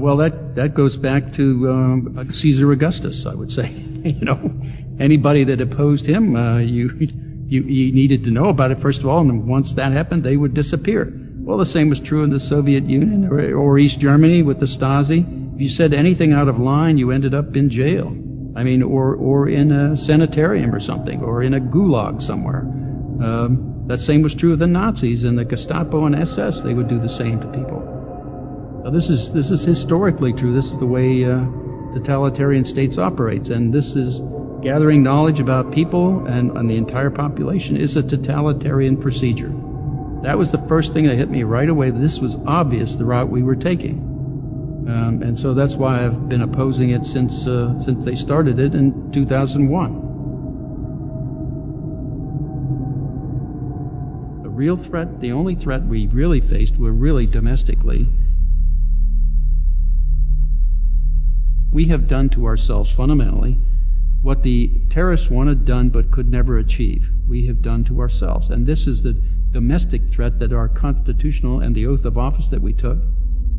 Well, that goes back to Caesar Augustus, I would say. Anybody that opposed him, you needed to know about it first of all, and once that happened, they would disappear. Well, the same was true in the Soviet Union or East Germany with the Stasi. If you said anything out of line, you ended up in jail. Or in a sanitarium or something, or in a gulag somewhere. That same was true of the Nazis and the Gestapo and SS. They would do the same to people. Now, this is historically true. This is the way totalitarian states operate, and this is gathering knowledge about people and the entire population is a totalitarian procedure. That was the first thing that hit me right away. This was obvious, the route we were taking. And so that's why I've been opposing it since they started it in 2001. The real threat, the only threat we really faced were really domestically. We have done to ourselves fundamentally what the terrorists wanted done but could never achieve. We have done to ourselves. And this is the domestic threat that our constitutional and the oath of office that we took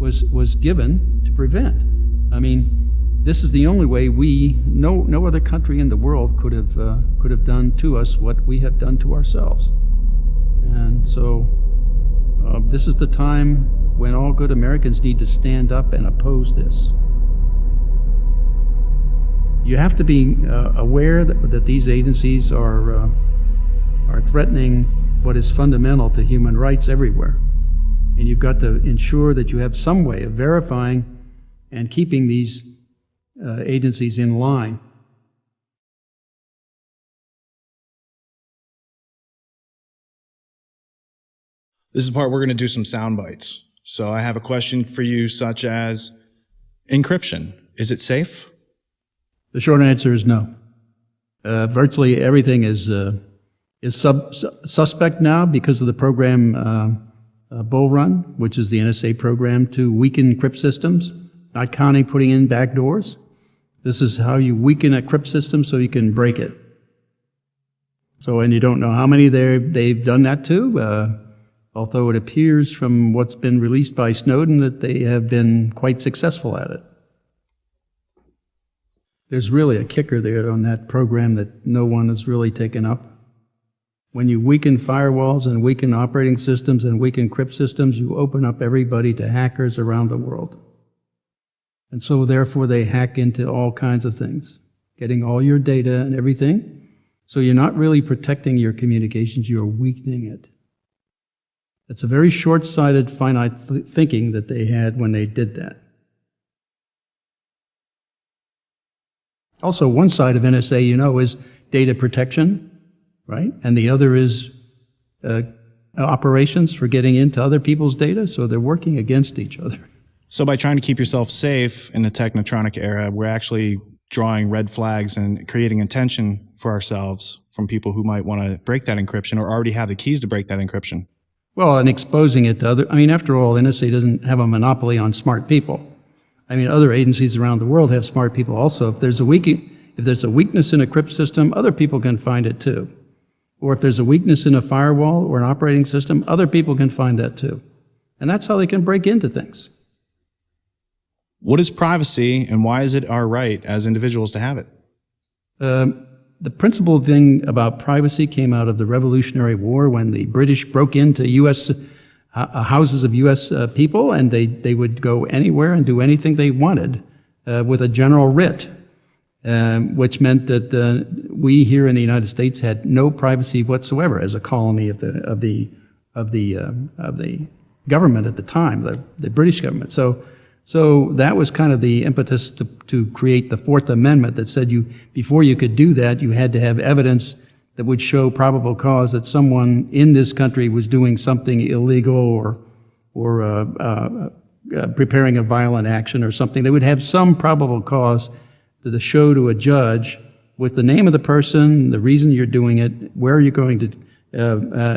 was given to prevent. This is the only way no other country in the world could have done to us what we have done to ourselves. And so this is the time when all good Americans need to stand up and oppose this. You have to be aware that these agencies are threatening what is fundamental to human rights everywhere. And you've got to ensure that you have some way of verifying and keeping these agencies in line. This is the part we're going to do some sound bites. So I have a question for you, such as encryption. Is it safe? The short answer is no. Virtually everything is suspect now because of the program Bull Run, which is the NSA program to weaken encrypt systems, not counting putting in backdoors. This is how you weaken a encrypt system so you can break it. And you don't know how many they've done that to, although it appears from what's been released by Snowden that they have been quite successful at it. There's really a kicker there on that program that no one has really taken up. When you weaken firewalls and weaken operating systems and weaken encrypt systems, you open up everybody to hackers around the world. And so therefore they hack into all kinds of things, getting all your data and everything. So you're not really protecting your communications, you're weakening it. It's a very short-sighted, finite thinking that they had when they did that. Also, one side of NSA, is data protection. Right? And the other is operations for getting into other people's data, so they're working against each other. So by trying to keep yourself safe in the technotronic era, we're actually drawing red flags and creating attention for ourselves from people who might want to break that encryption or already have the keys to break that encryption. Well, and exposing it to other, after all, NSA doesn't have a monopoly on smart people. Other agencies around the world have smart people also. If there's a weakness in a encrypt system, other people can find it too. Or if there's a weakness in a firewall or an operating system, other people can find that too. And that's how they can break into things. What is privacy, and why is it our right as individuals to have it? The principal thing about privacy came out of the Revolutionary War when the British broke into U.S. Houses of U.S. people, and they would go anywhere and do anything they wanted with a general writ. Which meant that we here in the United States had no privacy whatsoever as a colony of the government at the time, the British government. So that was kind of the impetus to create the Fourth Amendment that said before you could do that, you had to have evidence that would show probable cause that someone in this country was doing something illegal or preparing a violent action or something. They would have some probable cause to show to a judge with the name of the person, the reason you're doing it, where you're going to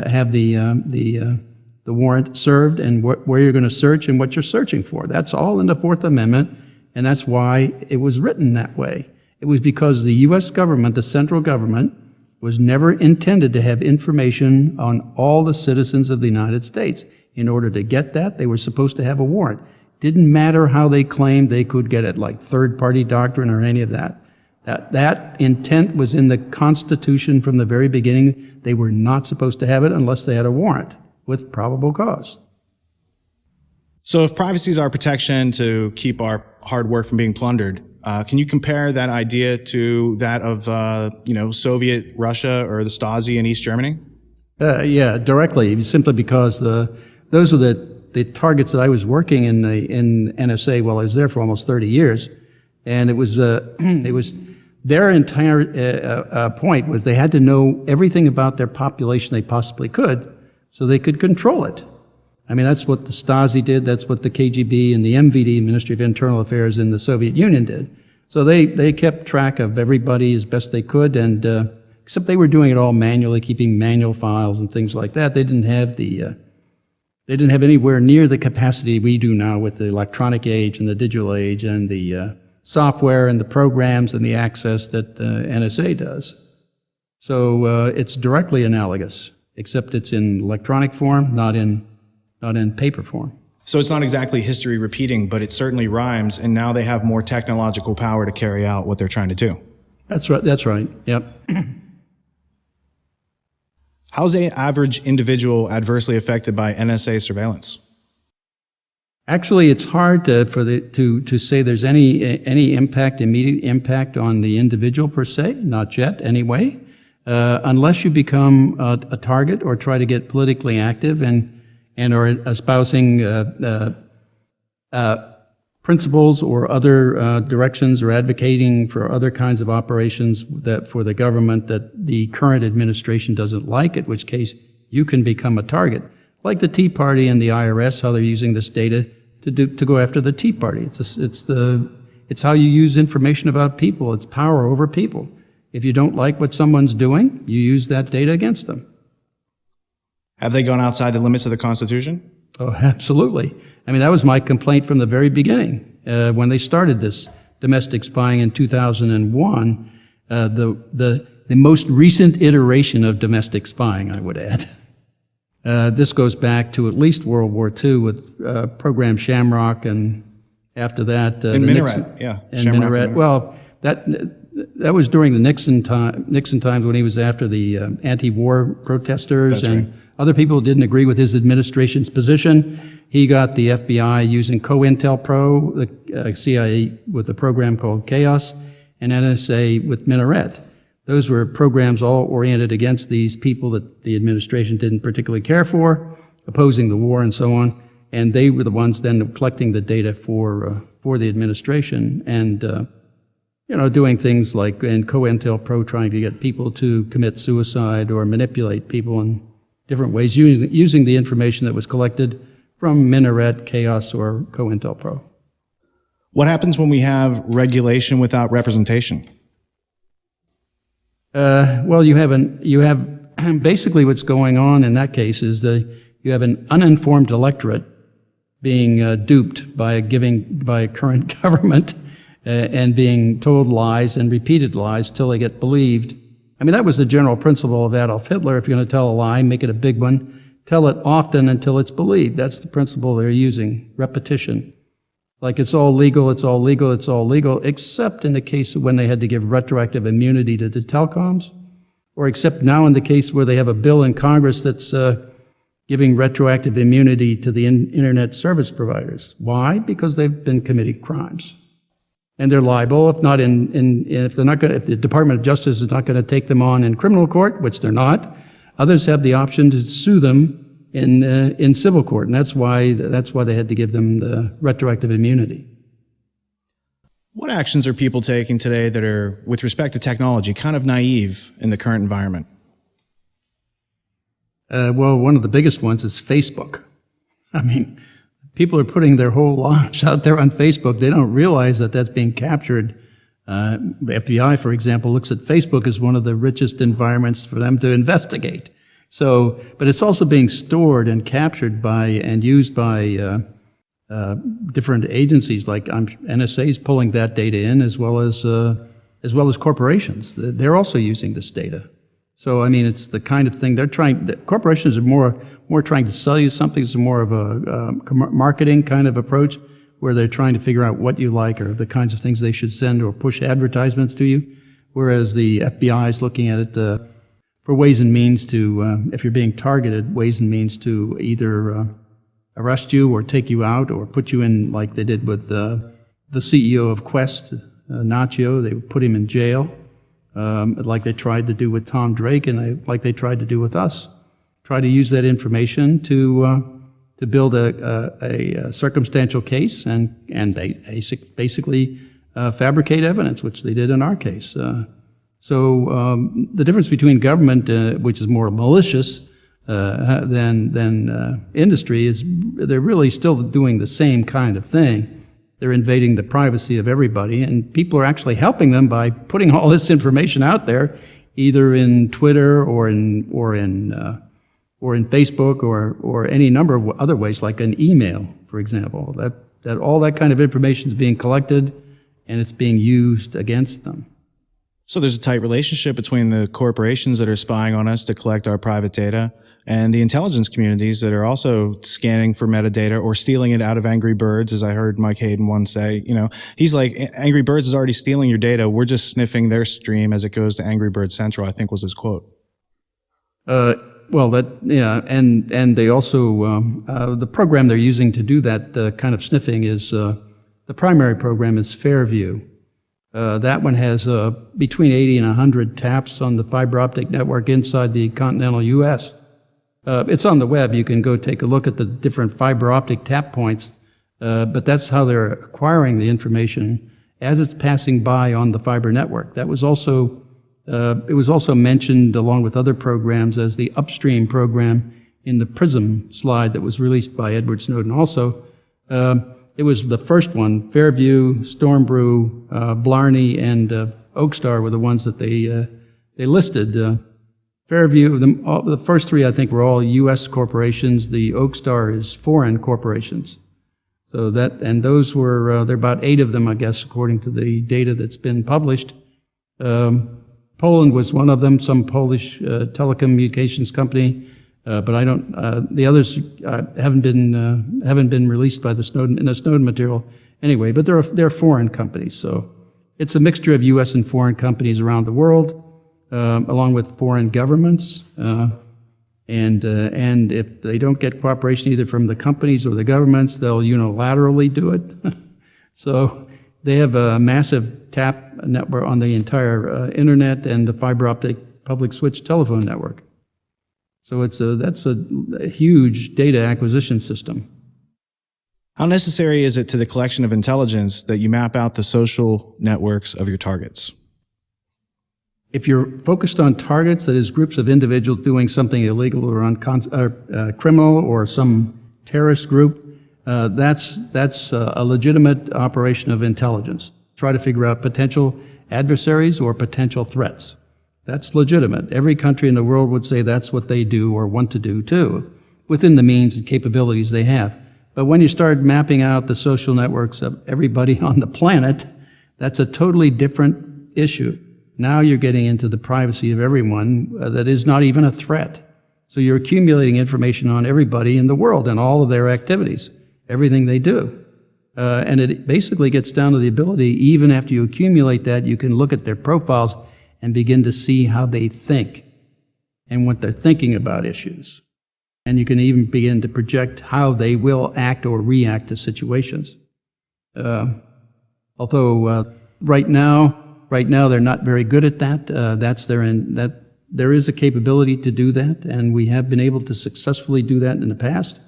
have the warrant served, and where you're going to search and what you're searching for. That's all in the Fourth Amendment, and that's why it was written that way. It was because the U.S. government, the central government, was never intended to have information on all the citizens of the United States. In order to get that, they were supposed to have a warrant. Didn't matter how they claimed they could get it, like third-party doctrine or any of that. That intent was in the Constitution from the very beginning. They were not supposed to have it unless they had a warrant with probable cause. So if privacy is our protection to keep our hard work from being plundered, can you compare that idea to that of, Soviet Russia or the Stasi in East Germany? Yeah, directly, simply because those were the targets that I was working in NSA while I was there for almost 30 years. And it was their entire point was they had to know everything about their population they possibly could so they could control it. I mean, that's what the Stasi did. That's what the KGB and the MVD, Ministry of Internal Affairs, in the Soviet Union did. So they kept track of everybody as best they could, and except they were doing it all manually, keeping manual files and things like that. They didn't have anywhere near the capacity we do now with the electronic age and the digital age and the software and the programs and the access that NSA does. So it's directly analogous, except it's in electronic form, not in paper form. So it's not exactly history repeating, but it certainly rhymes, and now they have more technological power to carry out what they're trying to do. That's right, yep. How's the average individual adversely affected by NSA surveillance? Actually, it's hard to say there's any immediate impact on the individual per se, not yet anyway, unless you become a target or try to get politically active and are espousing principles or other directions or advocating for other kinds of operations that for the government that the current administration doesn't like, at which case you can become a target. Like the Tea Party and the IRS, how they're using this data to go after the Tea Party. It's how you use information about people. It's power over people. If you don't like what someone's doing, you use that data against them. Have they gone outside the limits of the Constitution? Oh, absolutely. I mean, that was my complaint from the very beginning. When they started this domestic spying in 2001, the most recent iteration of domestic spying, I would add. This goes back to at least World War II with program Shamrock, and after that, and Minaret, yeah, and Minaret. Well, that was during the Nixon times when he was after the anti-war protesters. That's and right. Other people didn't agree with his administration's position. He got the FBI using COINTELPRO, the CIA with a program called Chaos, and NSA with Minaret. Those were programs all oriented against these people that the administration didn't particularly care for, opposing the war and so on. And they were the ones then collecting the data for the administration and doing things like in COINTELPRO trying to get people to commit suicide or manipulate people in different ways, using the information that was collected from Minaret, Chaos, or COINTELPRO. What happens when we have regulation without representation? Well, you have basically what's going on in that case is you have an uninformed electorate being duped by a current government and being told lies and repeated lies till they get believed. I mean, that was the general principle of Adolf Hitler. If you're going to tell a lie, make it a big one. Tell it often until it's believed. That's the principle they're using, repetition. Like it's all legal, it's all legal, it's all legal, except in the case of when they had to give retroactive immunity to the telecoms, or except now in the case where they have a bill in Congress that's giving retroactive immunity to the internet service providers. Why? Because they've been committing crimes. And they're liable if the Department of Justice is not going to take them on in criminal court, which they're not. Others have the option to sue them in civil court, and that's why they had to give them the retroactive immunity. What actions are people taking today that are, with respect to technology, kind of naive in the current environment? Well, one of the biggest ones is Facebook. I mean, people are putting their whole lives out there on Facebook. They don't realize that that's being captured. The FBI, for example, looks at Facebook as one of the richest environments for them to investigate. So, but it's also being stored and captured by and used by different agencies. Like NSA is pulling that data in, as well as corporations. They're also using this data. So, I mean, it's the kind of thing corporations are more trying to sell you something. It's more of a marketing kind of approach, where they're trying to figure out what you like or the kinds of things they should send or push advertisements to you, whereas the FBI is looking at it for ways and means to, if you're being targeted, ways and means to either arrest you or take you out or put you in, like they did with the CEO of Quest, Nacho. They put him in jail, like they tried to do with Tom Drake and like they tried to do with us. Try to use that information to build a circumstantial case and they basically fabricate evidence, which they did in our case. So the difference between government, which is more malicious than industry, is they're really still doing the same kind of thing. They're invading the privacy of everybody, and people are actually helping them by putting all this information out there, either in Twitter or in Facebook or any number of other ways, like an email, for example. That all that kind of information is being collected, and it's being used against them. So there's a tight relationship between the corporations that are spying on us to collect our private data and the intelligence communities that are also scanning for metadata or stealing it out of Angry Birds, as I heard Mike Hayden once say. You know, he's like, Angry Birds is already stealing your data. We're just sniffing their stream as it goes to Angry Birds Central, I think was his quote. Well, and they also, the program they're using to do that kind of sniffing is, the primary program is Fairview. That one has between 80 and 100 taps on the fiber optic network inside the continental U.S. It's on the web. You can go take a look at the different fiber optic tap points, but that's how they're acquiring the information as it's passing by on the fiber network. That was also, it was also mentioned along with other programs as the upstream program in the PRISM slide that was released by Edward Snowden also. It was the first one. Fairview, Stormbrew, Blarney, and Oakstar were the ones that they listed. Fairview, the first three I think were all U.S. corporations. The Oakstar is foreign corporations. So that, and those were, there are about 8 of them, I guess, according to the data that's been published. Poland was one of them, some Polish telecommunications company. But I don't. The others haven't been released by the Snowden in the Snowden material anyway. But they're foreign companies, so it's a mixture of U.S. and foreign companies around the world, along with foreign governments. And if they don't get cooperation either from the companies or the governments, they'll unilaterally do it. So they have a massive tap network on the entire internet and the fiber optic public switch telephone network. So that's a huge data acquisition system. How necessary is it to the collection of intelligence that you map out the social networks of your targets? If you're focused on targets, that is groups of individuals doing something illegal or criminal or some terrorist group, that's a legitimate operation of intelligence. Try to figure out potential adversaries or potential threats. That's legitimate. Every country in the world would say that's what they do or want to do too, within the means and capabilities they have. But when you start mapping out the social networks of everybody on the planet, that's a totally different issue. Now you're getting into the privacy of everyone that is not even a threat. So you're accumulating information on everybody in the world and all of their activities, everything they do. And it basically gets down to the ability, even after you accumulate that, you can look at their profiles and begin to see how they think and what they're thinking about issues. And you can even begin to project how they will act or react to situations. Although right now they're not very good at that. That there is a capability to do that, and we have been able to successfully do that in the past.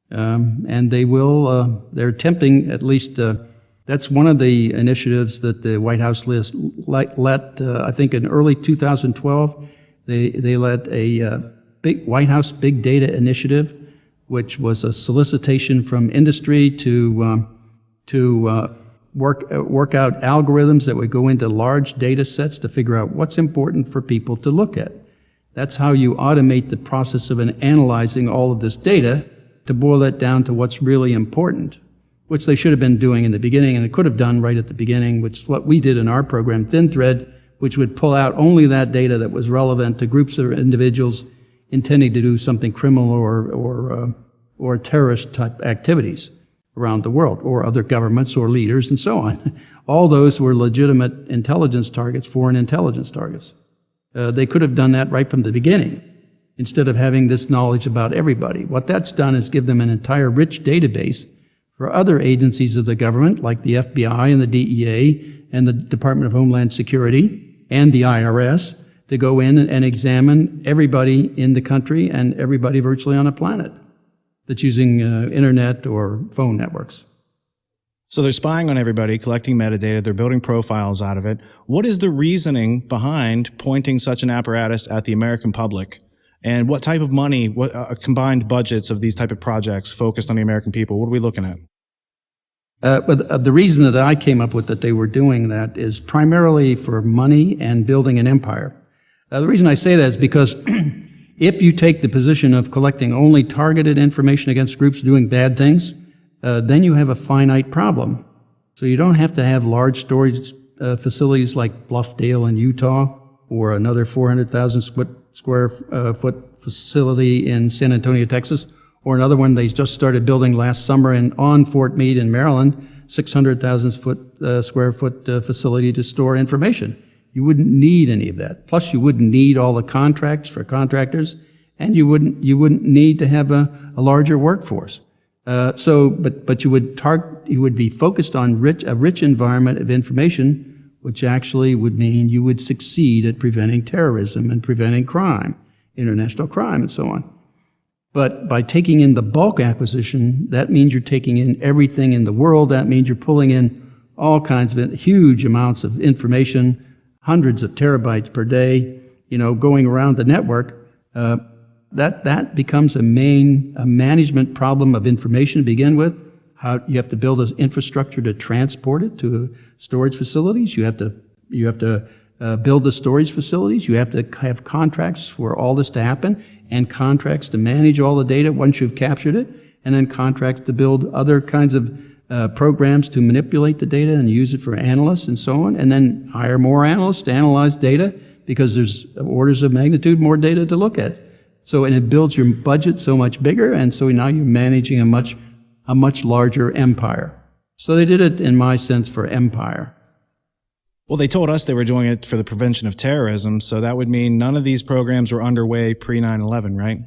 And they're attempting at least. That's one of the initiatives that the White House let I think in early 2012, they let a big White House Big Data Initiative, which was a solicitation from industry to work out algorithms that would go into large data sets to figure out what's important for people to look at. That's how you automate the process of analyzing all of this data to boil it down to what's really important, which they should have been doing in the beginning, and it could have done right at the beginning, which is what we did in our program, Thin Thread, which would pull out only that data that was relevant to groups of individuals intending to do something criminal or terrorist type activities. around the world, or other governments or leaders and so on. All those were legitimate intelligence targets, foreign intelligence targets. They could have done that right from the beginning, instead of having this knowledge about everybody. What that's done is give them an entire rich database for other agencies of the government, like the FBI and the DEA and the Department of Homeland Security and the IRS, to go in and examine everybody in the country and everybody virtually on the planet that's using internet or phone networks. So they're spying on everybody, collecting metadata, they're building profiles out of it. What is the reasoning behind pointing such an apparatus at the American public? And what type of money, what combined budgets of these type of projects focused on the American people? What are we looking at? But the reason that I came up with that they were doing that is primarily for money and building an empire. The reason I say that is because if you take the position of collecting only targeted information against groups doing bad things, then you have a finite problem. So you don't have to have large storage facilities like Bluffdale in Utah, or another 400,000 square foot facility in San Antonio, Texas, or another one they just started building last summer on Fort Meade in Maryland, 600,000 square foot facility to store information. You wouldn't need any of that. Plus, you wouldn't need all the contracts for contractors, and you wouldn't need to have a larger workforce. But you would be focused on a rich environment of information, which actually would mean you would succeed at preventing terrorism and preventing crime, international crime, and so on. But by taking in the bulk acquisition, that means you're taking in everything in the world. That means you're pulling in all kinds of huge amounts of information, hundreds of terabytes per day, going around the network. That becomes a management problem of information to begin with. How you have to build an infrastructure to transport it to storage facilities. You have to build the storage facilities. You have to have contracts for all this to happen, and contracts to manage all the data once you've captured it, and then contracts to build other kinds of programs to manipulate the data and use it for analysts and so on, and then hire more analysts to analyze data because there's orders of magnitude more data to look at. So, and it builds your budget so much bigger, and so now you're managing a much larger empire. So they did it, in my sense, for empire. Well, they told us they were doing it for the prevention of terrorism, so that would mean none of these programs were underway pre-9/11, right?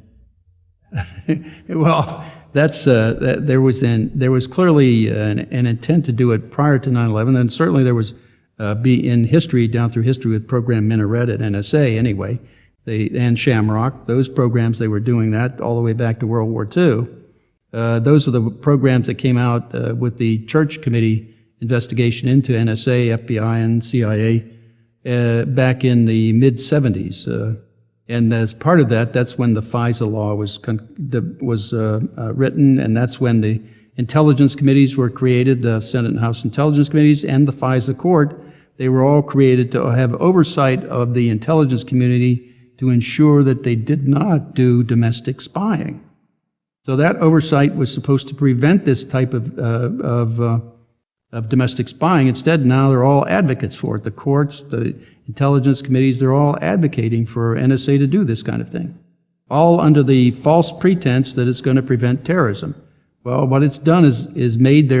Well, there was clearly an intent to do it prior to 9/11, and certainly there was in history, down through history, with Program Minaret at NSA anyway, and Shamrock, those programs, they were doing that all the way back to World War II. Those are the programs that came out with the Church Committee investigation into NSA, FBI, and CIA back in the mid-'70s. And as part of that, that's when the FISA law was written, and that's when the intelligence committees were created, the Senate and House Intelligence Committees and the FISA court. They were all created to have oversight of the intelligence community to ensure that they did not do domestic spying. So that oversight was supposed to prevent this type of domestic spying. Instead, now they're all advocates for it. The courts, the intelligence committees, they're all advocating for NSA to do this kind of thing, all under the false pretense that it's going to prevent terrorism. Well, what it's done is made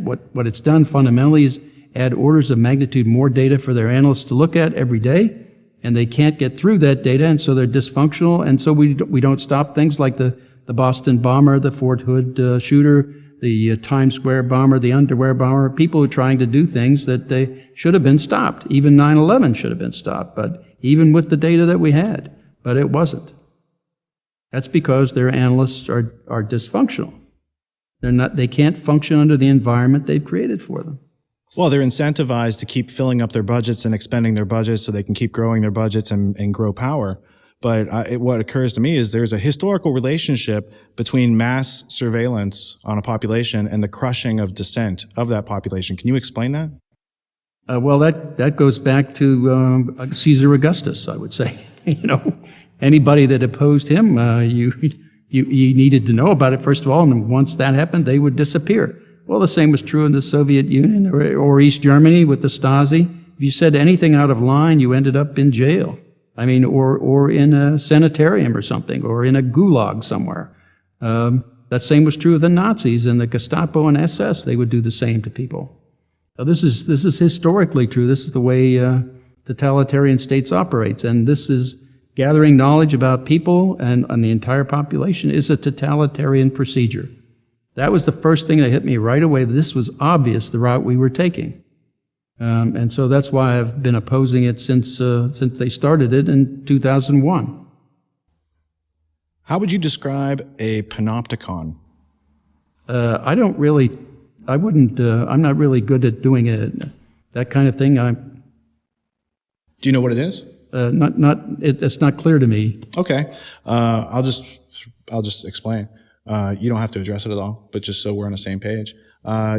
what it's done fundamentally is add orders of magnitude more data for their analysts to look at every day, and they can't get through that data, and so they're dysfunctional, and so we don't stop things like the Boston bomber, the Fort Hood shooter, the Times Square bomber, the underwear bomber. People are trying to do things that they should have been stopped. Even 9/11 should have been stopped, but even with the data that we had, but it wasn't. That's because their analysts are dysfunctional. They can't function under the environment they've created for them. Well, they're incentivized to keep filling up their budgets and expending their budgets so they can keep growing their budgets and grow power. But what occurs to me is there's a historical relationship between mass surveillance on a population and the crushing of dissent of that population. Can you explain that? Well, that goes back to Caesar Augustus, I would say. Anybody that opposed him, you needed to know about it, first of all, and once that happened, they would disappear. Well, the same was true in the Soviet Union or East Germany with the Stasi. If you said anything out of line, you ended up in jail. Or in a sanitarium or something, or in a gulag somewhere. That same was true of the Nazis and the Gestapo and SS. They would do the same to people. Now, this is historically true. This is the way totalitarian states operate. And this is gathering knowledge about people and the entire population is a totalitarian procedure. That was the first thing that hit me right away. This was obvious, the route we were taking. And so that's why I've been opposing it since they started it in 2001. How would you describe a panopticon? I'm not really good at doing that kind of thing. Do you know what it is? It's not clear to me. Okay. I'll just explain. You don't have to address it at all, but just so we're on the same page.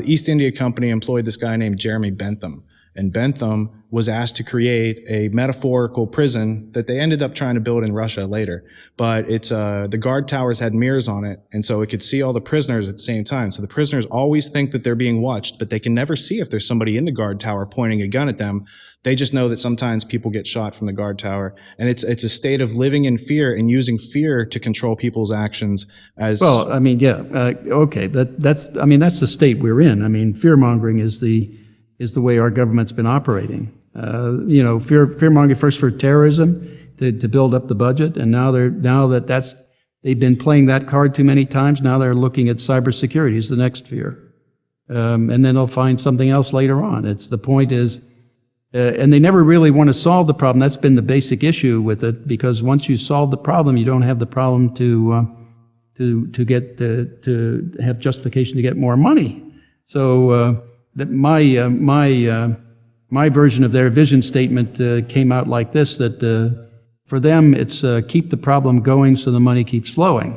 East India Company employed this guy named Jeremy Bentham. And Bentham was asked to create a metaphorical prison that they ended up trying to build in Russia later. But the guard towers had mirrors on it, and so it could see all the prisoners at the same time. So the prisoners always think that they're being watched, but they can never see if there's somebody in the guard tower pointing a gun at them. They just know that sometimes people get shot from the guard tower. And it's a state of living in fear and using fear to control people's actions as... Well, I mean, yeah, okay. That's the state we're in. I mean, fear-mongering is the way our government's been operating. Fear-mongering first for terrorism to build up the budget, and they've been playing that card too many times. Now they're looking at cybersecurity as the next fear, and then they'll find something else later on. The point is, and they never really want to solve the problem. That's been the basic issue with it, because once you solve the problem, you don't have the problem to have justification to get more money. So. My version of their vision statement came out like this, that for them it's keep the problem going so the money keeps flowing.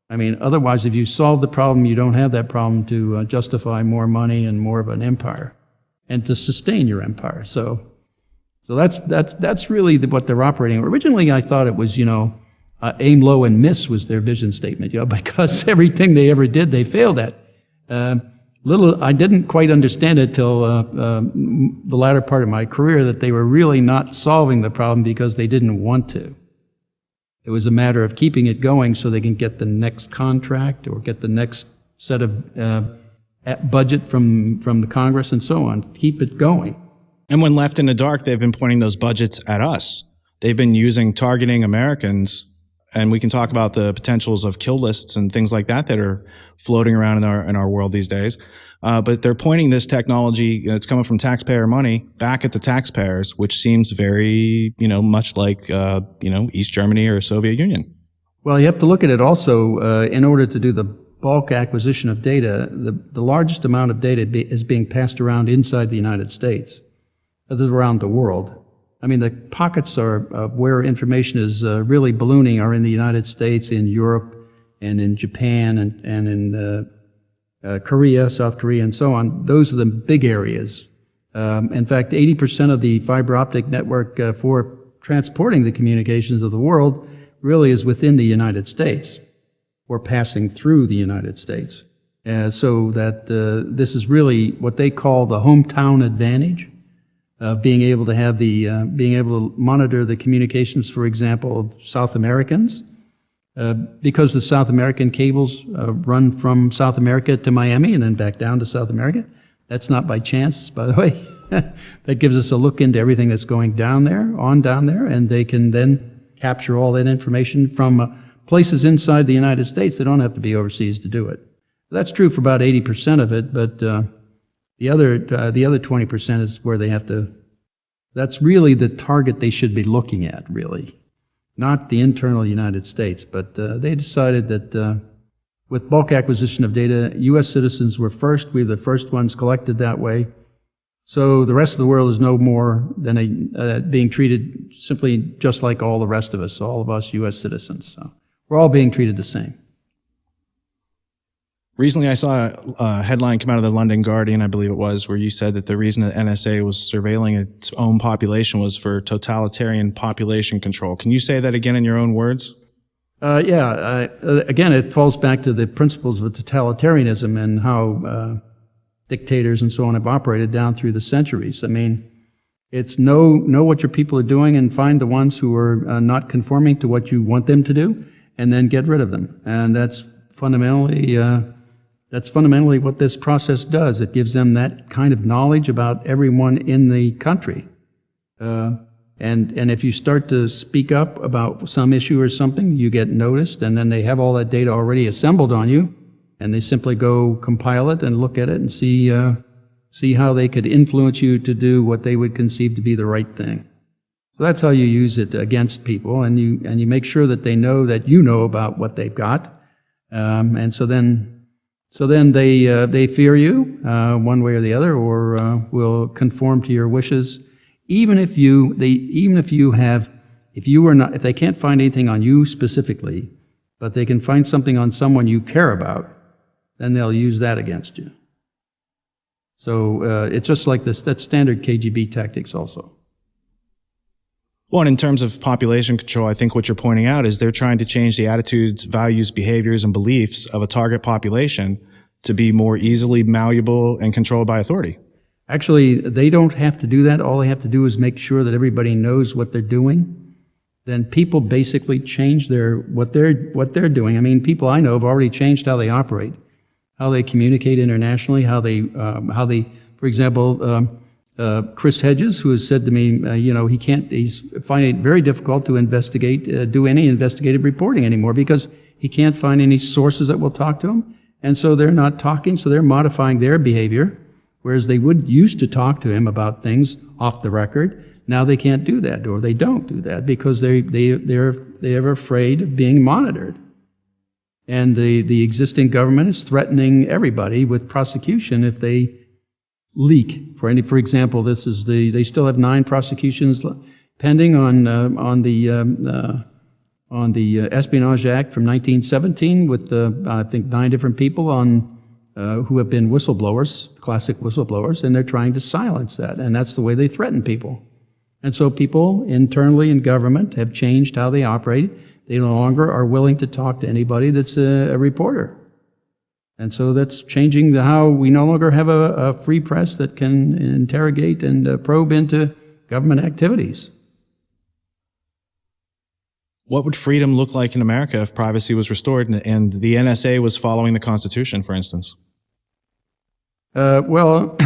I mean, otherwise if you solve the problem, you don't have that problem to justify more money and more of an empire and to sustain your empire. So that's really what they're operating. Originally I thought it was, aim low and miss was their vision statement, because everything they ever did they failed at. I didn't quite understand it till the latter part of my career, that they were really not solving the problem because they didn't want to. It was a matter of keeping it going so they can get the next contract or get the next set of budget from the Congress and so on. Keep it going. And when left in the dark, they've been pointing those budgets at us. They've been targeting Americans. And we can talk about the potentials of kill lists and things like that are floating around in our world these days. But they're pointing this technology that's coming from taxpayer money back at the taxpayers, which seems very, much like, East Germany or Soviet Union. Well, you have to look at it also in order to do the bulk acquisition of data. The largest amount of data is being passed around inside the United States, around the world. I mean, the pockets of where information is really ballooning are in the United States, in Europe, and in Japan, and in Korea, South Korea, and so on. Those are the big areas. In fact, 80% of the fiber optic network for transporting the communications of the world really is within the United States, or passing through the United States. So that this is really what they call the hometown advantage. Being able to monitor the communications, for example, of South Americans, because the South American cables run from South America to Miami and then back down to South America. That's not by chance, by the way. That gives us a look into everything that's going down there, and they can then capture all that information from places inside the United States. They don't have to be overseas to do it. That's true for about 80% of it, but the other 20% is where they have to, that's really the target they should be looking at, really. Not the internal United States, but they decided that with bulk acquisition of data, U.S. citizens were first. We were the first ones collected that way. So the rest of the world is no more than being treated simply just like all the rest of us, all of us U.S. citizens. So we're all being treated the same. Recently, I saw a headline come out of the London Guardian, I believe it was, where you said that the reason that NSA was surveilling its own population was for totalitarian population control. Can you say that again in your own words? Again, it falls back to the principles of totalitarianism and how dictators and so on have operated down through the centuries. I mean, it's know what your people are doing and find the ones who are not conforming to what you want them to do, and then get rid of them. And that's fundamentally what this process does. It gives them that kind of knowledge about everyone in the country. And if you start to speak up about some issue or something, you get noticed, and then they have all that data already assembled on you, and they simply go compile it and look at it and see how they could influence you to do what they would conceive to be the right thing. So that's how you use it against people, and you make sure that they know that you know about what they've got, and so then they fear you one way or the other, or will conform to your wishes, if they can't find anything on you specifically, but they can find something on someone you care about, then they'll use that against you. So it's just like this. That's standard KGB tactics also. Well, and in terms of population control, I think what you're pointing out is they're trying to change the attitudes, values, behaviors, and beliefs of a target population to be more easily malleable and controlled by authority. Actually, they don't have to do that. All they have to do is make sure that everybody knows what they're doing. Then people basically change what they're doing. I mean, people I know have already changed how they operate, how they communicate internationally, how they, for example, Chris Hedges, who has said to me, he's finding it very difficult to do any investigative reporting anymore because he can't find any sources that will talk to him. And so they're not talking, so they're modifying their behavior, whereas they used to talk to him about things off the record. Now they can't do that, or they don't do that because they're afraid of being monitored. And the existing government is threatening everybody with prosecution if they leak. For example, they still have 9 prosecutions pending on the Espionage Act from 1917 with I think 9 different people who have been whistleblowers, classic whistleblowers, and they're trying to silence that, and that's the way they threaten people. And so people internally in government have changed how they operate. They no longer are willing to talk to anybody that's a reporter. And so that's changing how we no longer have a free press that can interrogate and probe into government activities. What would freedom look like in America if privacy was restored and the NSA was following the Constitution, for instance? Well,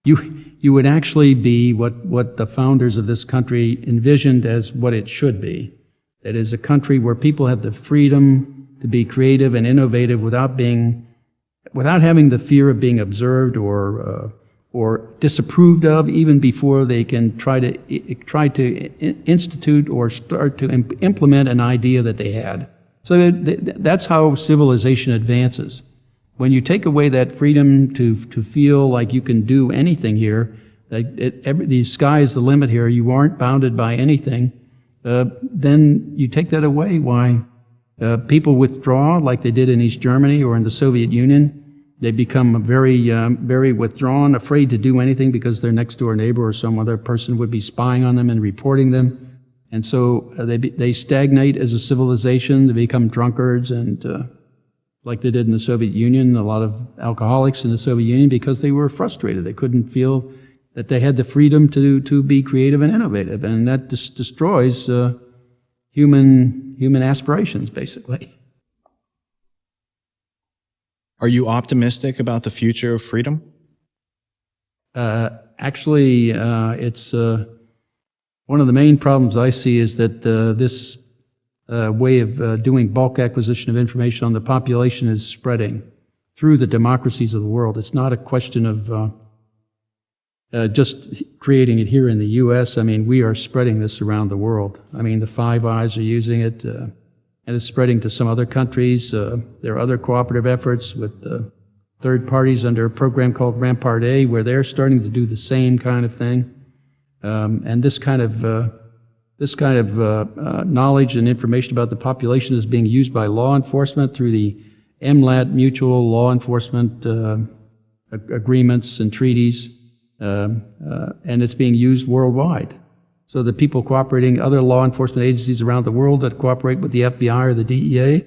you would actually be what the founders of this country envisioned as what it should be. That is, a country where people have the freedom to be creative and innovative without having the fear of being observed or disapproved of, even before they can try to institute or start to implement an idea that they had. So that's how civilization advances. When you take away that freedom to feel like you can do anything here, the sky is the limit here, you aren't bounded by anything, then you take that away. Why? People withdraw like they did in East Germany or in the Soviet Union. They become very withdrawn, afraid to do anything because their next door neighbor or some other person would be spying on them and reporting them. And so they stagnate as a civilization. They become drunkards and like they did in the Soviet Union, a lot of alcoholics in the Soviet Union because they were frustrated. They couldn't feel that they had the freedom to be creative and innovative. And that destroys human aspirations, basically. Are you optimistic about the future of freedom? Actually, it's one of the main problems I see is that this way of doing bulk acquisition of information on the population is spreading through the democracies of the world. It's not a question of just creating it here in the U.S. I mean, we are spreading this around the world. I mean, the Five Eyes are using it, and it's spreading to some other countries. There are other cooperative efforts with third parties under a program called Rampart A, where they're starting to do the same kind of thing. And this kind of knowledge and information about the population is being used by law enforcement through the MLAT mutual law enforcement agreements and treaties, and it's being used worldwide. So the people cooperating, other law enforcement agencies around the world that cooperate with the FBI or the DEA,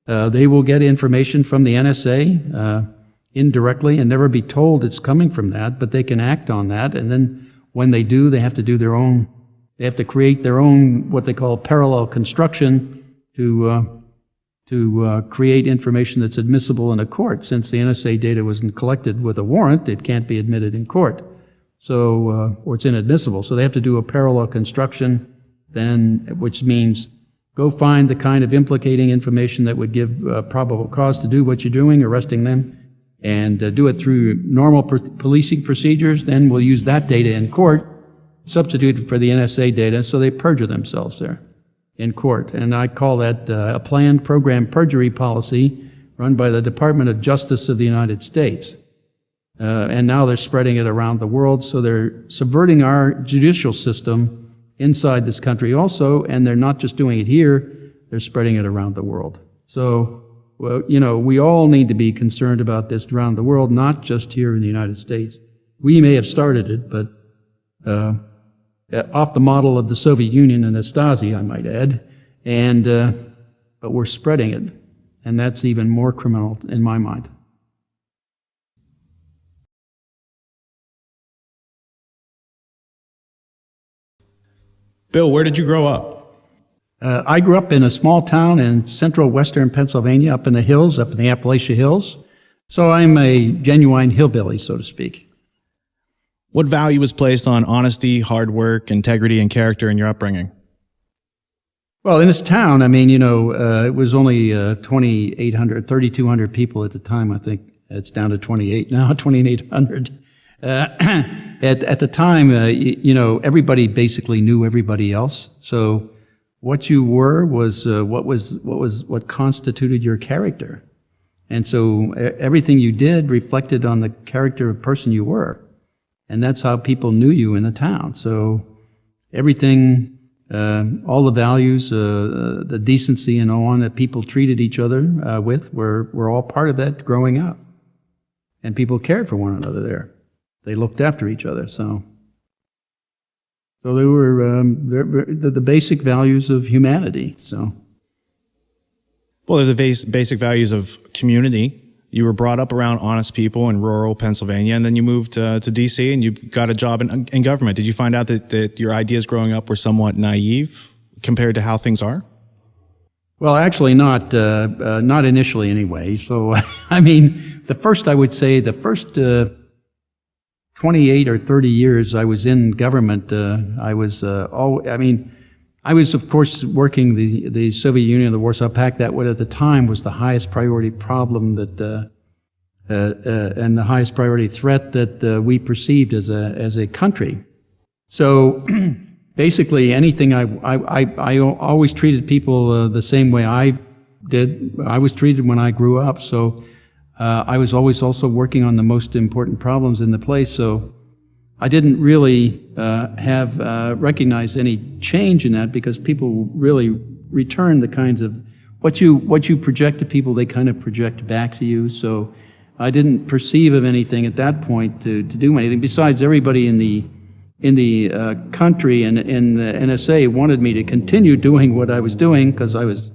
they will get information from the NSA indirectly and never be told it's coming from that, but they can act on that. And then when they do, they have to do their own, they have to create their own, what they call parallel construction to to create information that's admissible in a court. Since the NSA data wasn't collected with a warrant, it can't be admitted in court. So, or it's inadmissible. So they have to do a parallel construction, then, which means go find the kind of implicating information that would give probable cause to do what you're doing, arresting them, and do it through normal policing procedures. Then we'll use that data in court, substitute for the NSA data, so they perjure themselves there in court. And I call that a planned program perjury policy run by the Department of Justice of the United States. And now they're spreading it around the world, so they're subverting our judicial system inside this country also, and they're not just doing it here, they're spreading it around the world. So, well, you know, we all need to be concerned about this around the world, not just here in the United States. We may have started it, but off the model of the Soviet Union and the Stasi, I might add, and but we're spreading it, and that's even more criminal in my mind. Bill, where did you grow up? I grew up in a small town in central western Pennsylvania, up in the hills, up in the Appalachia Hills. So I'm a genuine hillbilly, so to speak. What value was placed on honesty, hard work, integrity, and character in your upbringing? Well, in this town, I mean, you know, it was only 3,200 people at the time. I think it's down to 28 now, 2,800. At the time, you know, everybody basically knew everybody else. So what you were was what constituted your character. And so everything you did reflected on the character of person you were. And that's how people knew you in the town. So everything, all the values, the decency and so on that people treated each other with were all part of that growing up. And people cared for one another there. They looked after each other. So they were the basic values of humanity. So. Well, they're the basic values of community. You were brought up around honest people in rural Pennsylvania, and then you moved to D.C. and you got a job in government. Did you find out that your ideas growing up were somewhat naive compared to how things are? Well, actually not initially anyway. So, I mean, the first 28 or 30 years I was in government, I was of course working the Soviet Union, the Warsaw Pact. That what at the time was the highest priority problem and the highest priority threat that we perceived as a country. So basically, anything I always treated people the same way I was treated when I grew up. So I was always also working on the most important problems in the place. So I didn't really have recognized any change in that, because people really return the kinds of what you project to people, they kind of project back to you. So I didn't perceive of anything at that point to do anything. Besides, everybody in the country and in the NSA wanted me to continue doing what I was doing because I was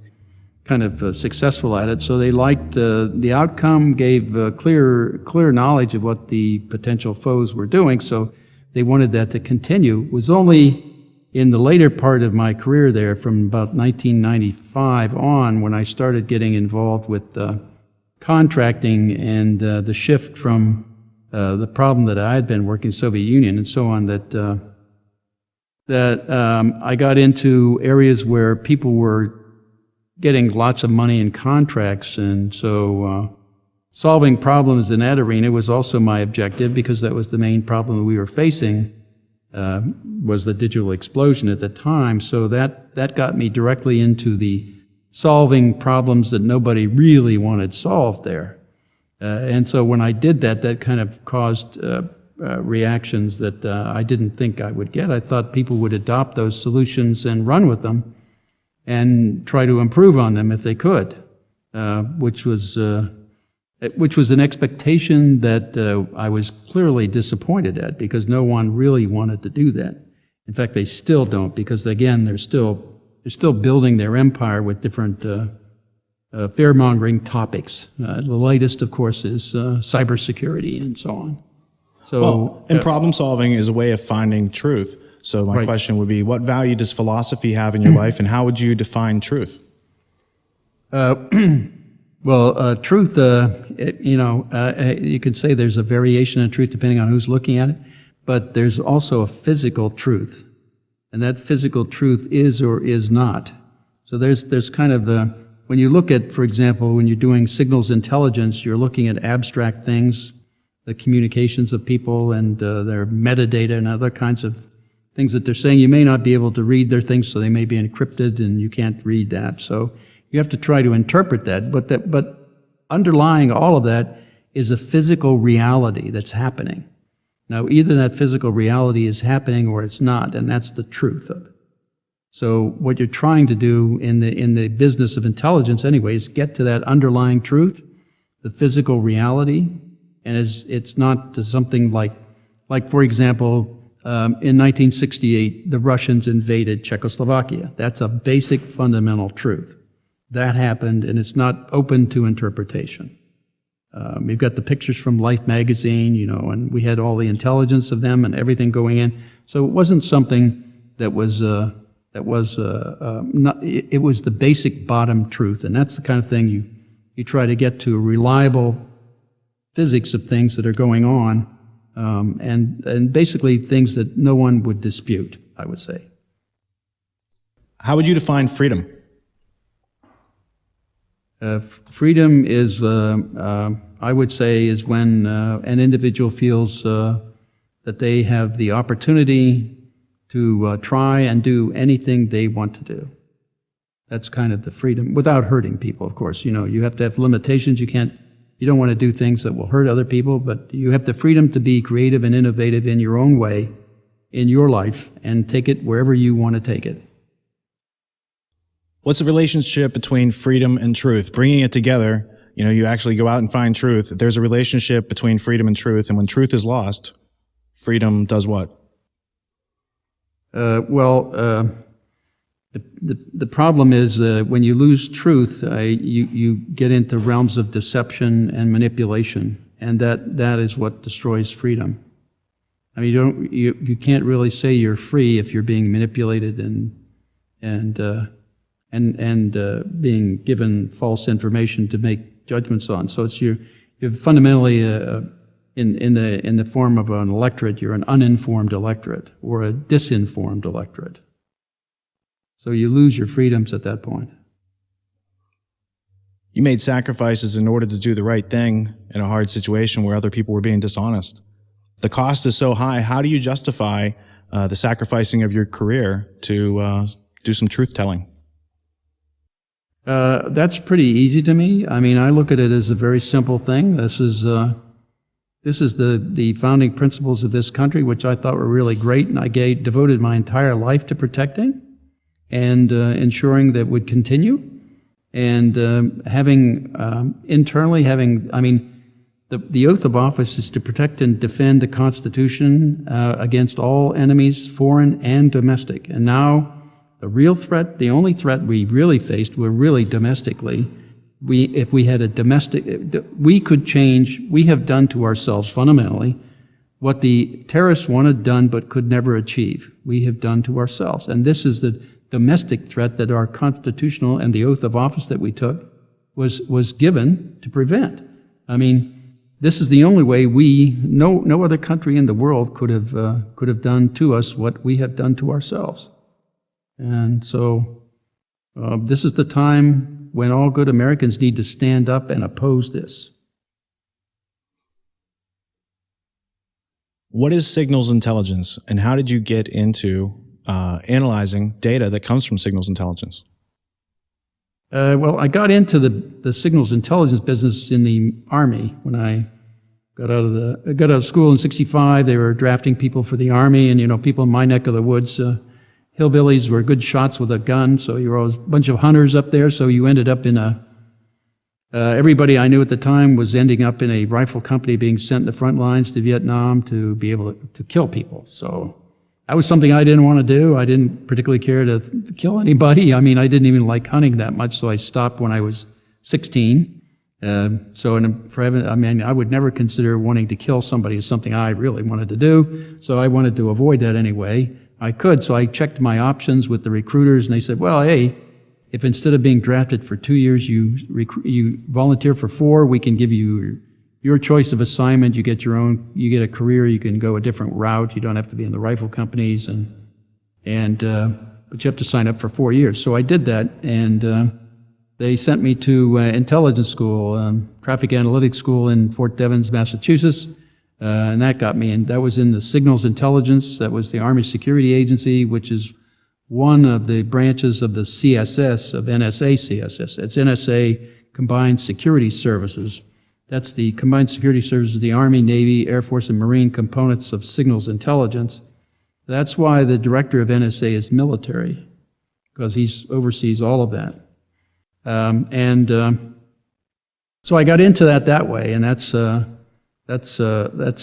kind of successful at it. So they liked the outcome, gave clear knowledge of what the potential foes were doing. So they wanted that to continue. It was only in the later part of my career there, from about 1995 on, when I started getting involved with contracting and the shift from the problem that I had been working Soviet Union and so on, that I got into areas where people were getting lots of money in contracts, and so solving problems in that arena was also my objective, because that was the main problem we were facing, was the digital explosion at the time. So that got me directly into the solving problems that nobody really wanted solved there. And so when I did that, that kind of caused reactions that I didn't think I would get. I thought people would adopt those solutions and run with them and try to improve on them if they could, which was an expectation that I was clearly disappointed at, because no one really wanted to do that. In fact, they still don't, because again, they're still building their empire with different fear-mongering topics. The latest, of course, is cybersecurity and so on. So, and problem solving is a way of finding truth. So my question would be, what value does philosophy have in your life, and how would you define truth? Truth, you could say there's a variation in truth depending on who's looking at it, but there's also a physical truth, and that physical truth is or is not. So there's kind of when you look at, for example, when you're doing signals intelligence, you're looking at abstract things, the communications of people and their metadata and other kinds of things that they're saying. You may not be able to read their things, so they may be encrypted and you can't read that. So you have to try to interpret that, but underlying all of that is a physical reality that's happening. Now, either that physical reality is happening or it's not, and that's the truth of it. So what you're trying to do in the business of intelligence anyway is get to that underlying truth, the physical reality, and it's not something like for example, in 1968, the Russians invaded Czechoslovakia. That's a basic fundamental truth. That happened, and it's not open to interpretation. We've got the pictures from Life magazine, and we had all the intelligence of them and everything going in. So it wasn't something that was it was the basic bottom truth, and that's the kind of thing you try to get to, a reliable physics of things that are going on, and basically things that no one would dispute, I would say. How would you define freedom? Freedom is, I would say, is when an individual feels that they have the opportunity to try and do anything they want to do. That's kind of the freedom, without hurting people, of course. You have to have limitations. You don't want to do things that will hurt other people, but you have the freedom to be creative and innovative in your own way, in your life, and take it wherever you want to take it. What's the relationship between freedom and truth? Bringing it together, you actually go out and find truth. There's a relationship between freedom and truth, and when truth is lost, freedom does what? The problem is when you lose truth, you get into realms of deception and manipulation, and that is what destroys freedom. I mean, you can't really say you're free if you're being manipulated and being given false information to make judgments on. So you're fundamentally in the form of an electorate. You're an uninformed electorate or a disinformed electorate. So you lose your freedoms at that point. You made sacrifices in order to do the right thing in a hard situation where other people were being dishonest. The cost is so high. How do you justify the sacrificing of your career to do some truth-telling? That's pretty easy to me. I mean, I look at it as a very simple thing. This is the founding principles of this country, which I thought were really great, and I devoted my entire life to protecting and ensuring that would continue. And internally having, the oath of office is to protect and defend the Constitution against all enemies, foreign and domestic. And now the real threat, the only threat we really faced were really domestically. If we had a domestic, we could change, we have done to ourselves fundamentally what the terrorists wanted done but could never achieve. We have done to ourselves. And this is the domestic threat that our constitutional and the oath of office that we took was given to prevent. I mean, this is the only way no other country in the world could have done to us what we have done to ourselves. And so this is the time when all good Americans need to stand up and oppose this. What is signals intelligence, and how did you get into analyzing data that comes from signals intelligence? Well, I got into the signals intelligence business in the Army when I got out of school in '65. They were drafting people for the Army, and people in my neck of the woods, hillbillies were good shots with a gun, so you were always a bunch of hunters up there. So you ended up in everybody I knew at the time was ending up in a rifle company being sent in the front lines to Vietnam to be able to kill people. So that was something I didn't want to do. I didn't particularly care to kill anybody. I mean, I didn't even like hunting that much, so I stopped when I was 16. I would never consider wanting to kill somebody as something I really wanted to do, so I wanted to avoid that anyway. I could, so I checked my options with the recruiters, and they said, well, hey, if instead of being drafted for 2 years, you volunteer for 4, we can give you your choice of assignment. You get a career. You can go a different route. You don't have to be in the rifle companies, but you have to sign up for 4 years. So I did that, and they sent me to intelligence school, traffic analytics school in Fort Devens, Massachusetts, and that got me. And that was in the signals intelligence. That was the Army Security Agency, which is one of the branches of the CSS, of NSA CSS. It's NSA Combined Security Services. That's the Combined Security Services of the Army, Navy, Air Force, and Marine components of signals intelligence. That's why the director of NSA is military, because he oversees all of that. So I got into that way, and that's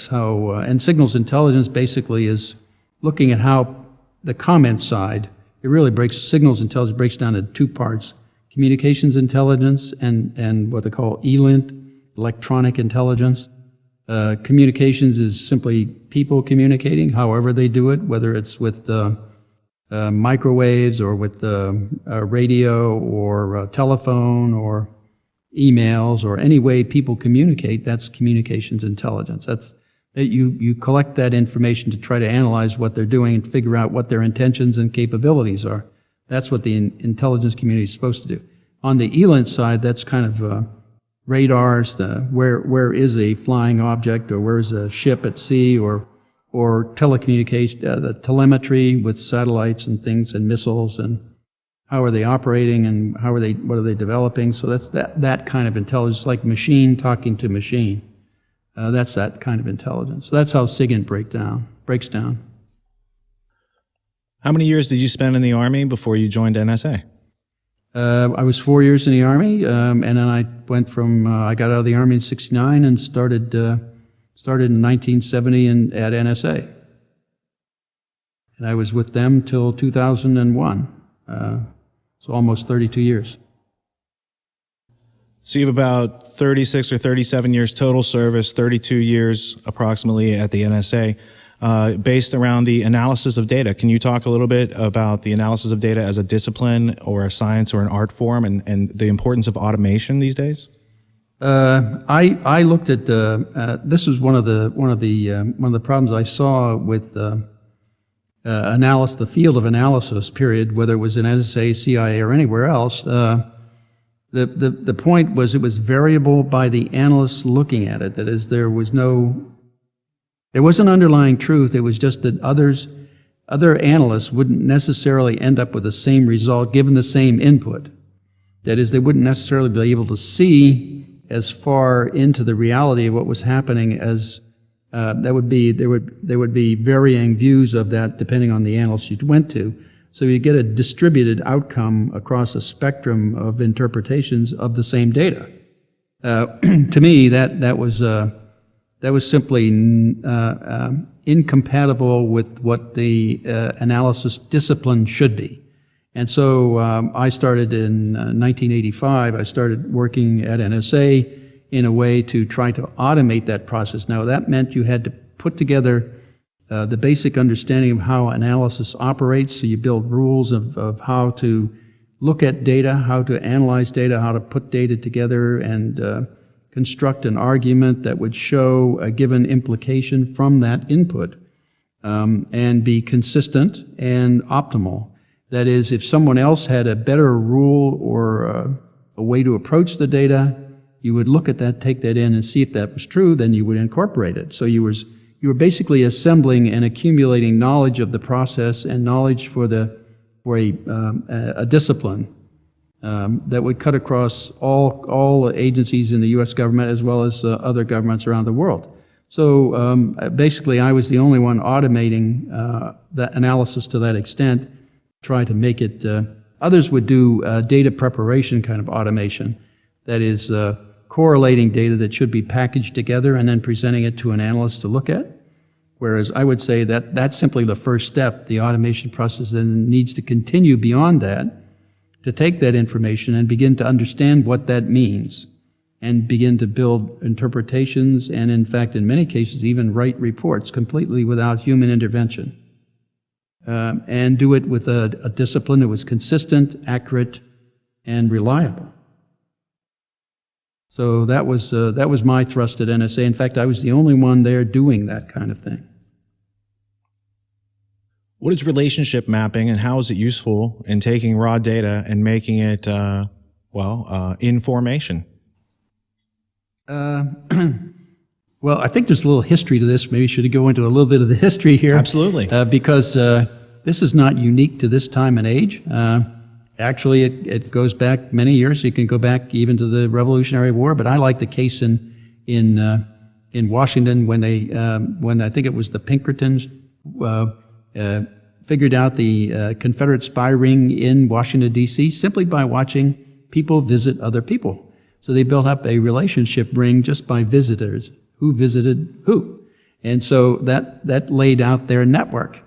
how. And signals intelligence basically is looking at how the COMINT side. It really signals intelligence breaks down into 2 parts: communications intelligence and what they call ELINT, electronic intelligence. Communications is simply people communicating, however they do it, whether it's with microwaves or with radio or telephone or emails or any way people communicate. That's communications intelligence. That you collect that information to try to analyze what they're doing and figure out what their intentions and capabilities are. That's what the intelligence community is supposed to do. On the ELINT side, that's kind of radars, where is a flying object, or where is a ship at sea, or telecommunication, the telemetry with satellites and things and missiles, and how are they operating and what are they developing. So that's that kind of intelligence, like machine talking to machine. That's that kind of intelligence. So that's how SIGINT breaks down. How many years did you spend in the Army before you joined NSA? I was 4 years in the Army, and then I went I got out of the Army in '69 and started in 1970 at NSA. And I was with them till 2001, so almost 32 years. So you have about 36 or 37 years total service, 32 years approximately at the NSA, based around the analysis of data. Can you talk a little bit about the analysis of data as a discipline or a science or an art form, and the importance of automation these days? I looked at this was one of the problems I saw with the field of analysis. Period. Whether it was in NSA, CIA, or anywhere else. The point was it was variable by the analysts looking at it. That is, there was an underlying truth. It was just that other analysts wouldn't necessarily end up with the same result given the same input. That is, they wouldn't necessarily be able to see as far into the reality of what was happening as there would be varying views of that depending on the analyst you went to. So you get a distributed outcome across a spectrum of interpretations of the same data. To me, that was simply incompatible with what the analysis discipline should be. And so I started in 1985. I started working at NSA in a way to try to automate that process. Now, that meant you had to put together the basic understanding of how analysis operates. So you build rules of how to look at data, how to analyze data, how to put data together, and construct an argument that would show a given implication from that input, and be consistent and optimal. That is, if someone else had a better rule or a way to approach the data, you would look at that, take that in, and see if that was true, then you would incorporate it. So you were basically assembling and accumulating knowledge of the process and knowledge for a discipline that would cut across all agencies in the U.S. government as well as other governments around the world. So basically, I was the only one automating that analysis to that extent, try to make it. Others would do data preparation kind of automation, that is correlating data that should be packaged together and then presenting it to an analyst to look at. Whereas I would say that that's simply the first step. The automation process then needs to continue beyond that to take that information and begin to understand what that means and begin to build interpretations and, in fact, in many cases, even write reports completely without human intervention. And do it with a discipline that was consistent, accurate, and reliable. So that was my thrust at NSA. In fact, I was the only one there doing that kind of thing. What is relationship mapping, and how is it useful in taking raw data and making it, information? Well, I think there's a little history to this. Maybe should go into a little bit of the history here. Absolutely. Because this is not unique to this time and age. Actually, it goes back many years. You can go back even to the Revolutionary War. But I like the case in Washington when I think it was the Pinkertons figured out the Confederate spy ring in Washington, D.C. simply by watching people visit other people. So they built up a relationship ring just by visitors, who visited who. And so that laid out their network.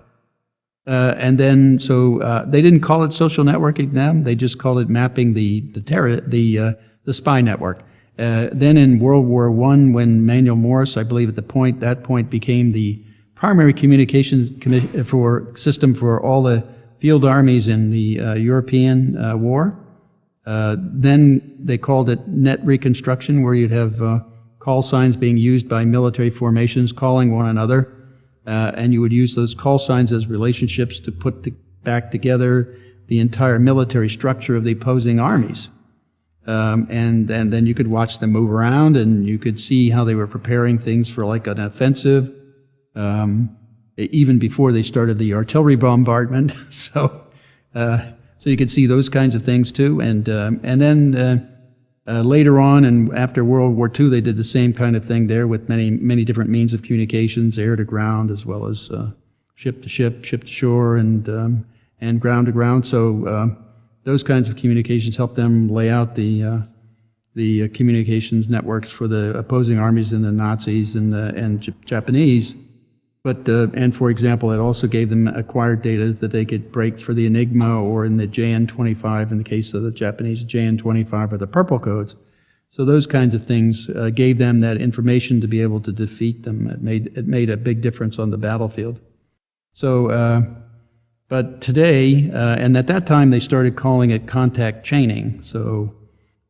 And then, they didn't call it social networking then, they just called it mapping the spy network. Then in World War I, when Manuel Morris, I believe at that point became the primary communications system for all the field armies in the European war, then they called it net reconstruction, where you'd have call signs being used by military formations calling one another. And you would use those call signs as relationships to put back together the entire military structure of the opposing armies. And then you could watch them move around, and you could see how they were preparing things for like an offensive, even before they started the artillery bombardment. So you could see those kinds of things too. And then later on, and after World War II, they did the same kind of thing there with many different means of communications, air to ground, as well as ship to ship, ship to shore, and ground to ground. So those kinds of communications helped them lay out the communications networks for the opposing armies and the Nazis and Japanese. But and for example, it also gave them acquired data that they could break for the Enigma, or in the JN-25, in the case of the Japanese JN-25, or the purple codes. So those kinds of things gave them that information to be able to defeat them. It made a big difference on the battlefield. So, but today, and at that time, they started calling it contact chaining. So,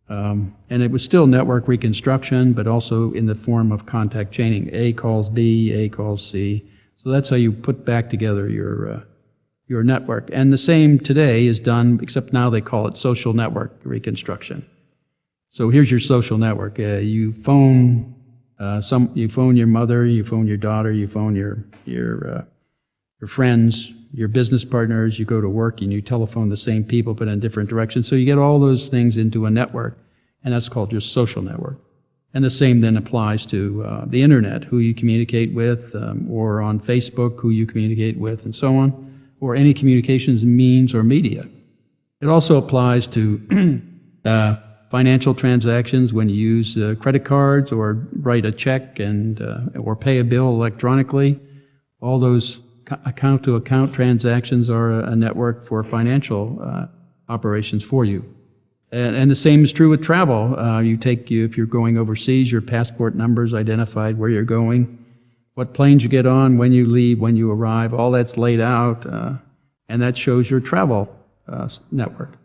and it was still network reconstruction, but also in the form of contact chaining. A calls B, A calls C. So that's how you put back together your network. And the same today is done, except now they call it social network reconstruction. So here's your social network. You phone you phone your mother, you phone your daughter, you phone your friends, your business partners. You go to work and you telephone the same people, but in different directions. So you get all those things into a network, and that's called your social network. And the same then applies to the internet, who you communicate with, or on Facebook, who you communicate with, and so on, or any communications means or media. It also applies to financial transactions, when you use credit cards or write a check or pay a bill electronically. All those account-to-account transactions are a network for financial operations for you. And the same is true with travel. If you're going overseas, your passport number is identified, where you're going, what planes you get on, when you leave, when you arrive, all that's laid out, and that shows your travel network.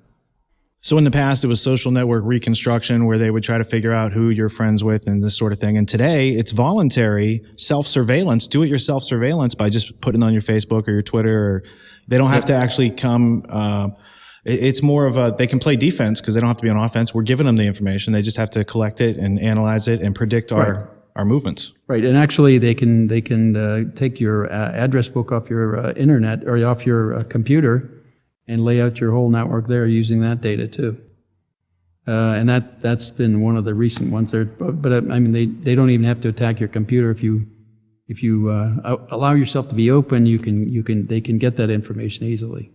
So in the past, it was social network reconstruction, where they would try to figure out who you're friends with and this sort of thing. And today, it's voluntary self-surveillance, do-it-yourself surveillance, by just putting it on your Facebook or your Twitter. Or they don't have to actually come. It's more of they can play defense because they don't have to be on offense. We're giving them the information. They just have to collect it and analyze it and predict our movements. Right. And actually, they can take your address book off your internet or off your computer and lay out your whole network there using that data too. And that's been one of the recent ones there. But I mean, they don't even have to attack your computer. If you allow yourself to be open, they can get that information easily.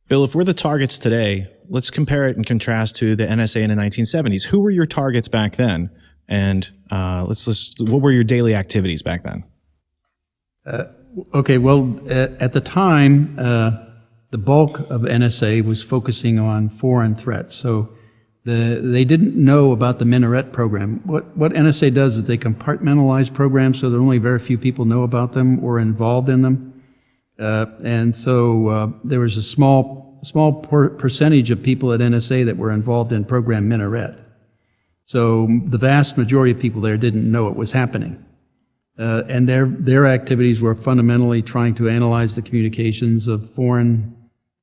Bill, if we're the targets today, let's compare it and contrast to the NSA in the 1970s. Who were your targets back then? And what were your daily activities back then? Okay, well, at the time, the bulk of NSA was focusing on foreign threats. So they didn't know about the Minaret program. What NSA does is they compartmentalize programs so that only very few people know about them or involved in them. And so there was a small percentage of people at NSA that were involved in program Minaret. So the vast majority of people there didn't know it was happening. And their activities were fundamentally trying to analyze the communications of foreign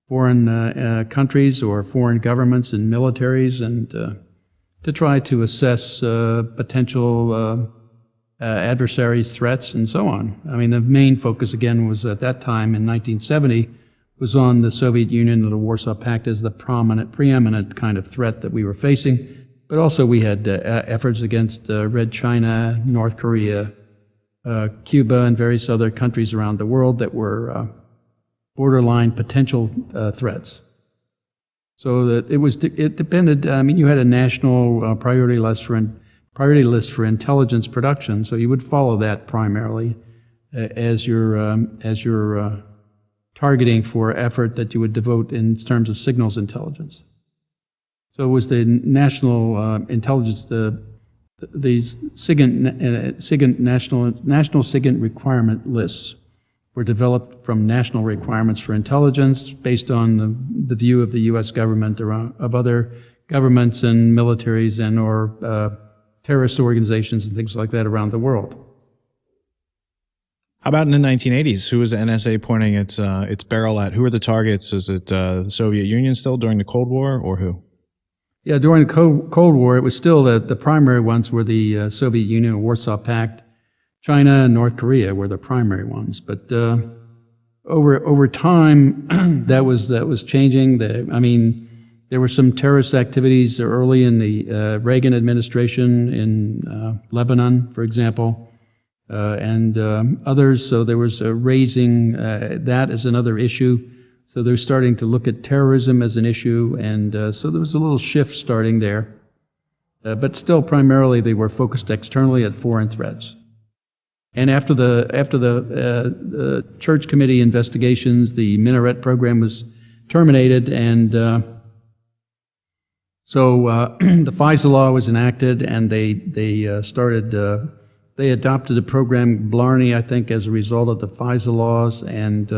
countries or foreign governments and militaries, and to try to assess potential adversaries' threats and so on. I mean, the main focus again was at that time in 1970 was on the Soviet Union and the Warsaw Pact as the preeminent kind of threat that we were facing. But also we had efforts against Red China, North Korea, Cuba, and various other countries around the world that were borderline potential threats. So that it depended. I mean, you had a national priority list for intelligence production, so you would follow that primarily as your targeting for effort that you would devote in terms of signals intelligence. So it was the national intelligence, the SIGINT national SIGINT requirement lists were developed from national requirements for intelligence based on the view of the U.S. government of other governments and militaries and or terrorist organizations and things like that around the world. How about in the 1980s? Who was the NSA pointing its barrel at? Who were the targets? Is it the Soviet Union still during the Cold War, or who? Yeah, during the Cold War, it was still the primary ones were the Soviet Union, Warsaw Pact, China, and North Korea were the primary ones. But over time, that was changing. There were some terrorist activities early in the Reagan administration in Lebanon, for example, and others. So there was raising that as another issue. So they're starting to look at terrorism as an issue, and so there was a little shift starting there. But still, primarily, they were focused externally at foreign threats. And after the Church Committee investigations, the Minaret program was terminated, and so the FISA law was enacted, and they adopted a program, Blarney, I think, as a result of the FISA laws, and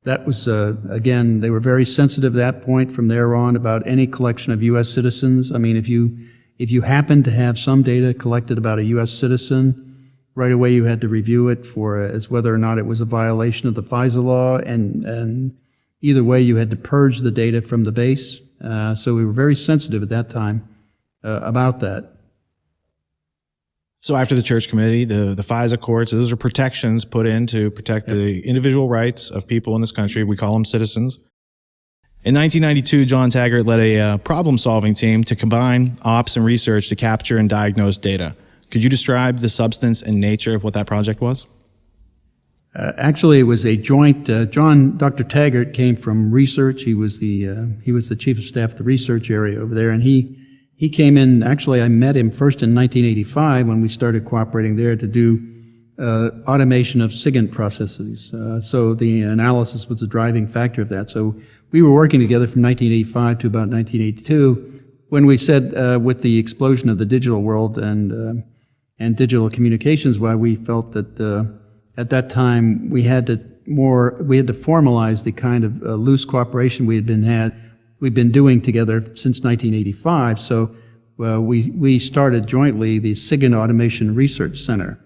that was, again, they were very sensitive at that point from there on about any collection of U.S. citizens. I mean, if you happen to have some data collected about a U.S. citizen, right away you had to review it as whether or not it was a violation of the FISA law, and either way you had to purge the data from the base. So we were very sensitive at that time about that. So after the Church Committee, the FISA courts, those are protections put in to protect the individual rights of people in this country. We call them citizens. In 1992, John Taggart led a problem-solving team to combine ops and research to capture and diagnose data. Could you describe the substance and nature of what that project was? Actually, it was a joint. Dr. Taggart came from research. He was the chief of staff of the research area over there, and he came in. Actually, I met him first in 1985 when we started cooperating there to do automation of SIGINT processes. So the analysis was the driving factor of that. So we were working together from 1985 to about 1982 when we said, with the explosion of the digital world and digital communications, why we felt that at that time we had to formalize the kind of loose cooperation we've been doing together since 1985. So we started jointly the SIGINT Automation Research Center.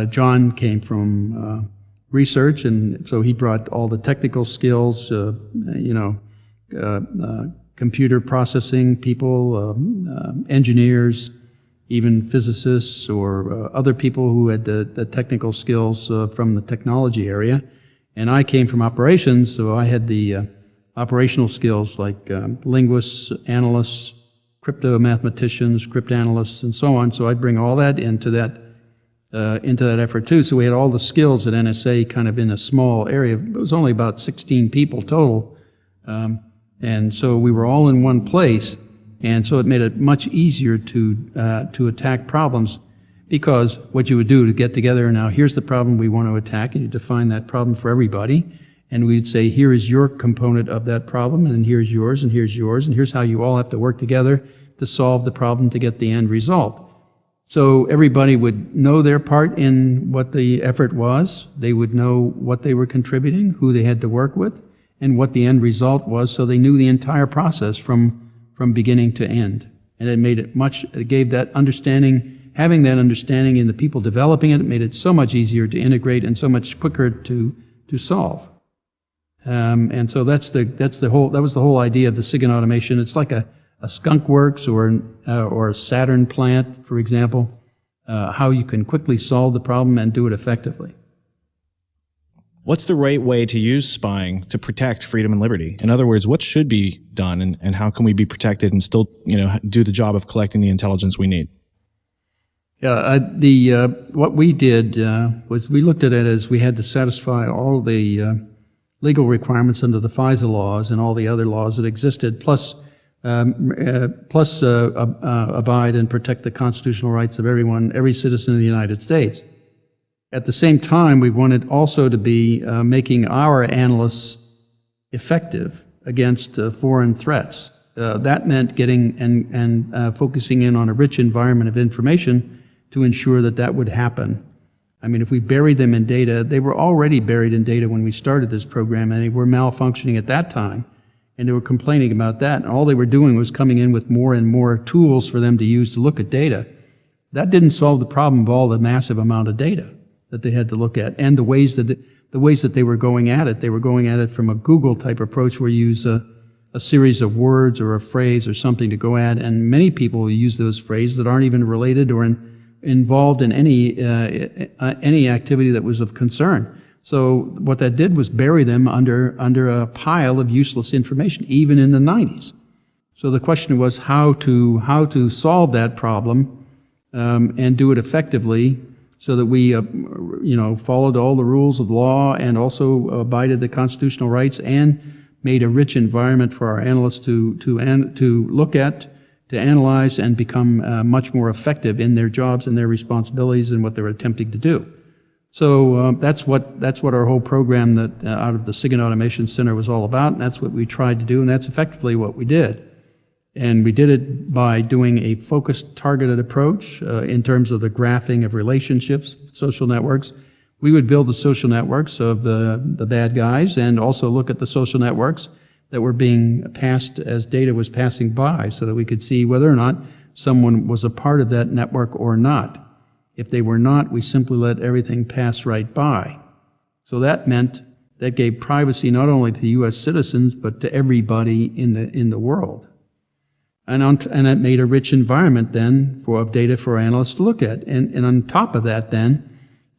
John came from research, and so he brought all the technical skills, computer processing people, engineers, even physicists or other people who had the technical skills from the technology area. And I came from operations, so I had the operational skills like linguists, analysts, crypto mathematicians, cryptanalysts, and so on. So I'd bring all that into that effort too. So we had all the skills at NSA kind of in a small area. It was only about 16 people total. And so we were all in one place. And so it made it much easier to attack problems, because what you would do to get together, now here's the problem we want to attack, and you define that problem for everybody. And we'd say, here is your component of that problem, and here's yours, and here's yours, and here's how you all have to work together to solve the problem to get the end result. So everybody would know their part in what the effort was. They would know what they were contributing, who they had to work with, and what the end result was, so they knew the entire process from beginning to end. And it made it gave that understanding, having that understanding in the people developing it, made it so much easier to integrate and so much quicker to solve. And so that was the whole idea of the SIGINT automation. It's like a skunk works or a Saturn plant, for example, how you can quickly solve the problem and do it effectively. What's the right way to use spying to protect freedom and liberty? In other words, what should be done, and how can we be protected and still, do the job of collecting the intelligence we need? Yeah, what we did was we looked at it as we had to satisfy all the legal requirements under the FISA laws and all the other laws that existed, plus abide and protect the constitutional rights of every citizen of the United States. At the same time, we wanted also to be making our analysts effective against foreign threats. That meant getting and focusing in on a rich environment of information to ensure that would happen. I mean, if we buried them in data, they were already buried in data when we started this program, and they were malfunctioning at that time, and they were complaining about that, and all they were doing was coming in with more and more tools for them to use to look at data. That didn't solve the problem of all the massive amount of data that they had to look at, and the ways that they were going at it. They were going at it from a Google type approach where you use a series of words or a phrase or something to go at, and many people use those phrases that aren't even related or involved in any activity that was of concern. So what that did was bury them under a pile of useless information, even in the 90s. So the question was how to solve that problem and do it effectively, so that we, followed all the rules of law and also abided the constitutional rights and made a rich environment for our analysts to look at, to analyze, and become much more effective in their jobs and their responsibilities and what they're attempting to do. So that's what our whole program that out of the SIGINT Automation Center was all about, and that's what we tried to do, and that's effectively what we did. And we did it by doing a focused, targeted approach in terms of the graphing of relationships, social networks. We would build the social networks of the bad guys and also look at the social networks that were being passed as data was passing by, so that we could see whether or not someone was a part of that network or not. If they were not, we simply let everything pass right by. So that gave privacy not only to U.S. citizens, but to everybody in the world. And that made a rich environment then of data for analysts to look at. And on top of that then,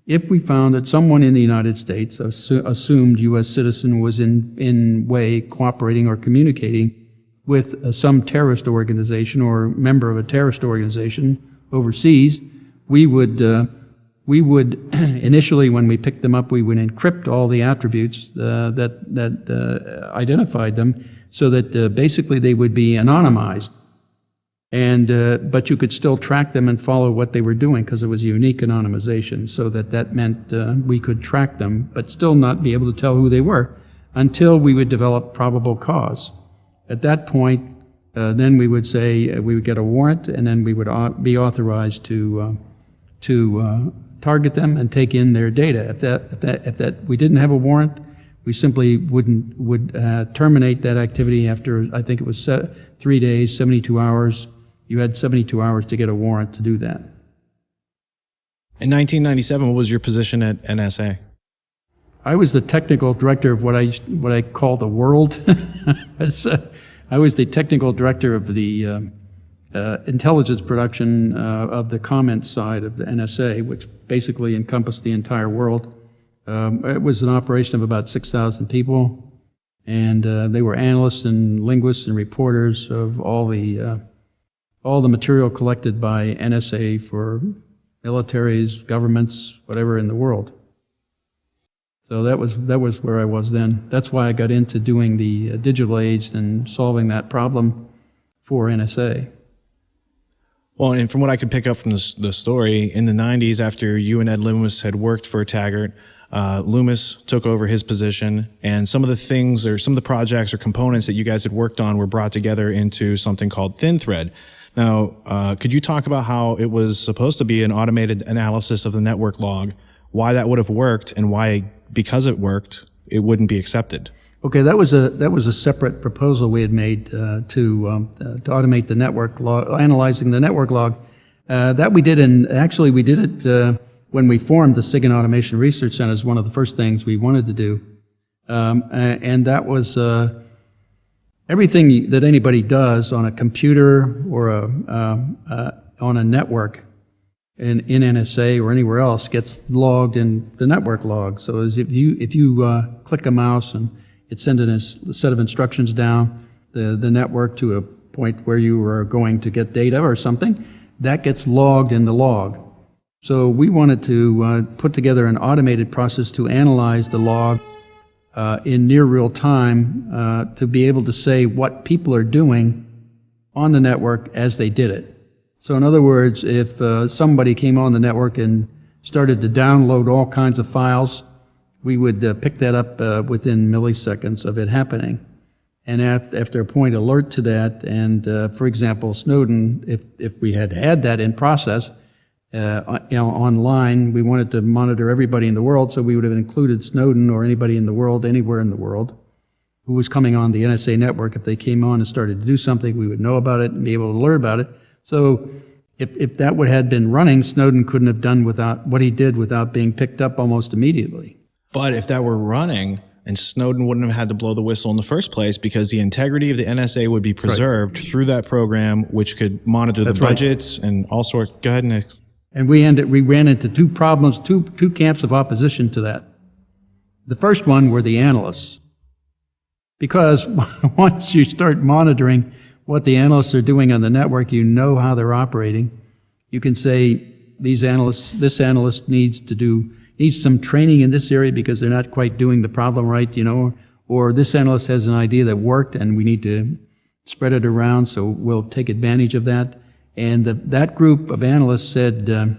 if we found that someone in the United States, assumed U.S. citizen, was in way cooperating or communicating with some terrorist organization or member of a terrorist organization overseas, we would initially, when we picked them up, we would encrypt all the attributes that identified them, so that basically they would be anonymized. But you could still track them and follow what they were doing, because it was a unique anonymization, so that meant we could track them, but still not be able to tell who they were until we would develop probable cause. At that point, then we would say we would get a warrant, and then we would be authorized to target them and take in their data. If we didn't have a warrant, we simply would terminate that activity after, I think it was 3 days, 72 hours. You had 72 hours to get a warrant to do that. In 1997, what was your position at NSA? I was the technical director of what I call the world. I was the technical director of the intelligence production of the COMINT side of the NSA, which basically encompassed the entire world. It was an operation of about 6,000 people, and they were analysts and linguists and reporters of all the material collected by NSA for militaries, governments, whatever in the world. So that was where I was then. That's why I got into doing the digital age and solving that problem for NSA. Well, and from what I could pick up from the story, in the 90s, after you and Ed Loomis had worked for Taggart, Loomis took over his position, and some of the things or some of the projects or components that you guys had worked on were brought together into something called ThinThread. Now, could you talk about how it was supposed to be an automated analysis of the network log, why that would have worked, and why, because it worked, it wouldn't be accepted? Okay, that was a separate proposal we had made to automate the network log, analyzing the network log. That we did, we did it when we formed the SIG and Automation Research Center. Is one of the first things we wanted to do, and that was everything that anybody does on a computer or on a network in NSA or anywhere else gets logged in the network log. So if you click a mouse and it's sending a set of instructions down the network to a point where you are going to get data or something, that gets logged in the log. So we wanted to put together an automated process to analyze the log in near real time to be able to say what people are doing on the network as they did it. So in other words, if somebody came on the network and started to download all kinds of files, we would pick that up within milliseconds of it happening. And after a point, alert to that. And for example, Snowden, if we had had that in process online, we wanted to monitor everybody in the world, so we would have included Snowden or anybody in the world, anywhere in the world, who was coming on the NSA network. If they came on and started to do something, we would know about it and be able to alert about it. So if that had been running, Snowden couldn't have done without what he did without being picked up almost immediately. But if that were running, and Snowden wouldn't have had to blow the whistle in the first place, because the integrity of the NSA would be preserved through that program, which could monitor the budgets and all sorts. Go ahead, Nick. And we ran into two problems, two camps of opposition to that. The first one were the analysts. Because once you start monitoring what the analysts are doing on the network, you know how they're operating. You can say, this analyst needs some training in this area because they're not quite doing the problem right, or this analyst has an idea that worked and we need to spread it around, so we'll take advantage of that. And that group of analysts said,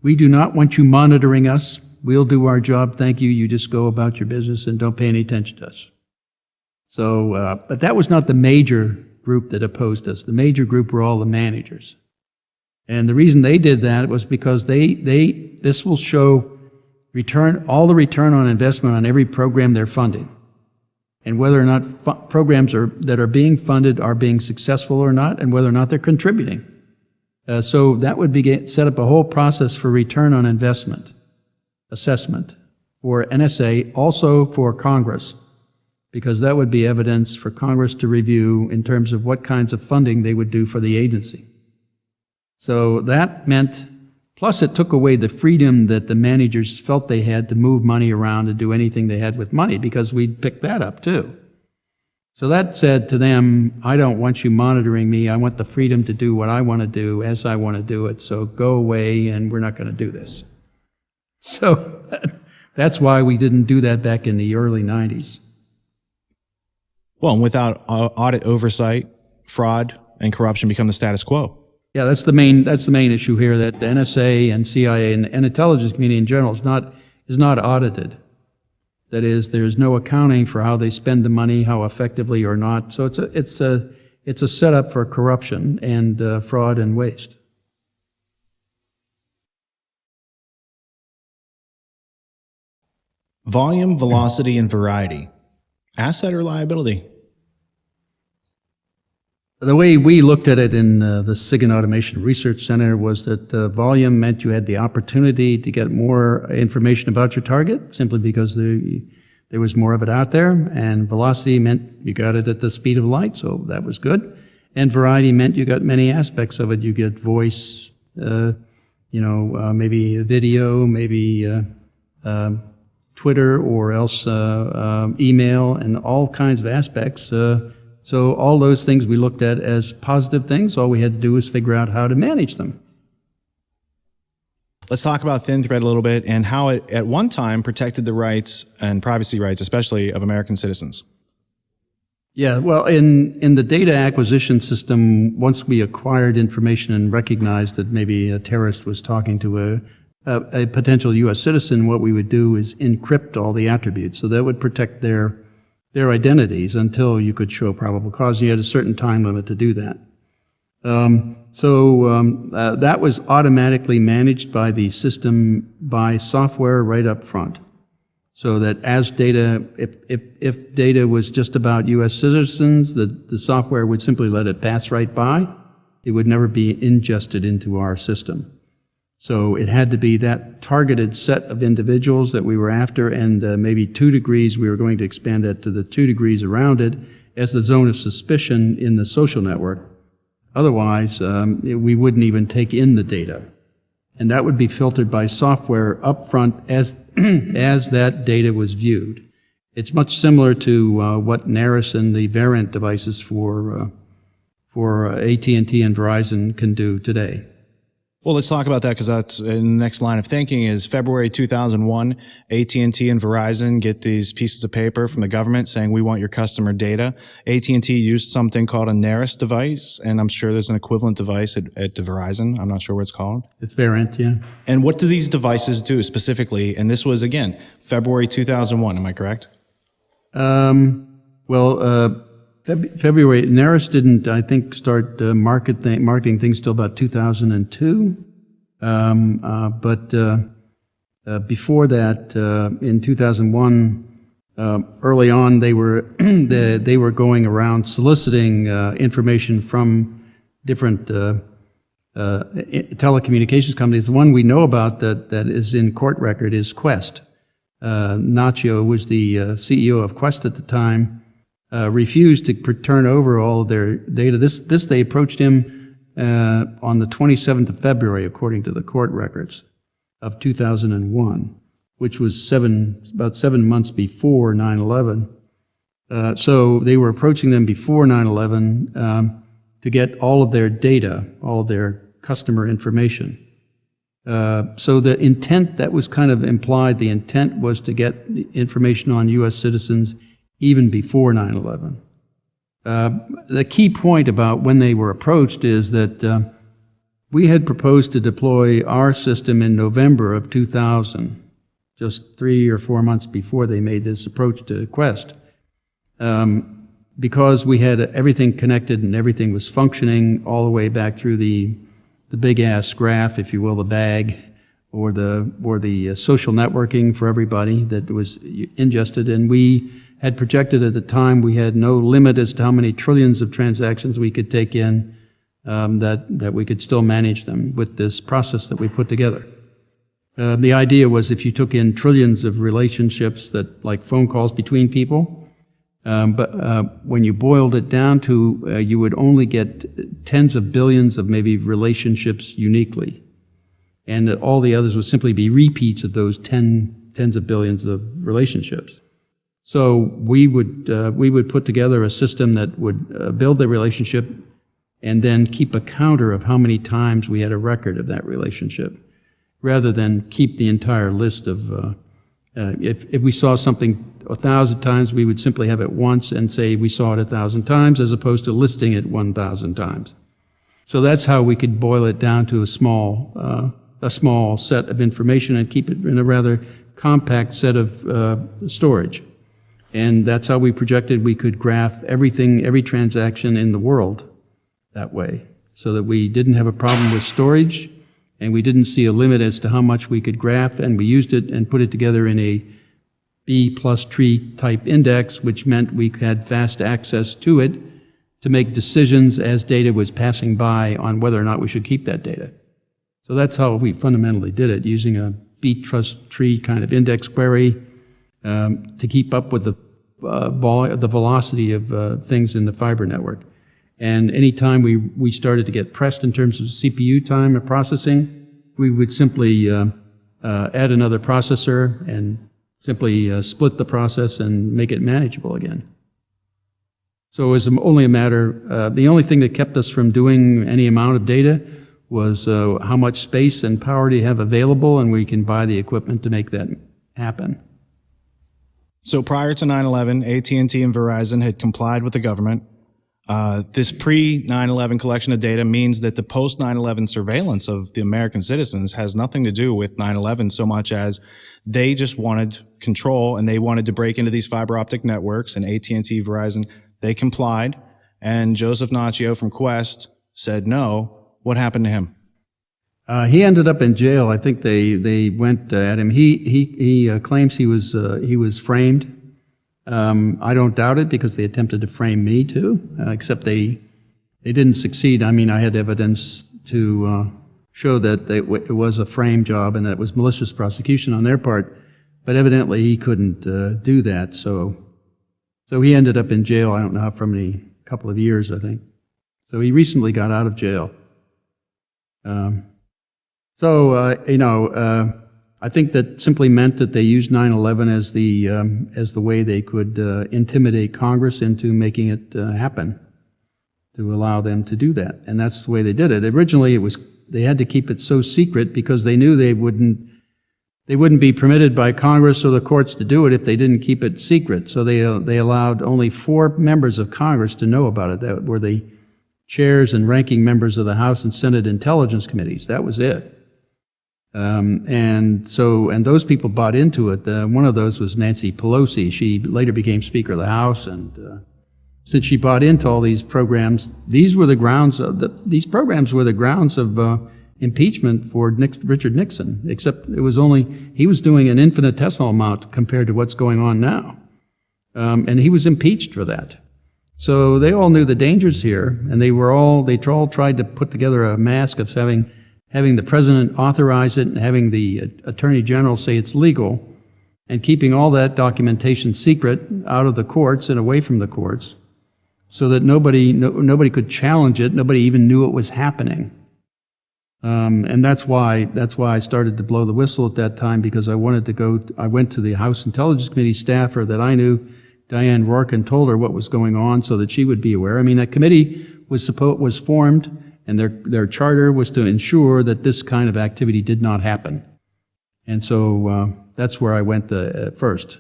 we do not want you monitoring us. We'll do our job, thank you. You just go about your business and don't pay any attention to us. So, but that was not the major group that opposed us. The major group were all the managers. And the reason they did that was because this will show all the return on investment on every program they're funding, and whether or not programs that are being funded are being successful or not, and whether or not they're contributing. So that would set up a whole process for return on investment assessment for NSA, also for Congress, because that would be evidence for Congress to review in terms of what kinds of funding they would do for the agency. So that meant, plus it took away the freedom that the managers felt they had to move money around and do anything they had with money, because we'd pick that up too. So that said to them, I don't want you monitoring me. I want the freedom to do what I want to do as I want to do it. So go away, and we're not going to do this. So that's why we didn't do that back in the early 90s. Well, and without audit oversight, fraud and corruption become the status quo. Yeah, that's the main issue here, that the NSA and CIA and intelligence community in general is not audited. That is, there's no accounting for how they spend the money, how effectively or not. So it's a setup for corruption and fraud and waste. Volume, velocity, and variety. Asset or liability? The way we looked at it in the SIG and Automation Research Center was that volume meant you had the opportunity to get more information about your target, simply because there was more of it out there, and velocity meant you got it at the speed of light, so that was good. And variety meant you got many aspects of it. You get voice, maybe video, maybe Twitter, or else email, and all kinds of aspects. So all those things we looked at as positive things. All we had to do was figure out how to manage them. Let's talk about Thin Thread a little bit and how it at one time protected the rights and privacy rights, especially of American citizens. Yeah, well, in the data acquisition system, once we acquired information and recognized that maybe a terrorist was talking to a potential U.S. citizen, what we would do is encrypt all the attributes. So that would protect their identities until you could show probable cause. You had a certain time limit to do that. That was automatically managed by the system by software right up front. So that as data, if data was just about U.S. citizens, the software would simply let it pass right by. It would never be ingested into our system. So it had to be that targeted set of individuals that we were after, and maybe 2 degrees, we were going to expand that to the 2 degrees around it as the zone of suspicion in the social network. Otherwise, we wouldn't even take in the data. And that would be filtered by software upfront as as that data was viewed. It's much similar to what NARIS and the variant devices for AT&T and Verizon can do today. Well, let's talk about that, because that's in the next line of thinking is February 2001, AT&T and Verizon get these pieces of paper from the government saying, we want your customer data. AT&T used something called a NARIS device, and I'm sure there's an equivalent device at Verizon. I'm not sure what it's called. It's variant, yeah. And what do these devices do specifically? And this was, again, February 2001, am I correct? February, NARIS didn't, I think, start marketing things till about 2002. Before that, in 2001, early on, they were they were going around soliciting information from different telecommunications companies. The one we know about that is in court record is Quest. Nacho was the CEO of Quest at the time. Refused to turn over all of their data. This they approached him on the 27th of February, according to the court records of 2001, which was about 7 months before 9/11. So they were approaching them before 9/11 to get all of their data, all of their customer information. So the intent that was kind of implied, the intent was to get information on U.S. citizens even before 9/11. The key point about when they were approached is that we had proposed to deploy our system in November of 2000, just 3 or 4 months before they made this approach to Quest. Because we had everything connected and everything was functioning all the way back through the big-ass graph, if you will, the bag, or the social networking for everybody that was ingested, and we had projected at the time we had no limit as to how many trillions of transactions we could take in, that we could still manage them with this process that we put together. The idea was if you took in trillions of relationships that, like phone calls between people, but when you boiled it down to, you would only get tens of billions of maybe relationships uniquely. And that all the others would simply be repeats of those tens of billions of relationships. So we would put together a system that would build the relationship and then keep a counter of how many times we had a record of that relationship, rather than keep the entire list of, if we saw something 1,000 times, we would simply have it once and say we saw it 1,000 times, as opposed to listing it 1,000 times. So that's how we could boil it down to a small set of information and keep it in a rather compact set of storage. And that's how we projected we could graph everything, every transaction in the world that way, so that we didn't have a problem with storage, and we didn't see a limit as to how much we could graph, and we used it and put it together in a B plus tree type index, which meant we had fast access to it to make decisions as data was passing by on whether or not we should keep that data. So that's how we fundamentally did it, using a B plus tree kind of index query to keep up with the velocity of things in the fiber network. And anytime we started to get pressed in terms of CPU time of processing, we would simply add another processor and simply split the process and make it manageable again. So it was only a matter, the only thing that kept us from doing any amount of data was how much space and power do you have available, and we can buy the equipment to make that happen. So prior to 9/11, AT&T and Verizon had complied with the government. This pre-9/11 collection of data means that the post-9/11 surveillance of the American citizens has nothing to do with 9/11 so much as they just wanted control, and they wanted to break into these fiber optic networks, and AT&T, Verizon, they complied, and Joseph Naccio from Quest said no. What happened to him? He ended up in jail. I think they went at him. He claims he was framed. I don't doubt it because they attempted to frame me too, except they didn't succeed. I mean, I had evidence to show that it was a frame job and that it was malicious prosecution on their part, but evidently he couldn't do that. So he ended up in jail. I don't know for many, couple of years, I think. So he recently got out of jail. I think that simply meant that they used 9/11 as the way they could intimidate Congress into making it happen, to allow them to do that, and that's the way they did it. Originally, they had to keep it so secret because they knew they wouldn't be permitted by Congress or the courts to do it if they didn't keep it secret. So they allowed only 4 members of Congress to know about it. That were the chairs and ranking members of the House and Senate Intelligence Committees. That was it. And those people bought into it. One of those was Nancy Pelosi. She later became Speaker of the House, and since she bought into all these programs, these programs were the grounds of impeachment for Richard Nixon. Except he was doing an infinitesimal amount compared to what's going on now, and he was impeached for that. So they all knew the dangers here, and they all tried to put together a mask of having the president authorize it and having the attorney general say it's legal, and keeping all that documentation secret out of the courts and away from the courts, so that nobody could challenge it. Nobody even knew it was happening. And that's why I started to blow the whistle at that time, because I went to the House Intelligence Committee staffer that I knew, Diane Rourke, and told her what was going on so that she would be aware. I mean, that committee was formed, and their charter was to ensure that this kind of activity did not happen. And so that's where I went first.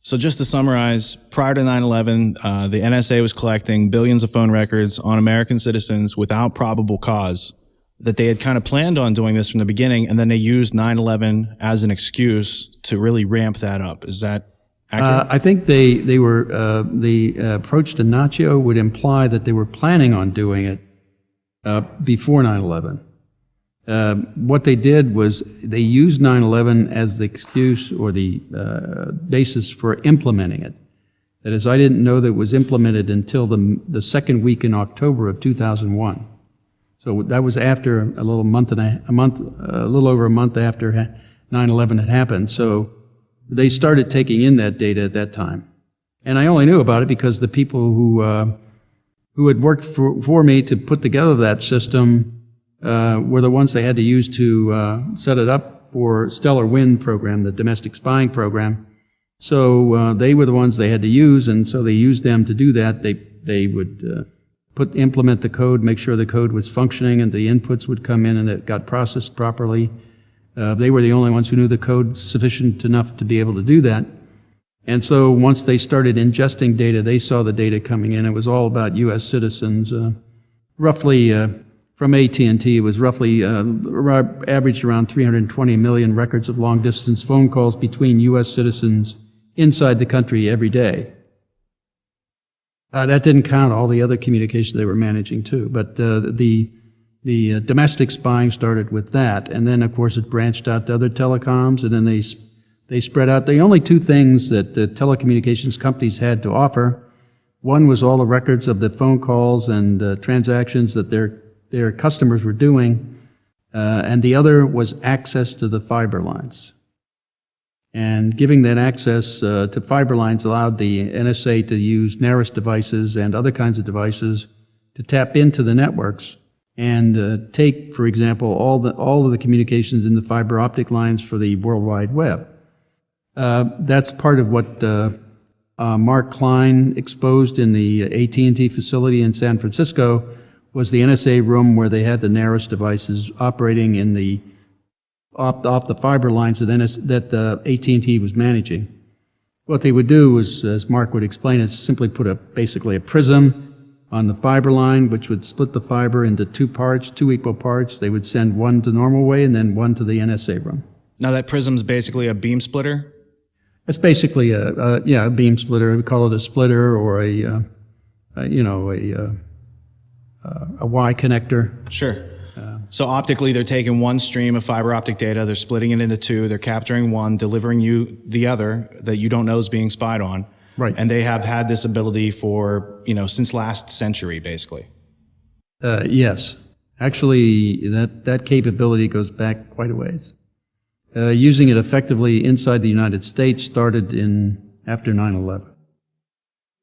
So just to summarize, prior to 9/11, the NSA was collecting billions of phone records on American citizens without probable cause, that they had kind of planned on doing this from the beginning, and then they used 9/11 as an excuse to really ramp that up. Is that accurate? I think they were, the approach to Nacho would imply that they were planning on doing it before 9/11. What they did was they used 9/11 as the excuse or the basis for implementing it. That is, I didn't know that it was implemented until the second week in October of 2001. So that was after a little over a month after 9/11 had happened. So they started taking in that data at that time. And I only knew about it because the people who had worked for me to put together that system were the ones they had to use to set it up for Stellar Wind program, the domestic spying program. So they were the ones they had to use, and so they used them to do that. They would implement the code, make sure the code was functioning, and the inputs would come in and it got processed properly. They were the only ones who knew the code sufficient enough to be able to do that. And so once they started ingesting data, they saw the data coming in. It was all about U.S. citizens. Roughly, from AT&T, it was roughly averaged around 320 million records of long-distance phone calls between U.S. citizens inside the country every day. That didn't count all the other communications they were managing too, but the domestic spying started with that, and then of course it branched out to other telecoms, and then they spread out. The only 2 things that the telecommunications companies had to offer, one was all the records of the phone calls and transactions that their customers were doing, and the other was access to the fiber lines. And giving that access to fiber lines allowed the NSA to use NARIS devices and other kinds of devices to tap into the networks and take, for example, all of the communications in the fiber optic lines for the World Wide Web. That's part of what Mark Klein exposed in the AT&T facility in San Francisco, was the NSA room where they had the NARIS devices operating in the off the fiber lines that the AT&T was managing. What they would do was, as Mark would explain, is simply put basically a prism on the fiber line, which would split the fiber into 2 equal parts. They would send one to normal way and then one to the NSA room. Now that prism's basically a beam splitter? It's basically a beam splitter. We call it a splitter or a Y connector. Sure. So optically, they're taking one stream of fiber optic data, they're splitting it into two, they're capturing one, delivering you the other that you don't know is being spied on. Right. And they have had this ability for, since last century, basically. Yes. Actually, that capability goes back quite a ways. Using it effectively inside the United States started after 9/11.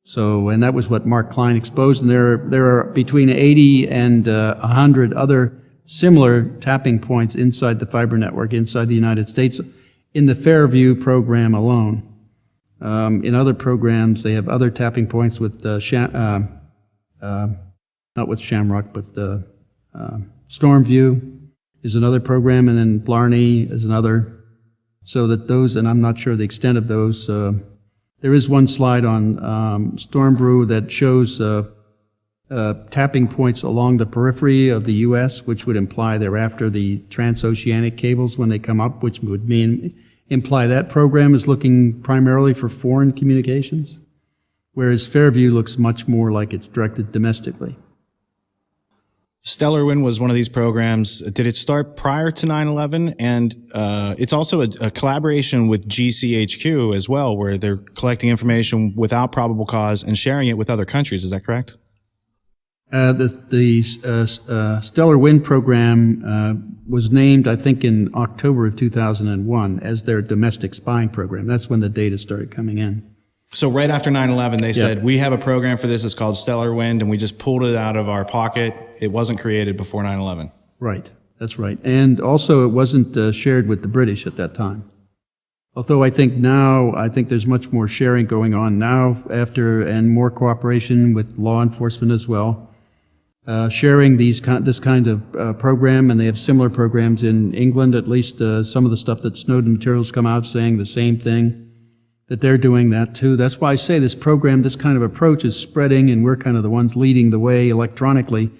So, and that was what Mark Klein exposed, and there are between 80 and 100 other similar tapping points inside the fiber network, inside the United States, in the Fairview program alone. In other programs, they have other tapping points with not with Shamrock, but Stormview is another program, and then Blarney is another. So that those, and I'm not sure the extent of those. There is one slide on Stormbrew that shows tapping points along the periphery of the U.S., which would imply they're after the transoceanic cables when they come up, which would imply that program is looking primarily for foreign communications, whereas Fairview looks much more like it's directed domestically. Stellar Wind was one of these programs. Did it start prior to 9/11? And it's also a collaboration with GCHQ as well, where they're collecting information without probable cause and sharing it with other countries. Is that correct? The Stellar Wind program was named, I think, in October of 2001 as their domestic spying program. That's when the data started coming in. So right after 9/11, they said, we have a program for this. It's called Stellar Wind, and we just pulled it out of our pocket. It wasn't created before 9/11. Right. That's right. And also it wasn't shared with the British at that time. Although I think there's much more sharing going on now and more cooperation with law enforcement as well. Sharing this kind of program, and they have similar programs in England, at least some of the stuff that Snowden materials come out saying the same thing, that they're doing that too. That's why I say this program, this kind of approach is spreading, and we're kind of the ones leading the way electronically.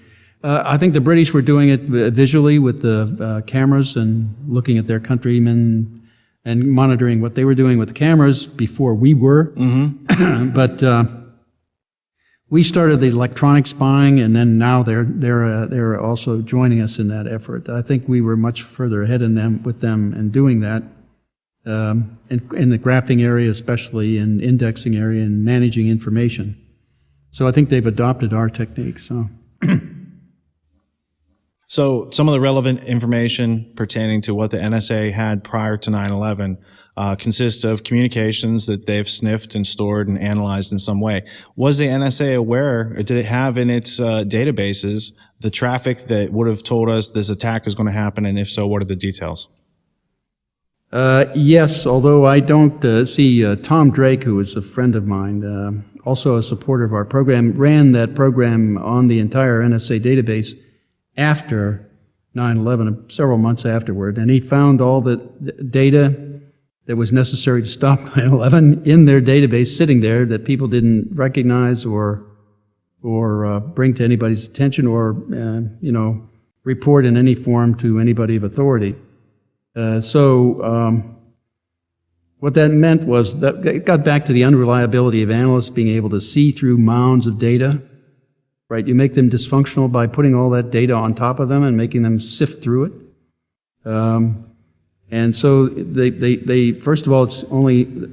I think the British were doing it visually with the cameras and looking at their countrymen and monitoring what they were doing with the cameras before we were. Mm-hmm. But we started the electronic spying, and then now they're also joining us in that effort. I think we were much further ahead with them in doing that, in the graphing area especially, and indexing area, and managing information. So I think they've adopted our techniques. So some of the relevant information pertaining to what the NSA had prior to 9/11 consists of communications that they've sniffed and stored and analyzed in some way. Was the NSA aware, or did it have in its databases the traffic that would have told us this attack is going to happen, and if so, what are the details? Yes, although I don't see Tom Drake, who is a friend of mine, also a supporter of our program, ran that program on the entire NSA database after 9/11, several months afterward, and he found all the data that was necessary to stop 9/11 in their database sitting there that people didn't recognize or bring to anybody's attention or report in any form to anybody of authority. So what that meant was that it got back to the unreliability of analysts being able to see through mounds of data. Right, you make them dysfunctional by putting all that data on top of them and making them sift through it. And so they first of all,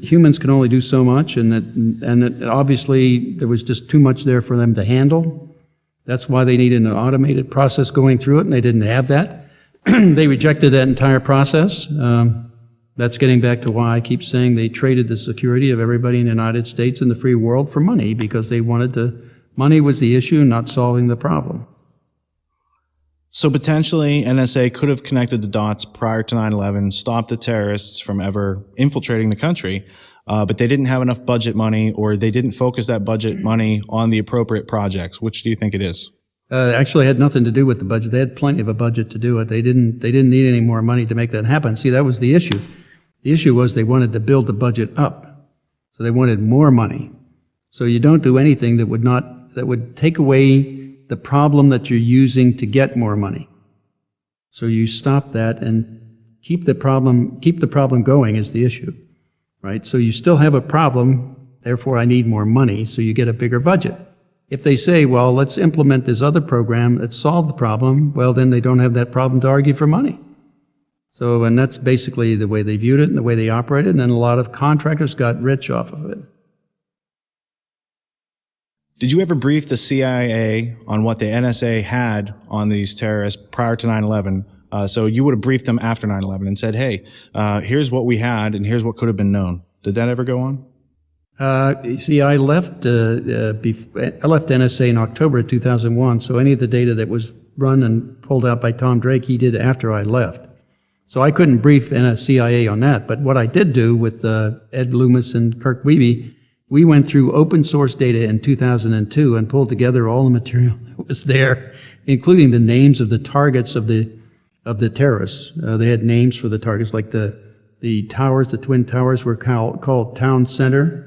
humans can only do so much, and obviously there was just too much there for them to handle. That's why they needed an automated process going through it, and they didn't have that. They rejected that entire process. That's getting back to why I keep saying they traded the security of everybody in the United States and the free world for money, because they wanted to. Money was the issue, not solving the problem. So potentially NSA could have connected the dots prior to 9/11, stopped the terrorists from ever infiltrating the country, but they didn't have enough budget money, or they didn't focus that budget money on the appropriate projects. Which do you think it is? Actually, it had nothing to do with the budget. They had plenty of a budget to do it. They didn't need any more money to make that happen. See, that was the issue. The issue was they wanted to build the budget up. So they wanted more money. So you don't do anything that would take away the problem that you're using to get more money. So you stop that and keep the problem going is the issue, right? So you still have a problem, therefore I need more money, so you get a bigger budget. If they say, well, let's implement this other program that solved the problem, well, then they don't have that problem to argue for money. So, and that's basically the way they viewed it and the way they operated, and then a lot of contractors got rich off of it. Did you ever brief the CIA on what the NSA had on these terrorists prior to 9/11? So you would have briefed them after 9/11 and said, hey, here's what we had and here's what could have been known. Did that ever go on? You see, I left NSA in October of 2001, so any of the data that was run and pulled out by Tom Drake, he did after I left. So I couldn't brief CIA on that, but what I did do with Ed Loomis and Kirk Wiebe, we went through open source data in 2002 and pulled together all the material that was there, including the names of the targets of the terrorists. They had names for the targets, like the towers, the Twin Towers were called Town Center.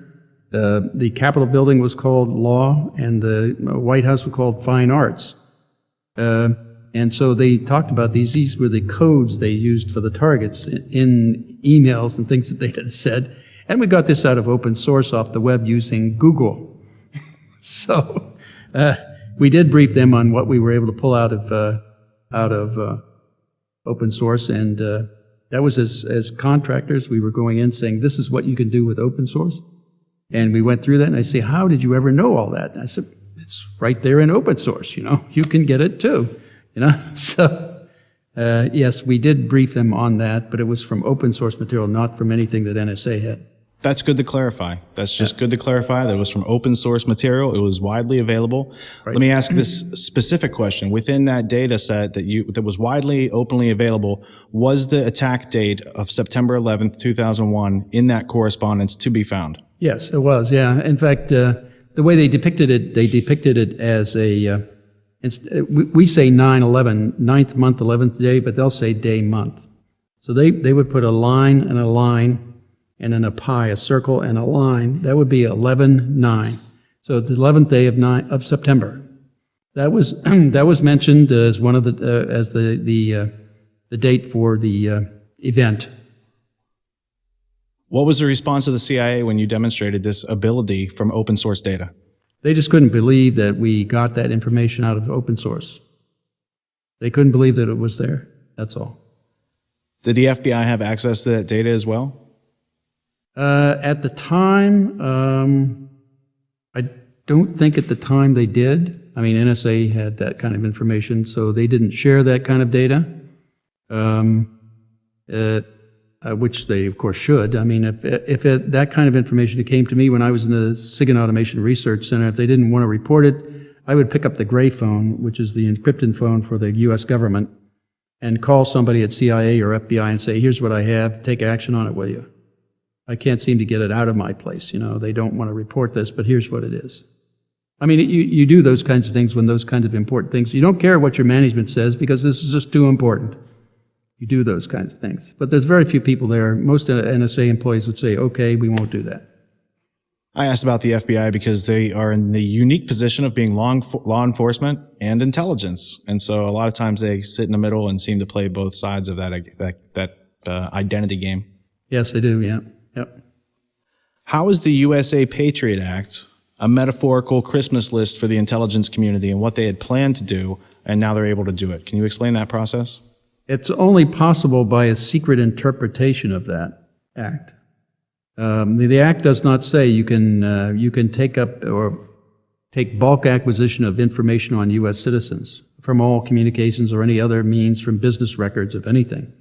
The Capitol building was called Law, and the White House was called Fine Arts. And so they talked about these. These were the codes they used for the targets in emails and things that they had said. And we got this out of open source off the web using Google. So we did brief them on what we were able to pull out of open source, and that was as contractors. We were going in saying, this is what you can do with open source. And we went through that, and I say, how did you ever know all that? And I said, it's right there in open source, you can get it too, So, yes, we did brief them on that, but it was from open source material, not from anything that NSA had. That's good to clarify. That's just good to clarify that it was from open source material. It was widely available. Right. Let me ask this specific question. Within that data set that was widely, openly available, was the attack date of September 11th, 2001 in that correspondence to be found? Yes, it was, yeah. In fact, the way they depicted it as we say 9/11, 9th month, 11th day, but they'll say day month. So they would put a line, and then a pi, a circle, and a line. That would be 11/9. So the 11th day of September. That was mentioned as one of the date for the event. What was the response of the CIA when you demonstrated this ability from open source data? They just couldn't believe that we got that information out of open source. They couldn't believe that it was there. That's all. Did the FBI have access to that data as well? At the time, I don't think at the time they did. I mean, NSA had that kind of information, so they didn't share that kind of data, which they, of course, should. I mean, if that kind of information came to me when I was in the SIGINT Automation Research Center, if they didn't want to report it, I would pick up the gray phone, which is the encrypted phone for the U.S. government, and call somebody at CIA or FBI and say, here's what I have, take action on it, will you? I can't seem to get it out of my place. They don't want to report this, but here's what it is. I mean, you do those kinds of things when those kinds of important things. You don't care what your management says because this is just too important. You do those kinds of things. But there's very few people there. Most NSA employees would say, okay, we won't do that. I asked about the FBI because they are in the unique position of being law enforcement and intelligence. And so a lot of times they sit in the middle and seem to play both sides of that identity game. Yes, they do, yeah. Yep. How is the USA Patriot Act a metaphorical Christmas list for the intelligence community and what they had planned to do, and now they're able to do it? Can you explain that process? It's only possible by a secret interpretation of that act. The act does not say you can take up or take bulk acquisition of information on U.S. citizens from all communications or any other means, from business records, of anything.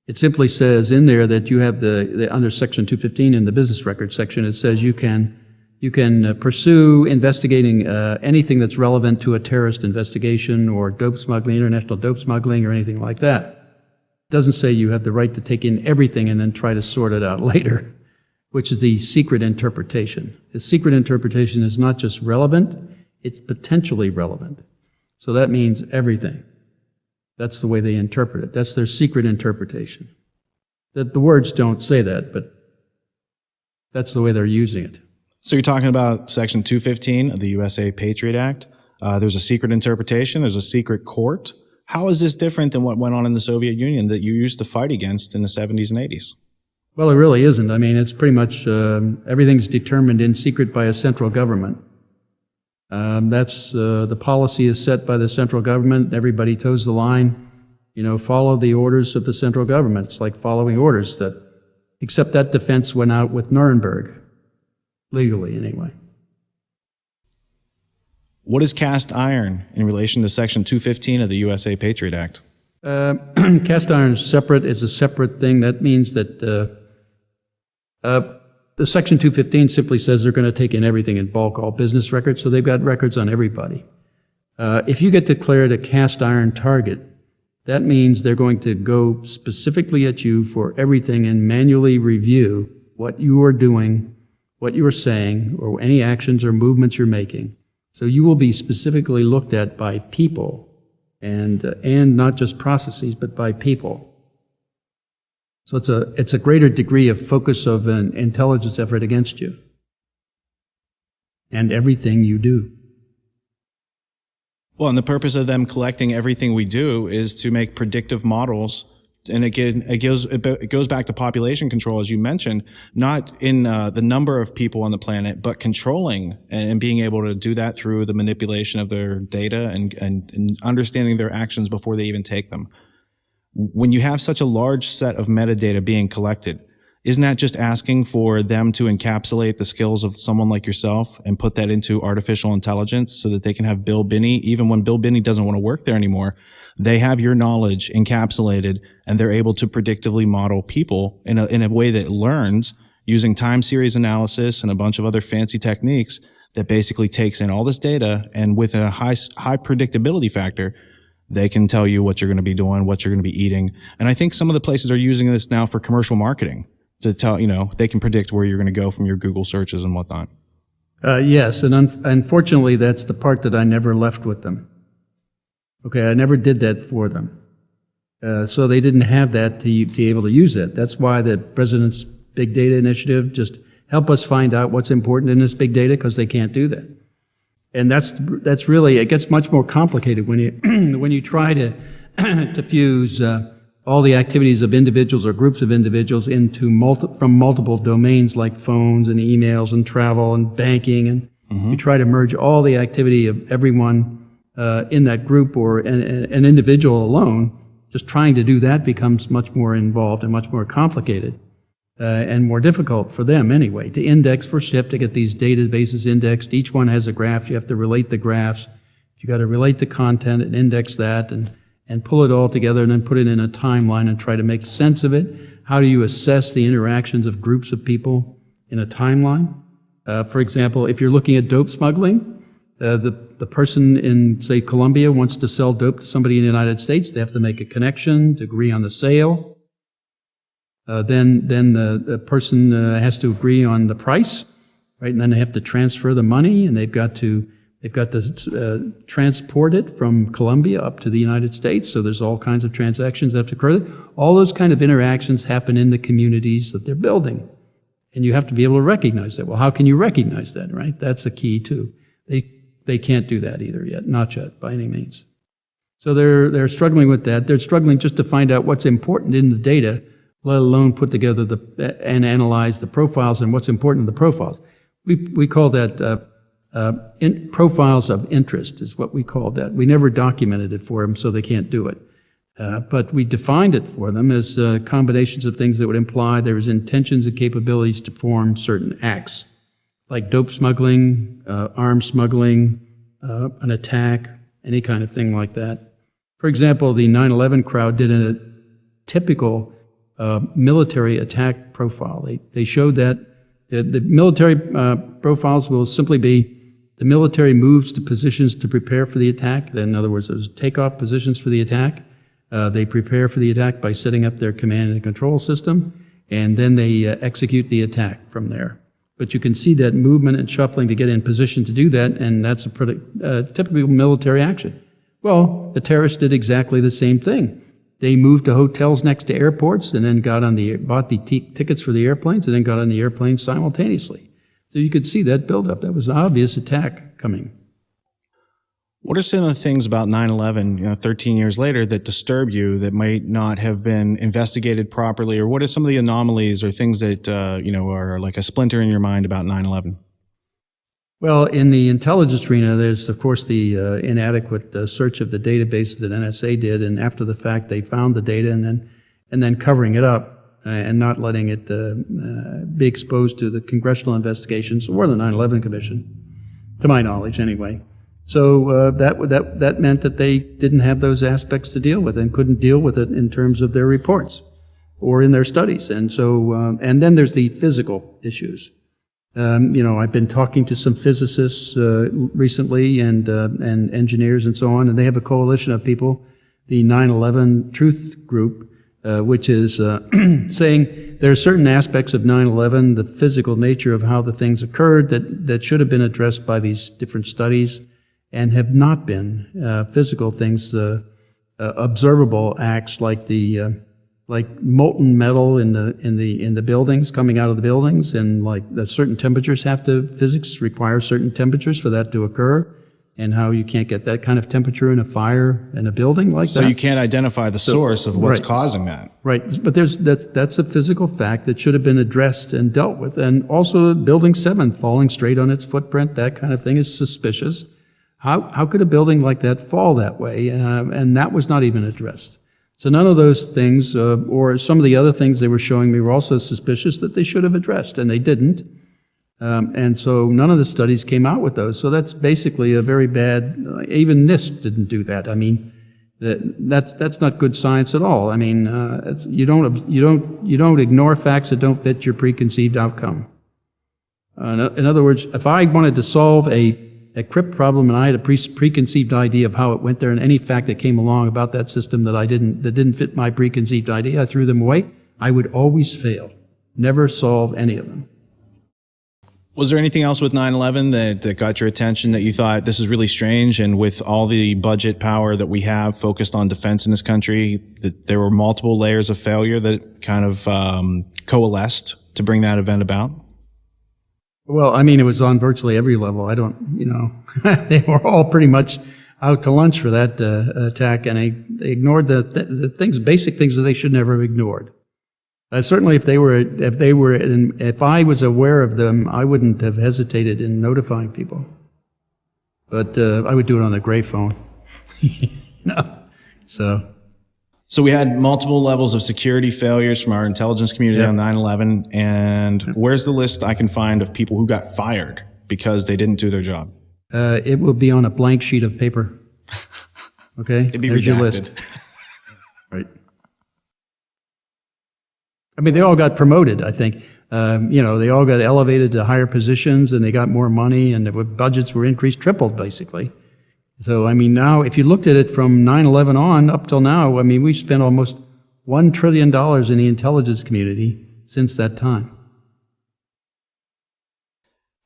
It simply says in there that you have the under Section 215 in the business records section, it says you can pursue investigating anything that's relevant to a terrorist investigation or dope smuggling, international dope smuggling, or anything like that. It doesn't say you have the right to take in everything and then try to sort it out later, which is the secret interpretation. The secret interpretation is not just relevant, it's potentially relevant. So that means everything. That's the way they interpret it. That's their secret interpretation. That the words don't say that, but that's the way they're using it. So you're talking about Section 215 of the USA Patriot Act. There's a secret interpretation. There's a secret court. How is this different than what went on in the Soviet Union that you used to fight against in the 70s and 80s? Well, it really isn't. I mean, it's pretty much everything's determined in secret by a central government. That's the policy is set by the central government. Everybody toes the line. Follow the orders of the central government. It's like following orders except that defense went out with Nuremberg, legally anyway. What is cast iron in relation to Section 215 of the USA Patriot Act? Cast iron is separate. It's a separate thing. That means that the Section 215 simply says they're going to take in everything in bulk, all business records, so they've got records on everybody. If you get declared a cast iron target, that means they're going to go specifically at you for everything and manually review what you are doing, what you are saying, or any actions or movements you're making. So you will be specifically looked at by people, and not just processes, but by people. So it's a greater degree of focus of an intelligence effort against you and everything you do. Well, and the purpose of them collecting everything we do is to make predictive models. And again, it goes back to population control, as you mentioned, not in the number of people on the planet, but controlling and being able to do that through the manipulation of their data and understanding their actions before they even take them. When you have such a large set of metadata being collected, isn't that just asking for them to encapsulate the skills of someone like yourself and put that into artificial intelligence so that they can have Bill Binney, even when Bill Binney doesn't want to work there anymore? They have your knowledge encapsulated, and they're able to predictively model people in a way that learns using time series analysis and a bunch of other fancy techniques that basically takes in all this data, and with a high predictability factor, they can tell you what you're going to be doing, what you're going to be eating. And I think some of the places are using this now for commercial marketing to tell, they can predict where you're going to go from your Google searches and whatnot. Yes, and unfortunately, that's the part that I never left with them. Okay, I never did that for them. So they didn't have that to be able to use it. That's why the President's Big Data Initiative just help us find out what's important in this big data, because they can't do that. And that's really, it gets much more complicated when you when you try to to fuse all the activities of individuals or groups of individuals into from multiple domains like phones and emails and travel and banking, and you try to merge all the activity of everyone in that group or an individual alone. Just trying to do that becomes much more involved and much more complicated and more difficult for them anyway. To index, first you have to get these databases indexed. Each one has a graph. You have to relate the graphs. You got to relate the content and index that and pull it all together and then put it in a timeline and try to make sense of it. How do you assess the interactions of groups of people in a timeline? For example, if you're looking at dope smuggling, the person in, say, Colombia wants to sell dope to somebody in the United States. They have to make a connection to agree on the sale. Then the person has to agree on the price, right? And then they have to transfer the money, and they've got to transport it from Colombia up to the United States. So there's all kinds of transactions that have to occur. All those kind of interactions happen in the communities that they're building, and you have to be able to recognize that. Well, how can you recognize that, right? That's the key too. They can't do that either yet, not yet by any means. So they're struggling with that. They're struggling just to find out what's important in the data, let alone put together and analyze the profiles and what's important in the profiles. We call that profiles of interest is what we call that. We never documented it for them, so they can't do it. But we defined it for them as combinations of things that would imply there is intentions and capabilities to perform certain acts, like dope smuggling, arms smuggling, an attack, any kind of thing like that. For example, the 9/11 crowd did a typical military attack profile. They showed that the military profiles will simply be the military moves to positions to prepare for the attack. In other words, those takeoff positions for the attack. They prepare for the attack by setting up their command and control system, and then they execute the attack from there. But you can see that movement and shuffling to get in position to do that, and that's a typical military action. Well, the terrorists did exactly the same thing. They moved to hotels next to airports and then bought the tickets for the airplanes and then got on the airplanes simultaneously. So you could see that buildup. That was an obvious attack coming. What are some of the things about 9/11, 13 years later, that disturb you that might not have been investigated properly? Or what are some of the anomalies or things that, are like a splinter in your mind about 9/11? Well, in the intelligence arena, there's, of course, the inadequate search of the database that NSA did, and after the fact, they found the data and then covering it up and not letting it be exposed to the congressional investigations or the 9/11 Commission, to my knowledge, anyway. So that meant that they didn't have those aspects to deal with and couldn't deal with it in terms of their reports or in their studies. And so, and then there's the physical issues. I've been talking to some physicists recently and engineers and so on, and they have a coalition of people, the 9/11 Truth Group, which is saying there are certain aspects of 9/11, the physical nature of how the things occurred, that should have been addressed by these different studies and have not been. Physical things, observable acts like molten metal in the buildings, coming out of the buildings, and like the certain temperatures physics requires certain temperatures for that to occur, and how you can't get that kind of temperature in a fire in a building like that. So you can't identify the source of what's causing that. Right, but that's a physical fact that should have been addressed and dealt with. And also Building 7 falling straight on its footprint, that kind of thing is suspicious. How could a building like that fall that way? And that was not even addressed. So none of those things, or some of the other things they were showing me, were also suspicious that they should have addressed, and they didn't. And so none of the studies came out with those. So that's basically a very bad. Even NIST didn't do that. I mean, that's not good science at all. I mean, you don't ignore facts that don't fit your preconceived outcome. In other words, if I wanted to solve a crypt problem and I had a preconceived idea of how it went there, and any fact that came along about that system that didn't fit my preconceived idea, I threw them away, I would always fail. Never solve any of them. Was there anything else with 9/11 that got your attention that you thought, this is really strange, and with all the budget power that we have focused on defense in this country, that there were multiple layers of failure that kind of coalesced to bring that event about? Well, I mean, it was on virtually every level. They were all pretty much out to lunch for that attack, and they ignored the things, basic things that they should never have ignored. Certainly, if I was aware of them, I wouldn't have hesitated in notifying people. But I would do it on the gray phone. So we had multiple levels of security failures from our intelligence community on 9/11, and where's the list I can find of people who got fired because they didn't do their job? It will be on a blank sheet of paper. Okay? It'd be There's redacted. your list. Right. I mean, they all got promoted, I think. They all got elevated to higher positions, and they got more money, and the budgets were increased, tripled, basically. So, I mean, now, if you looked at it from 9/11 on up till now, I mean, we've spent almost $1 trillion in the intelligence community since that time.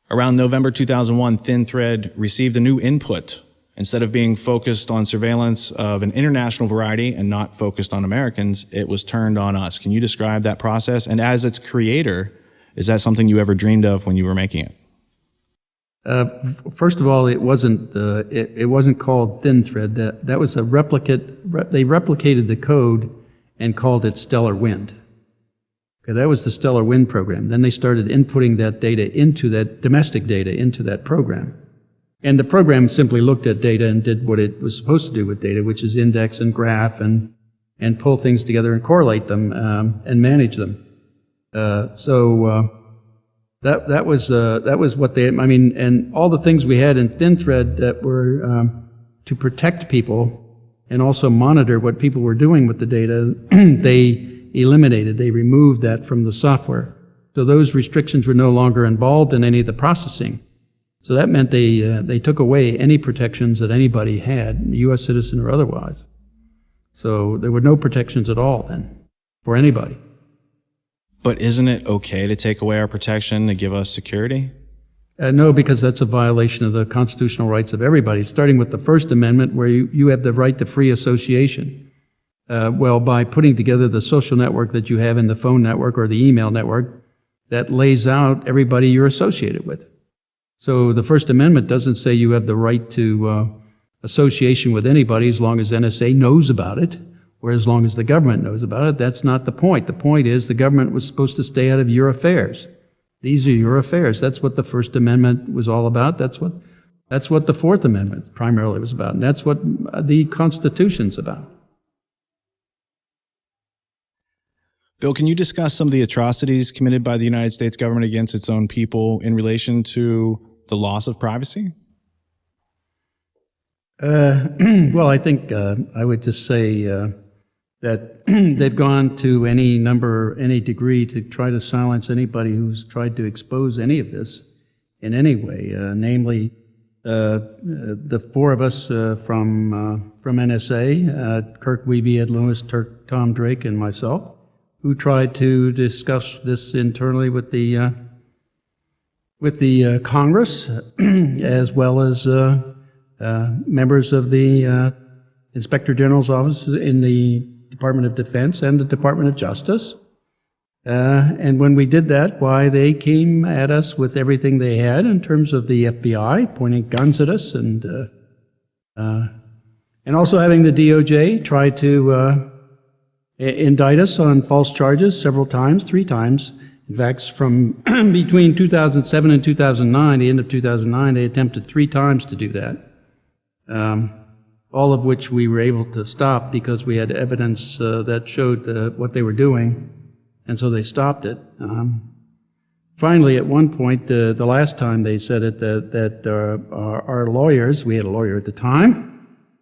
Around November 2001, Thin Thread received a new input. Instead of being focused on surveillance of an international variety and not focused on Americans, it was turned on us. Can you describe that process? And as its creator, is that something you ever dreamed of when you were making it? First of all, it wasn't called Thin Thread. That was a replicate. They replicated the code and called it Stellar Wind. Okay, that was the Stellar Wind program. Then they started inputting that data into that domestic data into that program. And the program simply looked at data and did what it was supposed to do with data, which is index and graph and pull things together and correlate them and manage them. That was what they. I mean, and all the things we had in Thin Thread that were to protect people and also monitor what people were doing with the data, they eliminated. They removed that from the software. So those restrictions were no longer involved in any of the processing. So that meant they took away any protections that anybody had, U.S. citizen or otherwise. So there were no protections at all then for anybody. But isn't it okay to take away our protection to give us security? No, because that's a violation of the constitutional rights of everybody, starting with the First Amendment, where you have the right to free association. By putting together the social network that you have in the phone network or the email network, that lays out everybody you're associated with. So the First Amendment doesn't say you have the right to association with anybody as long as NSA knows about it, or as long as the government knows about it. That's not the point. The point is the government was supposed to stay out of your affairs. these are your affairs. That's what the First Amendment was all about. That's what the Fourth Amendment primarily was about. And that's what the Constitution's about. Bill, can you discuss some of the atrocities committed by the United States government against its own people in relation to the loss of privacy? Well, I think I would just say that they've gone to any degree to try to silence anybody who's tried to expose any of this in any way, namely the four of us from NSA, Kirk Wiebe, Ed Lewis, Tom Drake, and myself, who tried to discuss this internally with the Congress, as well as members of the Inspector General's office in the Department of Defense and the Department of Justice. And when we did that, why, they came at us with everything they had in terms of the FBI pointing guns at us, and also having the DOJ try to indict us on false charges several times, 3 times. In fact, from between 2007 and 2009, the end of 2009, they attempted 3 times to do that, all of which we were able to stop because we had evidence that showed what they were doing, and so they stopped it. Finally, at one point, the last time they said it, that our lawyers, we had a lawyer at the time,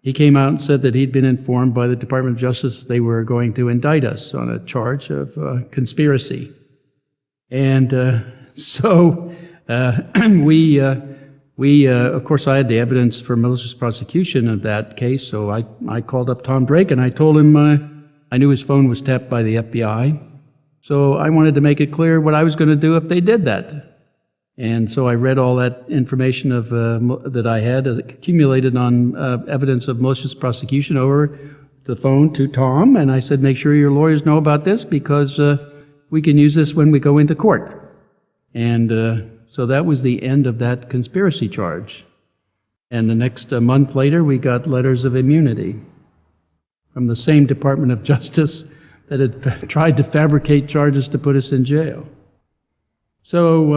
he came out and said that he'd been informed by the Department of Justice they were going to indict us on a charge of conspiracy. And so we, of course, I had the evidence for malicious prosecution of that case, so I called up Tom Drake and I told him I knew his phone was tapped by the FBI. So I wanted to make it clear what I was going to do if they did that. And so I read all that information that I had accumulated on evidence of malicious prosecution over the phone to Tom, and I said, make sure your lawyers know about this because we can use this when we go into court. And so that was the end of that conspiracy charge. And the next month later, we got letters of immunity from the same Department of Justice that had tried to fabricate charges to put us in jail. So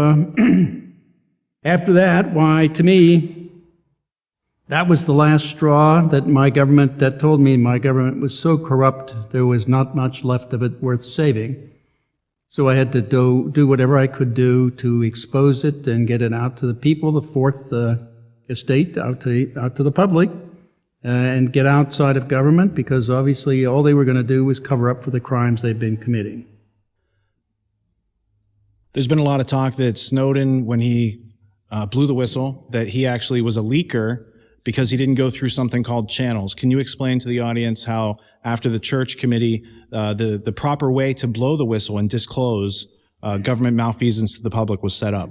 after that, why, to me, that was the last straw that told me my government was so corrupt there was not much left of it worth saving. So I had to do whatever I could do to expose it and get it out to the people, the Fourth Estate, out to the public, and get outside of government, because obviously all they were going to do was cover up for the crimes they've been committing. There's been a lot of talk that Snowden, when he blew the whistle, that he actually was a leaker because he didn't go through something called channels. Can you explain to the audience how, after the church committee, the proper way to blow the whistle and disclose government malfeasance to the public was set up?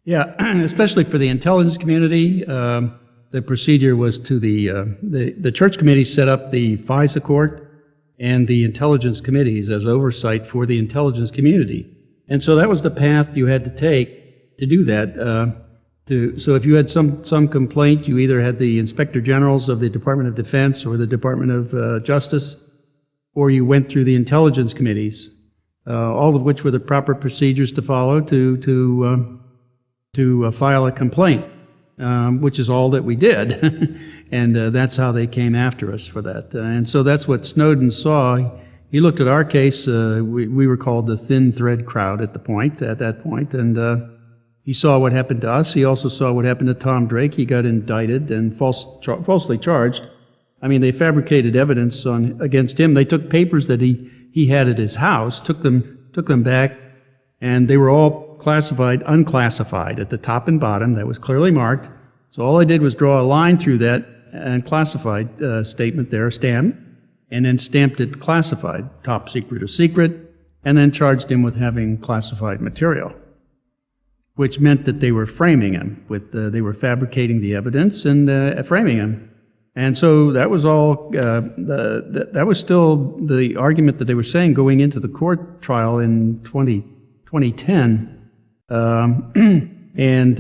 Yeah, especially for the intelligence community, the procedure was to the church committee set up the FISA court and the intelligence committees as oversight for the intelligence community. And so that was the path you had to take to do that. So if you had some complaint, you either had the inspector generals of the Department of Defense or the Department of Justice, or you went through the intelligence committees, all of which were the proper procedures to follow to file a complaint, which is all that we did. And that's how they came after us for that. And so that's what Snowden saw. He looked at our case. We were called the thin thread crowd at that point, and he saw what happened to us. He also saw what happened to Tom Drake. He got indicted and falsely charged. I mean, they fabricated evidence against him. They took papers that he had at his house, took them back, and they were all classified, unclassified at the top and bottom. That was clearly marked. So all I did was draw a line through that and classified statement there, stamp, and then stamped it classified, top secret or secret, and then charged him with having classified material, which meant that they were framing him they were fabricating the evidence and framing him. And so that was all, that was still the argument that they were saying going into the court trial in 2010. And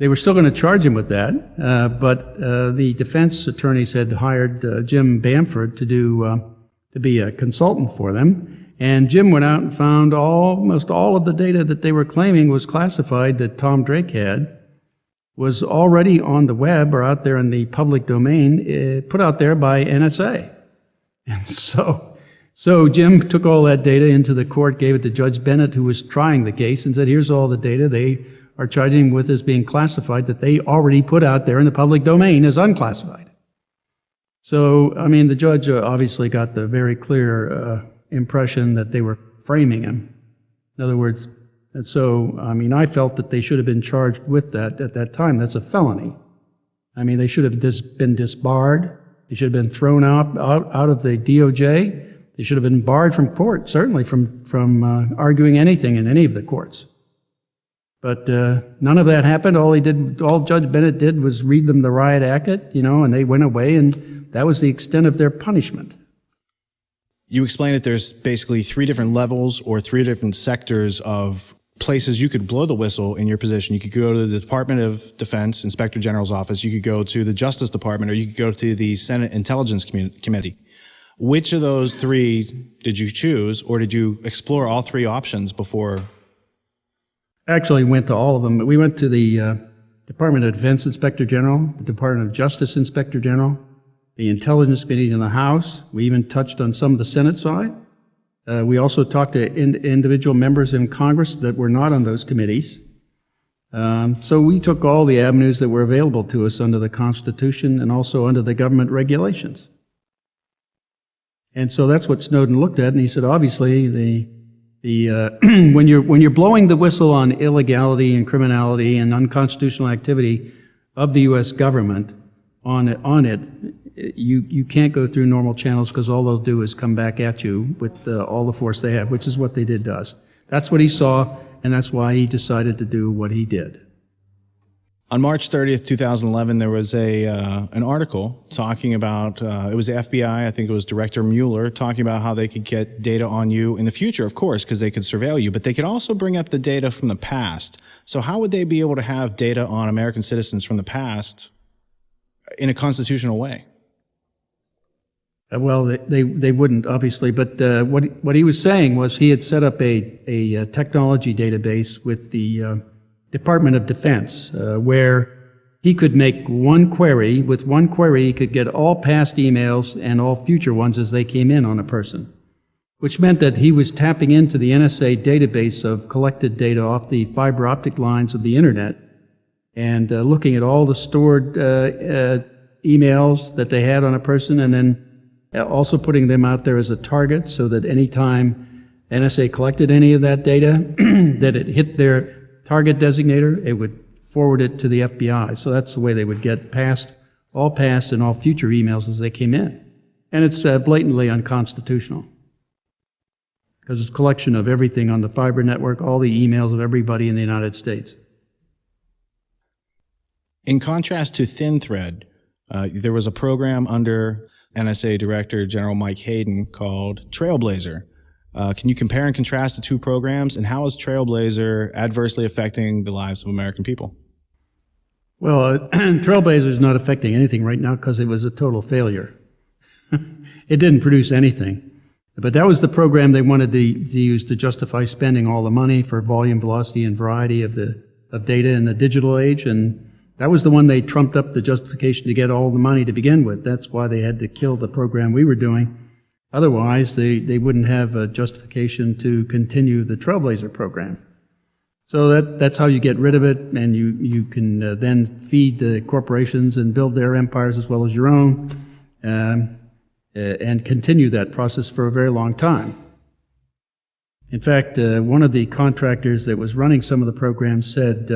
they were still going to charge him with that, but the defense attorneys had hired Jim Bamford to be a consultant for them, And Jim went out and found almost all of the data that they were claiming was classified that Tom Drake had was already on the web or out there in the public domain, put out there by NSA. And so Jim took all that data into the court, gave it to Judge Bennett, who was trying the case, and said, here's all the data they are charging him with as being classified that they already put out there in the public domain as unclassified. So, I mean, the judge obviously got the very clear impression that they were framing him. In other words, and so, I mean, I felt that they should have been charged with that at that time. That's a felony. I mean, they should have been disbarred. They should have been thrown out of the DOJ. They should have been barred from court, certainly from arguing anything in any of the courts. But none of that happened. All Judge Bennett did was read them the riot act, and they went away, and that was the extent of their punishment. You explained that there's basically 3 different levels or 3 different sectors of places you could blow the whistle in your position. You could go to the Department of Defense, Inspector General's office. You could go to the Justice Department, or you could go to the Senate Intelligence Committee. Which of those 3 did you choose, or did you explore all 3 options before? Actually, went to all of them. We went to the Department of Defense Inspector General, the Department of Justice Inspector General, the Intelligence Committee in the House. We even touched on some of the Senate side. We also talked to individual members in Congress that were not on those committees. So we took all the avenues that were available to us under the Constitution and also under the government regulations. And so that's what Snowden looked at, and he said, obviously, when you're blowing the whistle on illegality and criminality and unconstitutional activity of the U.S. government on it, you can't go through normal channels, because all they'll do is come back at you with all the force they have, which is what they did to us. That's what he saw, and that's why he decided to do what he did. On March 30th, 2011, there was an article talking about, it was the FBI, I think it was Director Mueller, talking about how they could get data on you in the future, of course, because they could surveil you, but they could also bring up the data from the past. So how would they be able to have data on American citizens from the past in a constitutional way? Well, they wouldn't, obviously, but what he was saying was he had set up a technology database with the Department of Defense, where he could make one query. With one query, he could get all past emails and all future ones as they came in on a person, which meant that he was tapping into the NSA database of collected data off the fiber optic lines of the internet and looking at all the stored emails that they had on a person, and then also putting them out there as a target so that anytime NSA collected any of that data, that it hit their target designator, it would forward it to the FBI. So that's the way they would get all past and all future emails as they came in. And it's blatantly unconstitutional, because it's a collection of everything on the fiber network, all the emails of everybody in the United States. In contrast to ThinThread, there was a program under NSA Director General Mike Hayden called Trailblazer. Can you compare and contrast the 2 programs, and how is Trailblazer adversely affecting the lives of American people? Well, Trailblazer is not affecting anything right now because it was a total failure. It didn't produce anything. But that was the program they wanted to use to justify spending all the money for volume, velocity, and variety of data in the digital age, and that was the one they trumped up the justification to get all the money to begin with. That's why they had to kill the program we were doing. Otherwise, they wouldn't have a justification to continue the Trailblazer program. So that's how you get rid of it, and you can then feed the corporations and build their empires as well as your own, and continue that process for a very long time. In fact, one of the contractors that was running some of the programs said,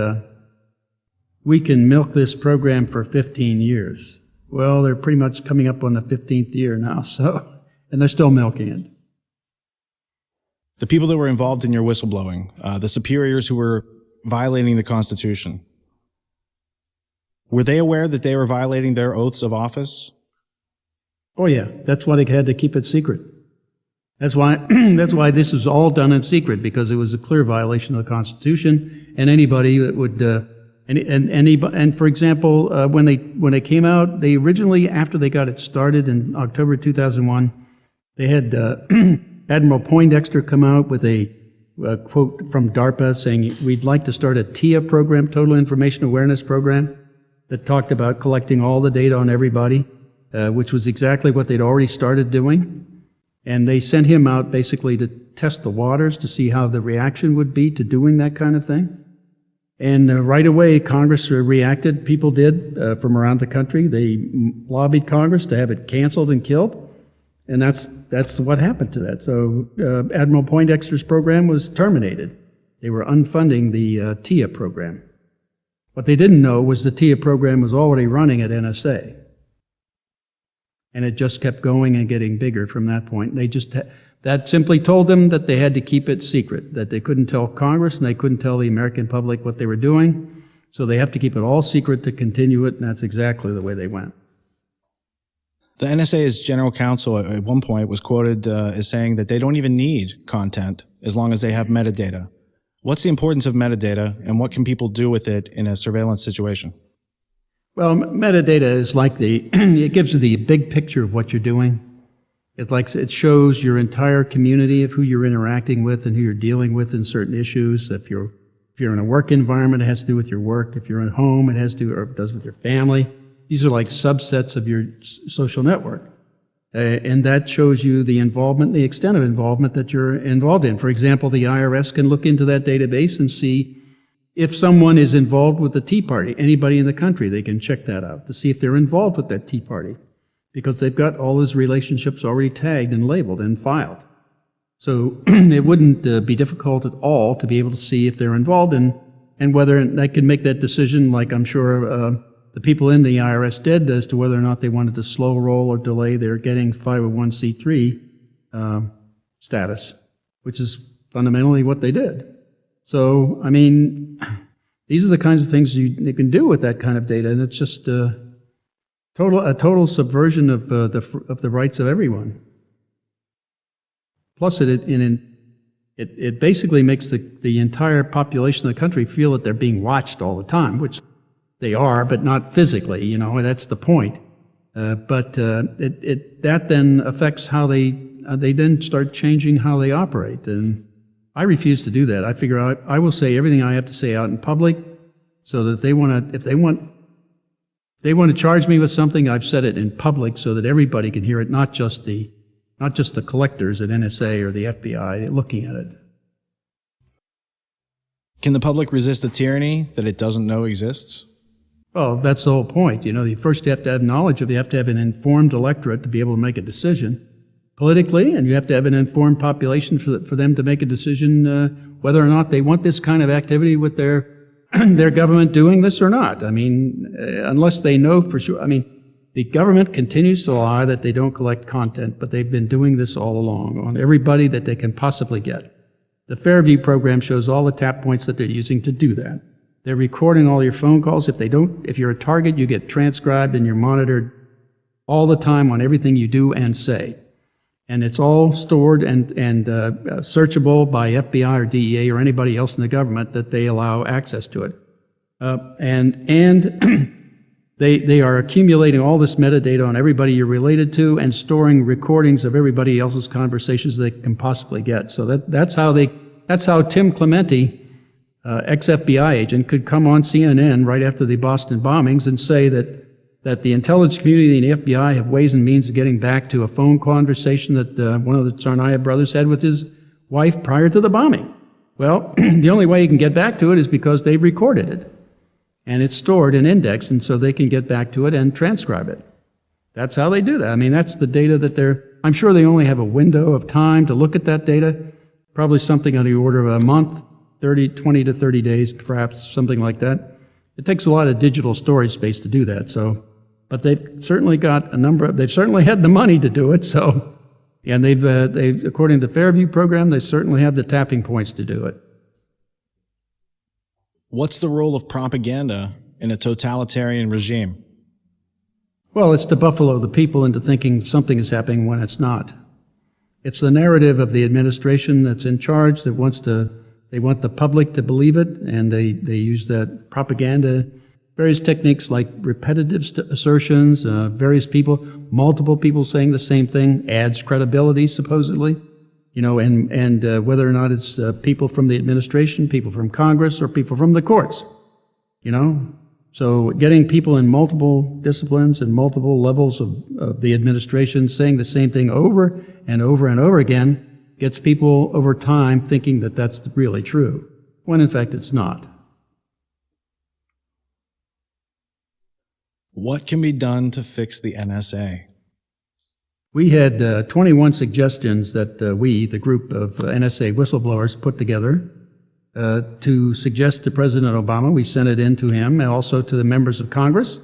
we can milk this program for 15 years. Well, they're pretty much coming up on the 15th year now, and they're still milking it. The people that were involved in your whistleblowing, the superiors who were violating the Constitution, were they aware that they were violating their oaths of office? Oh yeah, that's why they had to keep it secret. That's why this was all done in secret, because it was a clear violation of the Constitution, and anybody that would and for example, when they came out, they originally, after they got it started in October 2001, they had Admiral Poindexter come out with a quote from DARPA saying, we'd like to start a TIA program, Total Information Awareness Program, that talked about collecting all the data on everybody, which was exactly what they'd already started doing. And they sent him out basically to test the waters to see how the reaction would be to doing that kind of thing. And right away, Congress reacted. People did from around the country. They lobbied Congress to have it canceled and killed. And that's what happened to that. So Admiral Poindexter's program was terminated. They were unfunding the TIA program. What they didn't know was the TIA program was already running at NSA. And it just kept going and getting bigger from that point. They just that simply told them that they had to keep it secret, that they couldn't tell Congress and they couldn't tell the American public what they were doing. So they have to keep it all secret to continue it, and that's exactly the way they went. The NSA's general counsel at one point was quoted as saying that they don't even need content as long as they have metadata. What's the importance of metadata, and what can people do with it in a surveillance situation? Well, metadata is like it gives you the big picture of what you're doing. It shows your entire community of who you're interacting with and who you're dealing with in certain issues. If you're in a work environment, it has to do with your work. If you're at home, it has to do, or it does with your family. These are like subsets of your social network. And that shows you the involvement, the extent of involvement that you're involved in. For example, the IRS can look into that database and see if someone is involved with the Tea Party. Anybody in the country, they can check that out to see if they're involved with that Tea Party, because they've got all those relationships already tagged and labeled and filed. So it wouldn't be difficult at all to be able to see if they're involved and whether they can make that decision, like I'm sure the people in the IRS did, as to whether or not they wanted to slow roll or delay their getting 501c3 status, which is fundamentally what they did. So, I mean, these are the kinds of things you can do with that kind of data, and it's just a total subversion of the rights of everyone. Plus, it basically makes the entire population of the country feel that they're being watched all the time, which they are, but not physically. You know, that's the point. But that then affects how they then start changing how they operate, and I refuse to do that. I figure I will say everything I have to say out in public, so that if they want to charge me with something, I've said it in public so that everybody can hear it, not just the collectors at NSA or the FBI looking at it. Can the public resist the tyranny that it doesn't know exists? Well, that's the whole point. You know, first you have to have knowledge of it. You have to have an informed electorate to be able to make a decision politically, and you have to have an informed population for them to make a decision whether or not they want this kind of activity with their government doing this or not. I mean, unless they know for sure. I mean, the government continues to lie that they don't collect content, but they've been doing this all along on everybody that they can possibly get. The Fairview program shows all the tap points that they're using to do that. They're recording all your phone calls. If you're a target, you get transcribed and you're monitored all the time on everything you do and say. And it's all stored and searchable by FBI or DEA or anybody else in the government that they allow access to it. They are accumulating all this metadata on everybody you're related to and storing recordings of everybody else's conversations they can possibly get. So that's how Tim Clementi, ex-FBI agent, could come on CNN right after the Boston bombings and say that the intelligence community and the FBI have ways and means of getting back to a phone conversation that one of the Tsarnaev brothers had with his wife prior to the bombing. Well, the only way you can get back to it is because they've recorded it. And it's stored and indexed, and so they can get back to it and transcribe it. That's how they do that. I mean, that's the data that I'm sure they only have a window of time to look at that data, probably something on the order of a month, 20 to 30 days, perhaps, something like that. It takes a lot of digital storage space to do that, so. But they've certainly got they've certainly had the money to do it, so. And they've according to the Fairview program, they certainly have the tapping points to do it. What's the role of propaganda in a totalitarian regime? Well, it's to buffalo the people into thinking something is happening when it's not. It's the narrative of the administration that's in charge that they want the public to believe it, and they use that propaganda, various techniques like repetitive assertions, multiple people saying the same thing, adds credibility, supposedly. and whether or not it's people from the administration, people from Congress, or people from the courts, So getting people in multiple disciplines and multiple levels of the administration saying the same thing over and over and over again gets people over time thinking that that's really true, when in fact it's not. What can be done to fix the NSA? We had 21 suggestions that we, the group of NSA whistleblowers, put together to suggest to President Obama. We sent it in to him and also to the members of Congress,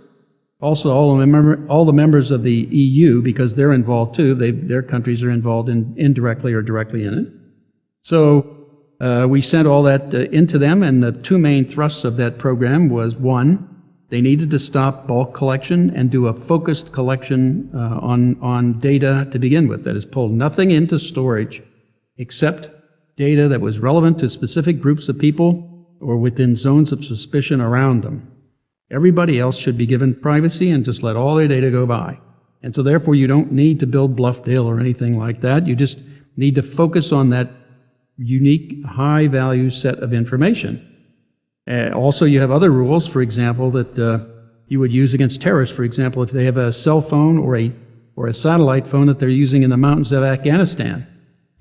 also all the members of the EU, because they're involved too. Their countries are involved indirectly or directly in it. So we sent all that into them, and the two main thrusts of that program was, one, they needed to stop bulk collection and do a focused collection on data to begin with. That is, pull nothing into storage except data that was relevant to specific groups of people or within zones of suspicion around them. Everybody else should be given privacy and just let all their data go by. And so therefore you don't need to build Bluffdale or anything like that. You just need to focus on that unique high-value set of information. Also, you have other rules, for example, that you would use against terrorists. For example, if they have a cell phone or a satellite phone that they're using in the mountains of Afghanistan,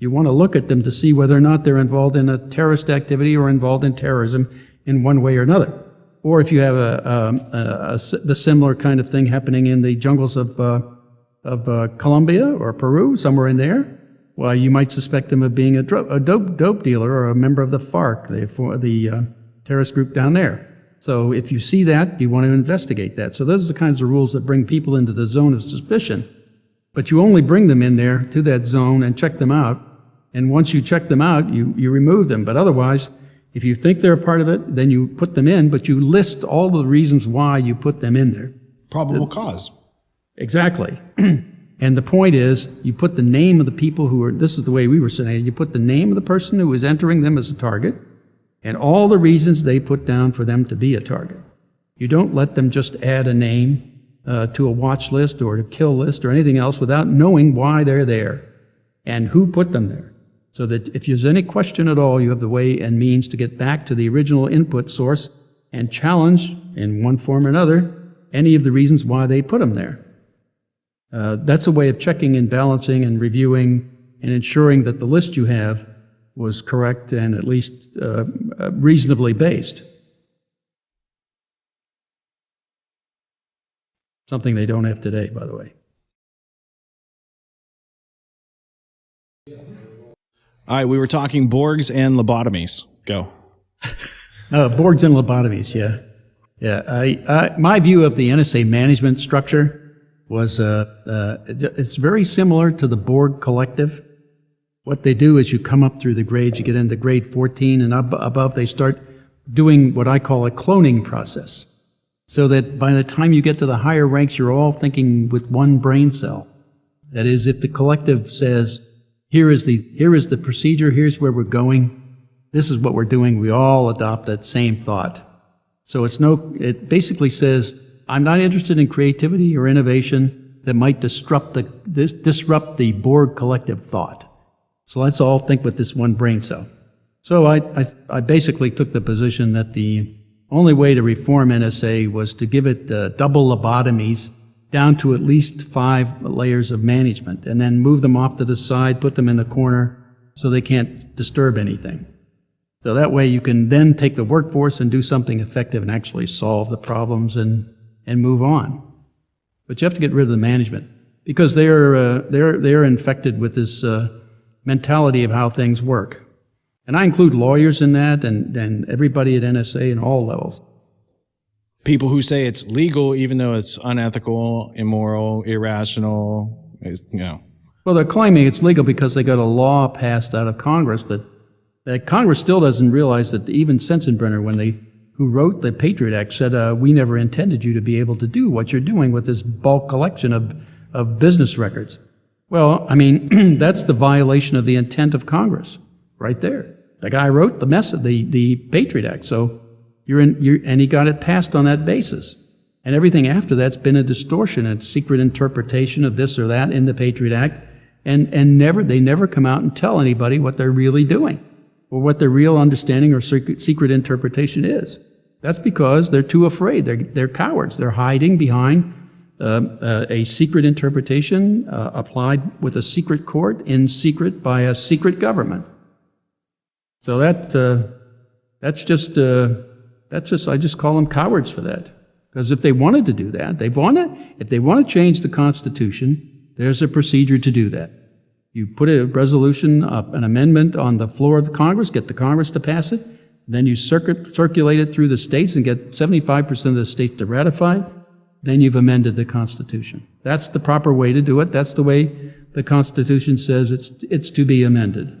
you want to look at them to see whether or not they're involved in a terrorist activity or involved in terrorism in one way or another. Or if you have the similar kind of thing happening in the jungles of Colombia or Peru, somewhere in there, well, you might suspect them of being a dope dealer or a member of the FARC, the terrorist group down there. So if you see that, you want to investigate that. So those are the kinds of rules that bring people into the zone of suspicion. But you only bring them in there to that zone and check them out. And once you check them out, you remove them. But otherwise, if you think they're a part of it, then you put them in, but you list all the reasons why you put them in there. Probable cause. Exactly. And the point is, you put the name of the people who are, this is the way we were saying it, you put the name of the person who is entering them as a target, and all the reasons they put down for them to be a target. You don't let them just add a name to a watch list or a kill list or anything else without knowing why they're there and who put them there. So that if there's any question at all, you have the way and means to get back to the original input source and challenge, in one form or another, any of the reasons why they put them there. That's a way of checking and balancing and reviewing and ensuring that the list you have was correct and at least reasonably based. Something they don't have today, by the way. All right, we were talking Borgs and lobotomies. Go. Borgs and lobotomies, yeah. Yeah, my view of the NSA management structure was it's very similar to the Borg Collective. What they do is you come up through the grades, you get into grade 14 and above, they start doing what I call a cloning process. So that by the time you get to the higher ranks, you're all thinking with one brain cell. That is, if the collective says, here is the procedure, here's where we're going, this is what we're doing, we all adopt that same thought. So it basically says, I'm not interested in creativity or innovation that might disrupt the Borg collective thought. So let's all think with this one brain cell. So I basically took the position that the only way to reform NSA was to give it double lobotomies down to at least 5 layers of management, and then move them off to the side, put them in the corner so they can't disturb anything. So that way you can then take the workforce and do something effective and actually solve the problems and move on. But you have to get rid of the management because they're infected with this mentality of how things work. And I include lawyers in that and everybody at NSA in all levels. People who say it's legal even though it's unethical, immoral, irrational, Well, they're claiming it's legal because they got a law passed out of Congress that Congress still doesn't realize that even Sensenbrenner, who wrote the Patriot Act, said, we never intended you to be able to do what you're doing with this bulk collection of business records. Well, I mean, that's the violation of the intent of Congress right there. The guy wrote the Patriot Act, so and he got it passed on that basis. And everything after that's been a distortion, a secret interpretation of this or that in the Patriot Act, and they never come out and tell anybody what they're really doing or what their real understanding or secret interpretation is. That's because they're too afraid. They're cowards. They're hiding behind a secret interpretation applied with a secret court in secret by a secret government. So that's just I just call them cowards for that. Because if they wanted to do that, if they want to change the Constitution, there's a procedure to do that. You put a resolution, an amendment on the floor of the Congress, get the Congress to pass it, then you circulate it through the states and get 75% of the states to ratify it, then you've amended the Constitution. That's the proper way to do it. That's the way the Constitution says it's to be amended.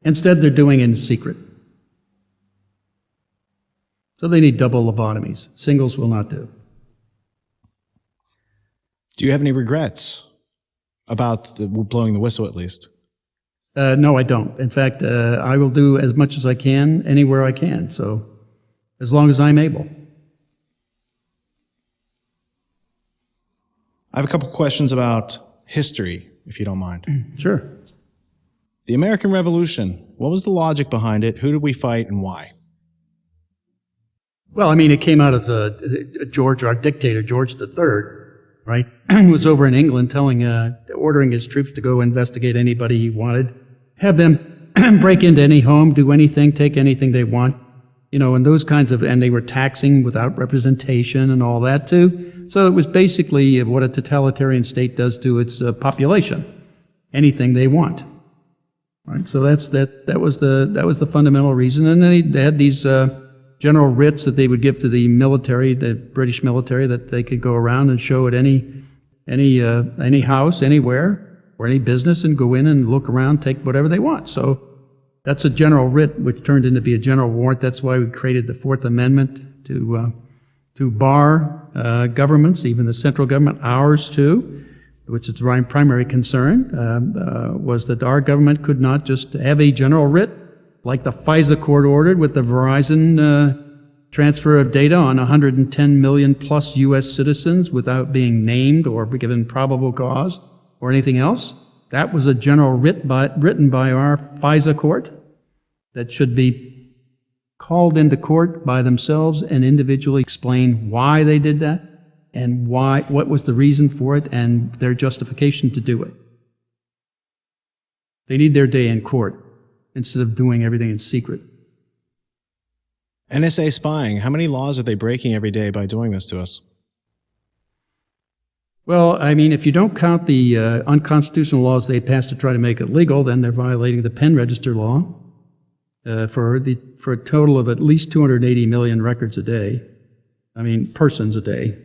Instead, they're doing it in secret. So they need double lobotomies. Singles will not do. Do you have any regrets about blowing the whistle, at least? No, I don't. In fact, I will do as much as I can anywhere I can, so as long as I'm able. I have a couple questions about history, if you don't mind. Sure. The American Revolution, what was the logic behind it? Who did we fight and why? Well, I mean, it came out of our dictator, George III, right? Who was over in England ordering his troops to go investigate anybody he wanted, have them break into any home, do anything, take anything they want, and those kinds of, and they were taxing without representation and all that too. So it was basically what a totalitarian state does to its population, anything they want. Right? So that was the fundamental reason. And then they had these general writs that they would give to the military, the British military, that they could go around and show at any house, anywhere, or any business, and go in and look around, take whatever they want. So that's a general writ, which turned into be a general warrant. That's why we created the Fourth Amendment to bar governments, even the central government, ours too, which is my primary concern, was that our government could not just have a general writ like the FISA court ordered with the Verizon transfer of data on 110 million plus U.S. citizens without being named or given probable cause or anything else. That was a general written by our FISA court that should be called into court by themselves and individually explain why they did that and what was the reason for it and their justification to do it. They need their day in court instead of doing everything in secret. NSA spying, how many laws are they breaking every day by doing this to us? Well, I mean, if you don't count the unconstitutional laws they passed to try to make it legal, then they're violating the pen register law for a total of at least 280 million records a day. I mean, persons a day.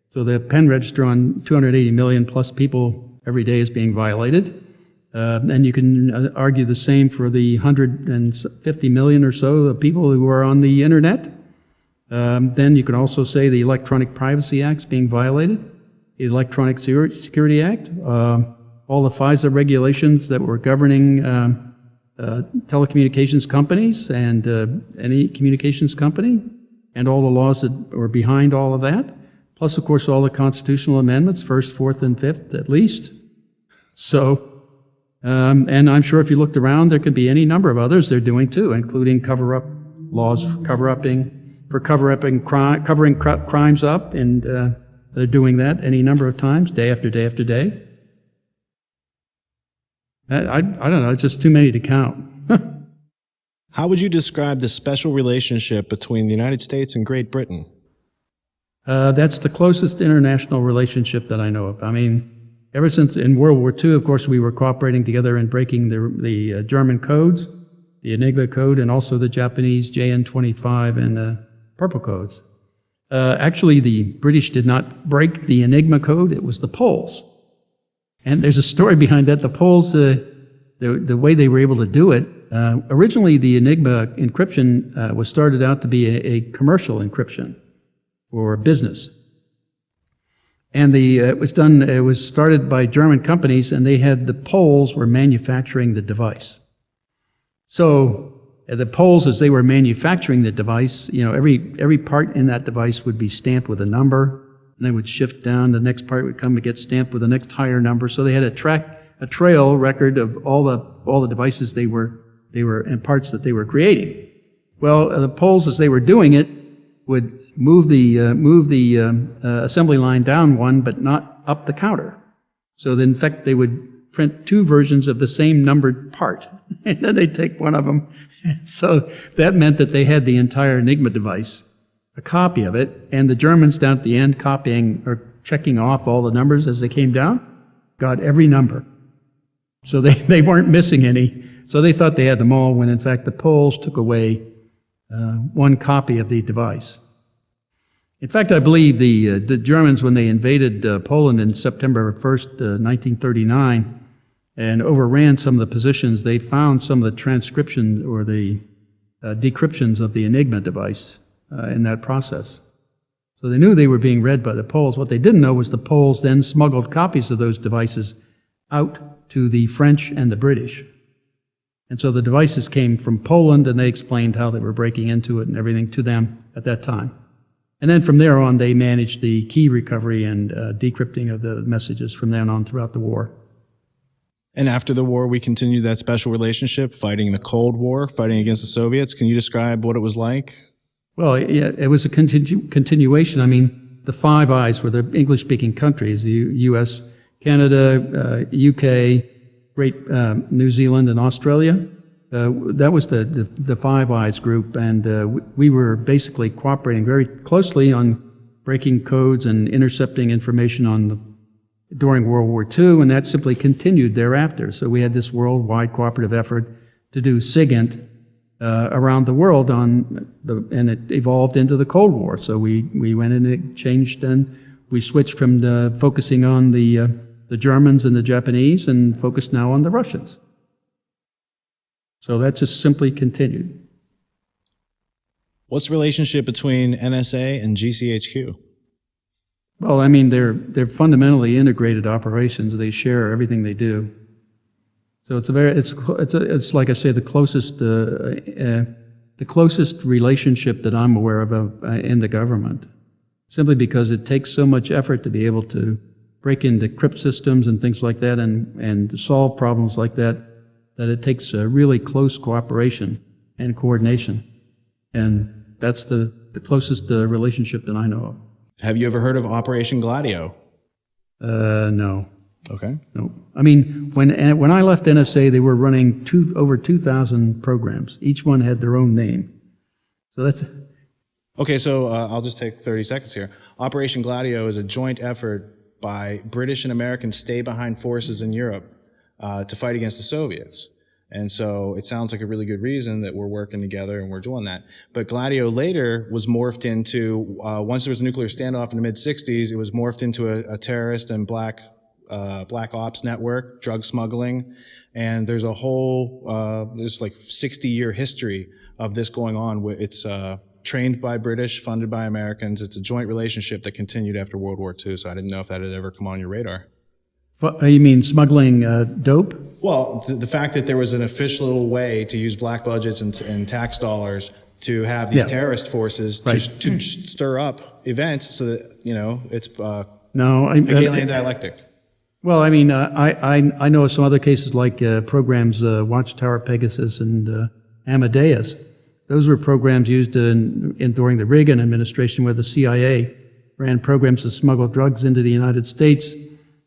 So the pen register on 280 million plus people every day is being violated. And you can argue the same for the 150 million or so of people who are on the internet. Then you can also say the Electronic Privacy Act is being violated, the Electronic Security Act, all the FISA regulations that were governing telecommunications companies and any communications company, and all the laws that were behind all of that, plus, of course, all the constitutional amendments, First, Fourth, and Fifth, at least. So, and I'm sure if you looked around, there could be any number of others they're doing too, including cover-up laws for covering crimes up, and they're doing that any number of times, day after day after day. I don't know, it's just too many to count. How would you describe the special relationship between the United States and Great Britain? That's the closest international relationship that I know of. I mean, ever since in World War II, of course, we were cooperating together in breaking the German codes, the Enigma code, and also the Japanese JN25 and the Purple codes. Actually, the British did not break the Enigma code. It was the Poles. And there's a story behind that. The Poles, the way they were able to do it, originally the Enigma encryption was started out to be a commercial encryption for business. And it was started by German companies, and the Poles were manufacturing the device. So the Poles, as they were manufacturing the device, every part in that device would be stamped with a number, and they would shift down. The next part would come and get stamped with the next higher number. So they had a trail record of all the devices they were and parts that they were creating. Well, the Poles, as they were doing it, would move the assembly line down one, but not up the counter. So in fact, they would print two versions of the same numbered part, and then they'd take one of them. So that meant that they had the entire Enigma device, a copy of it, and the Germans down at the end copying or checking off all the numbers as they came down, got every number. So they weren't missing any. So they thought they had them all, when in fact the Poles took away one copy of the device. In fact, I believe the Germans, when they invaded Poland in September 1st, 1939, and overran some of the positions, they found some of the transcription or the decryptions of the Enigma device in that process. So they knew they were being read by the Poles. What they didn't know was the Poles then smuggled copies of those devices out to the French and the British. And so the devices came from Poland, and they explained how they were breaking into it and everything to them at that time. And then from there on, they managed the key recovery and decrypting of the messages from then on throughout the war. And after the war, we continued that special relationship, fighting the Cold War, fighting against the Soviets. Can you describe what it was like? Well, yeah, it was a continuation. I mean, the Five Eyes were the English-speaking countries, the U.S., Canada, UK, Great New Zealand, and Australia. That was the Five Eyes group, and we were basically cooperating very closely on breaking codes and intercepting information during World War II, and that simply continued thereafter. So we had this worldwide cooperative effort to do SIGINT around the world, and it evolved into the Cold War. So we went in and changed, and we switched from focusing on the Germans and the Japanese, and focused now on the Russians. So that just simply continued. What's the relationship between NSA and GCHQ? Well, I mean, they're fundamentally integrated operations. They share everything they do. So it's like I say, the closest relationship that I'm aware of in the government. Simply because it takes so much effort to be able to break into crypt systems and things like that, and solve problems like that it takes a really close cooperation and coordination. And that's the closest relationship that I know of. Have you ever heard of Operation Gladio? No. Okay. No. I mean, when I left NSA, they were running over 2,000 programs. Each one had their own name. So that's... Okay, so I'll just take 30 seconds here. Operation Gladio is a joint effort by British and American stay-behind forces in Europe to fight against the Soviets. And so it sounds like a really good reason that we're working together and we're doing that. But Gladio later was morphed into, once there was a nuclear standoff in the mid-60s, it was morphed into a terrorist and black ops network, drug smuggling. And there's a whole, there's like 60-year history of this going on. It's trained by British, funded by Americans. It's a joint relationship that continued after World War II. So I didn't know if that had ever come on your radar. You mean smuggling dope? Well, the fact that there was an official way to use black budgets and tax dollars to have these terrorist forces to stir up events so that, it's Hegelian dialectic. Well, I mean, I know of some other cases like programs Watchtower, Pegasus, and Amadeus. Those were programs used during the Reagan administration, where the CIA ran programs to smuggle drugs into the United States,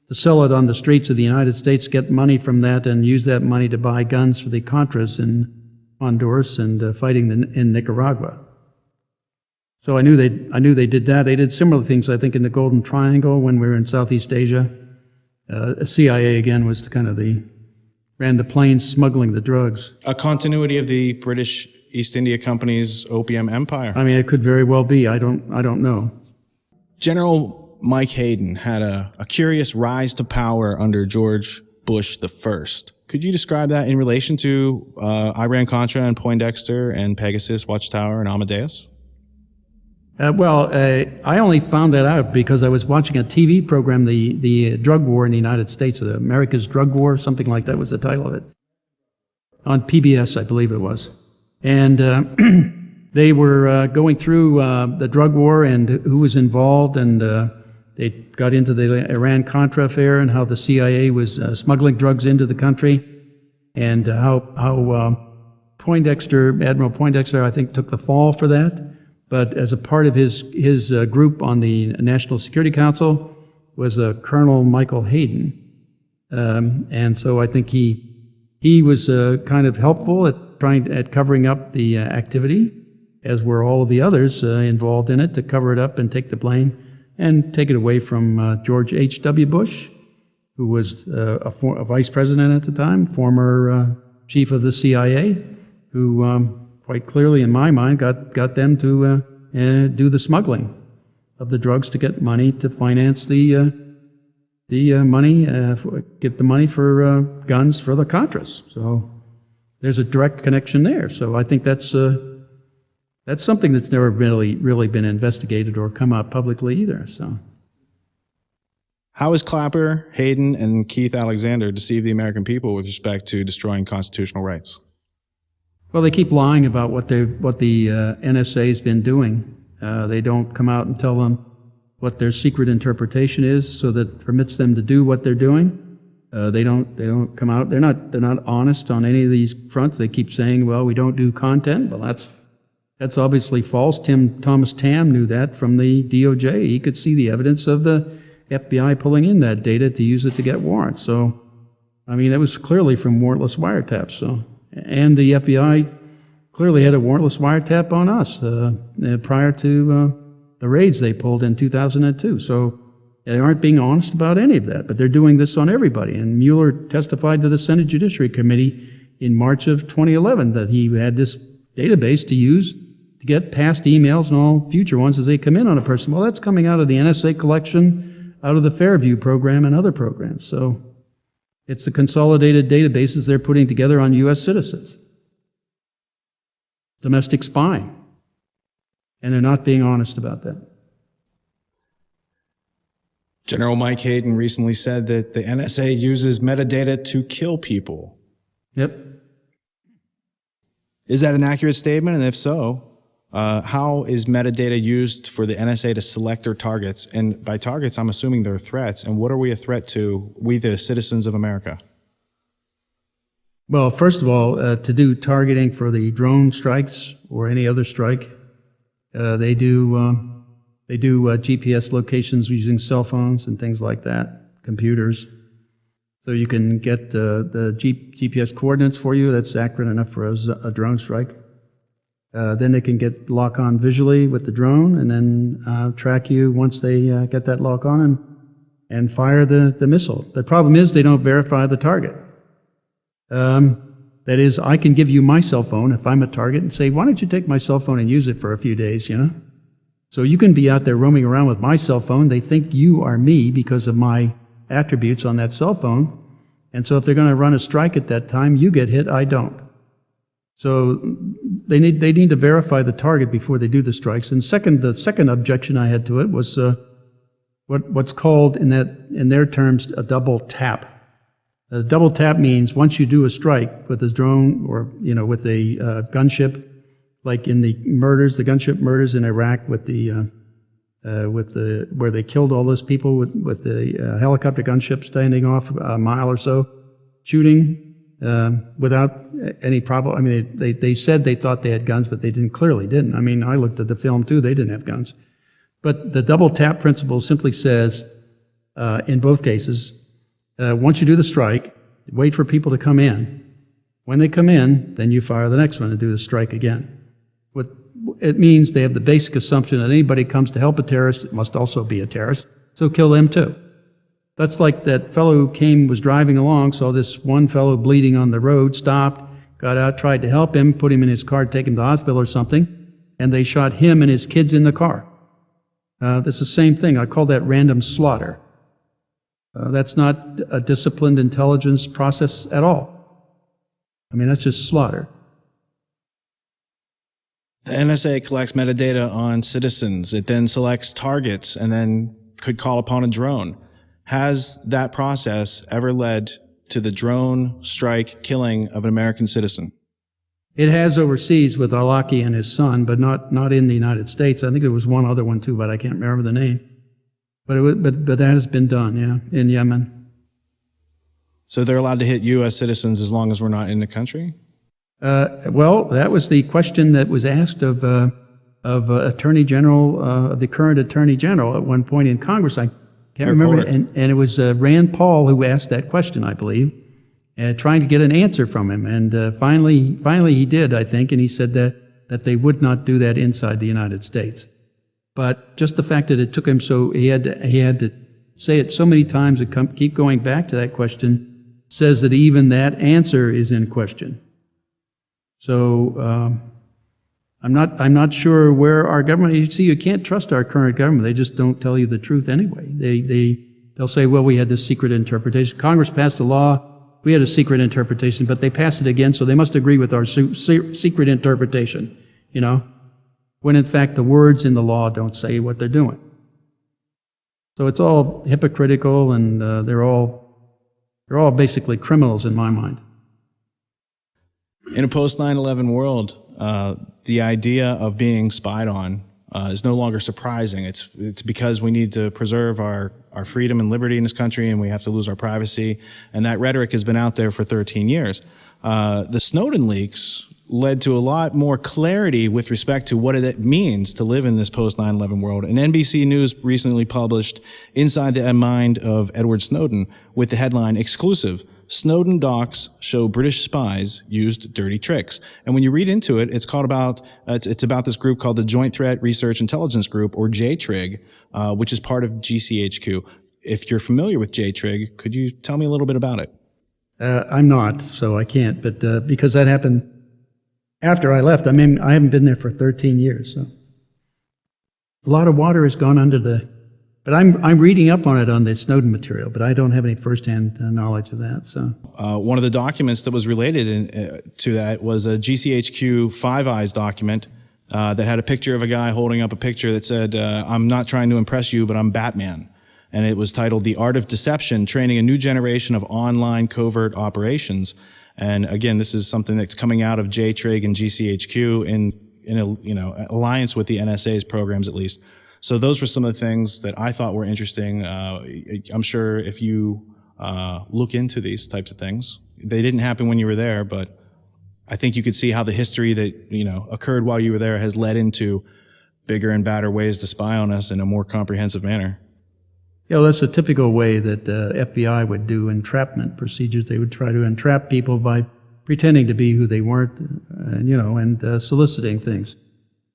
to sell it on the streets of the United States, get money from that, and use that money to buy guns for the Contras in Honduras and fighting in Nicaragua. So I knew they did that. They did similar things, I think, in the Golden Triangle when we were in Southeast Asia. CIA again was ran the planes smuggling the drugs. A continuity of the British East India Company's opium empire. I mean, it could very well be. I don't know. General Mike Hayden had a curious rise to power under George Bush the First. Could you describe that in relation to Iran-Contra and Poindexter and Pegasus, Watchtower, and Amadeus? I only found that out because I was watching a TV program, the drug war in the United States, the America's Drug War, something like that was the title of it, on PBS, I believe it was. And they were going through the drug war and who was involved, and They got into the Iran-Contra affair and how the CIA was smuggling drugs into the country, and how Admiral Poindexter, I think, took the fall for that. But as a part of his group on the National Security Council was Colonel Michael Hayden. And so I think he was kind of helpful at covering up the activity, as were all of the others involved in it, to cover it up and take the blame and take it away from George H.W. Bush, who was a vice president at the time, former chief of the CIA, who quite clearly, in my mind, got them to do the smuggling of the drugs to get money to finance get the money for guns for the Contras. So there's a direct connection there. So I think that's something that's never really been investigated or come out publicly either. So. How has Clapper, Hayden, and Keith Alexander deceived the American people with respect to destroying constitutional rights? Well, they keep lying about what the NSA has been doing. They don't come out and tell them what their secret interpretation is, so that permits them to do what they're doing. They don't come out. They're not honest on any of these fronts. They keep saying, "Well, we don't do content." Well, that's obviously false. Thomas Tam knew that from the DOJ. He could see the evidence of the FBI pulling in that data to use it to get warrants. So, I mean, that was clearly from warrantless wiretaps. So. And the FBI clearly had a warrantless wiretap on us prior to the raids they pulled in 2002. So they aren't being honest about any of that, but they're doing this on everybody. And Mueller testified to the Senate Judiciary Committee in March of 2011 that he had this database to use to get past emails and all future ones as they come in on a person. Well, that's coming out of the NSA collection, out of the Fairview program and other programs. So it's the consolidated databases they're putting together on U.S. citizens. Domestic spying. And they're not being honest about that. General Mike Hayden recently said that the NSA uses metadata to kill people. Yep. Is that an accurate statement? And if so, how is metadata used for the NSA to select their targets? And by targets, I'm assuming they're threats. And what are we a threat to, we the citizens of America? Well, first of all, to do targeting for the drone strikes or any other strike, they do GPS locations using cell phones and things like that, computers. So you can get the GPS coordinates for you. That's accurate enough for a drone strike. Then they can get lock on visually with the drone and then track you once they get that lock on and fire the missile. The problem is they don't verify the target. That is, I can give you my cell phone if I'm a target and say, why don't you take my cell phone and use it for a few days, you know? So you can be out there roaming around with my cell phone. They think you are me because of my attributes on that cell phone. And so if they're going to run a strike at that time, you get hit, I don't. So they need to verify the target before they do the strikes. And the second objection I had to it was what's called in their terms a double tap. A double tap means once you do a strike with a drone or with a gunship, like in the gunship murders in Iraq with where they killed all those people with the helicopter gunship standing off a mile or so, shooting without any problem. I mean, they said they thought they had guns, but they clearly didn't. I mean, I looked at the film too; they didn't have guns. But the double tap principle simply says, in both cases, once you do the strike, wait for people to come in. When they come in, then you fire the next one and do the strike again. What it means, they have the basic assumption that anybody comes to help a terrorist, it must also be a terrorist, so kill them too. That's like that fellow who was driving along, saw this one fellow bleeding on the road, stopped, got out, tried to help him, put him in his car, take him to the hospital or something, and they shot him and his kids in the car. That's the same thing. I call that random slaughter. That's not a disciplined intelligence process at all. I mean, that's just slaughter. The NSA collects metadata on citizens. It then selects targets and then could call upon a drone. Has that process ever led to the drone strike killing of an American citizen? It has overseas with Alaki and his son, but not in the United States. I think there was one other one too, but I can't remember the name. But that has been done, yeah, in Yemen. So they're allowed to hit U.S. citizens as long as we're not in the country? Well, that was the question that was asked of Attorney General, of the current Attorney General at one point in Congress. I can't remember, and it was Rand Paul who asked that question, I believe, trying to get an answer from him. And finally he did, I think, and he said that they would not do that inside the United States. But just the fact that it took him so he had to say it so many times and keep going back to that question says that even that answer is in question. So I'm not sure where our government. You see, you can't trust our current government. They just don't tell you the truth anyway. They'll say, well, we had this secret interpretation. Congress passed the law. We had a secret interpretation, but they passed it again, so they must agree with our secret interpretation. When in fact the words in the law don't say what they're doing. So it's all hypocritical, and they're all basically criminals in my mind. In a post 9/11 world, the idea of being spied on is no longer surprising. It's because we need to preserve our freedom and liberty in this country, and we have to lose our privacy. And that rhetoric has been out there for 13 years. The Snowden leaks led to a lot more clarity with respect to what it means to live in this post 9/11 world. And NBC News recently published Inside the Mind of Edward Snowden with the headline, "Exclusive: Snowden docs show British spies used dirty tricks." And when you read into it, it's about this group called the Joint Threat Research Intelligence Group, or JTRIG, which is part of GCHQ. If you're familiar with JTRIG, could you tell me a little bit about it? I'm not, so I can't. But because that happened after I left, I mean, I haven't been there for 13 years. So a lot of water has gone under the. But I'm reading up on it on the Snowden material, but I don't have any firsthand knowledge of that. So one of the documents that was related to that was a GCHQ Five Eyes document that had a picture of a guy holding up a picture that said, "I'm not trying to impress you, but I'm Batman." And it was titled "The Art of Deception: Training a New Generation of Online Covert Operations." And again, this is something that's coming out of JTRIG and GCHQ in alliance with the NSA's programs, at least. So those were some of the things that I thought were interesting. I'm sure if you look into these types of things, they didn't happen when you were there, but I think you could see how the history that occurred while you were there has led into bigger and badder ways to spy on us in a more comprehensive manner. Yeah, well, that's a typical way that FBI would do entrapment procedures. They would try to entrap people by pretending to be who they weren't, and soliciting things.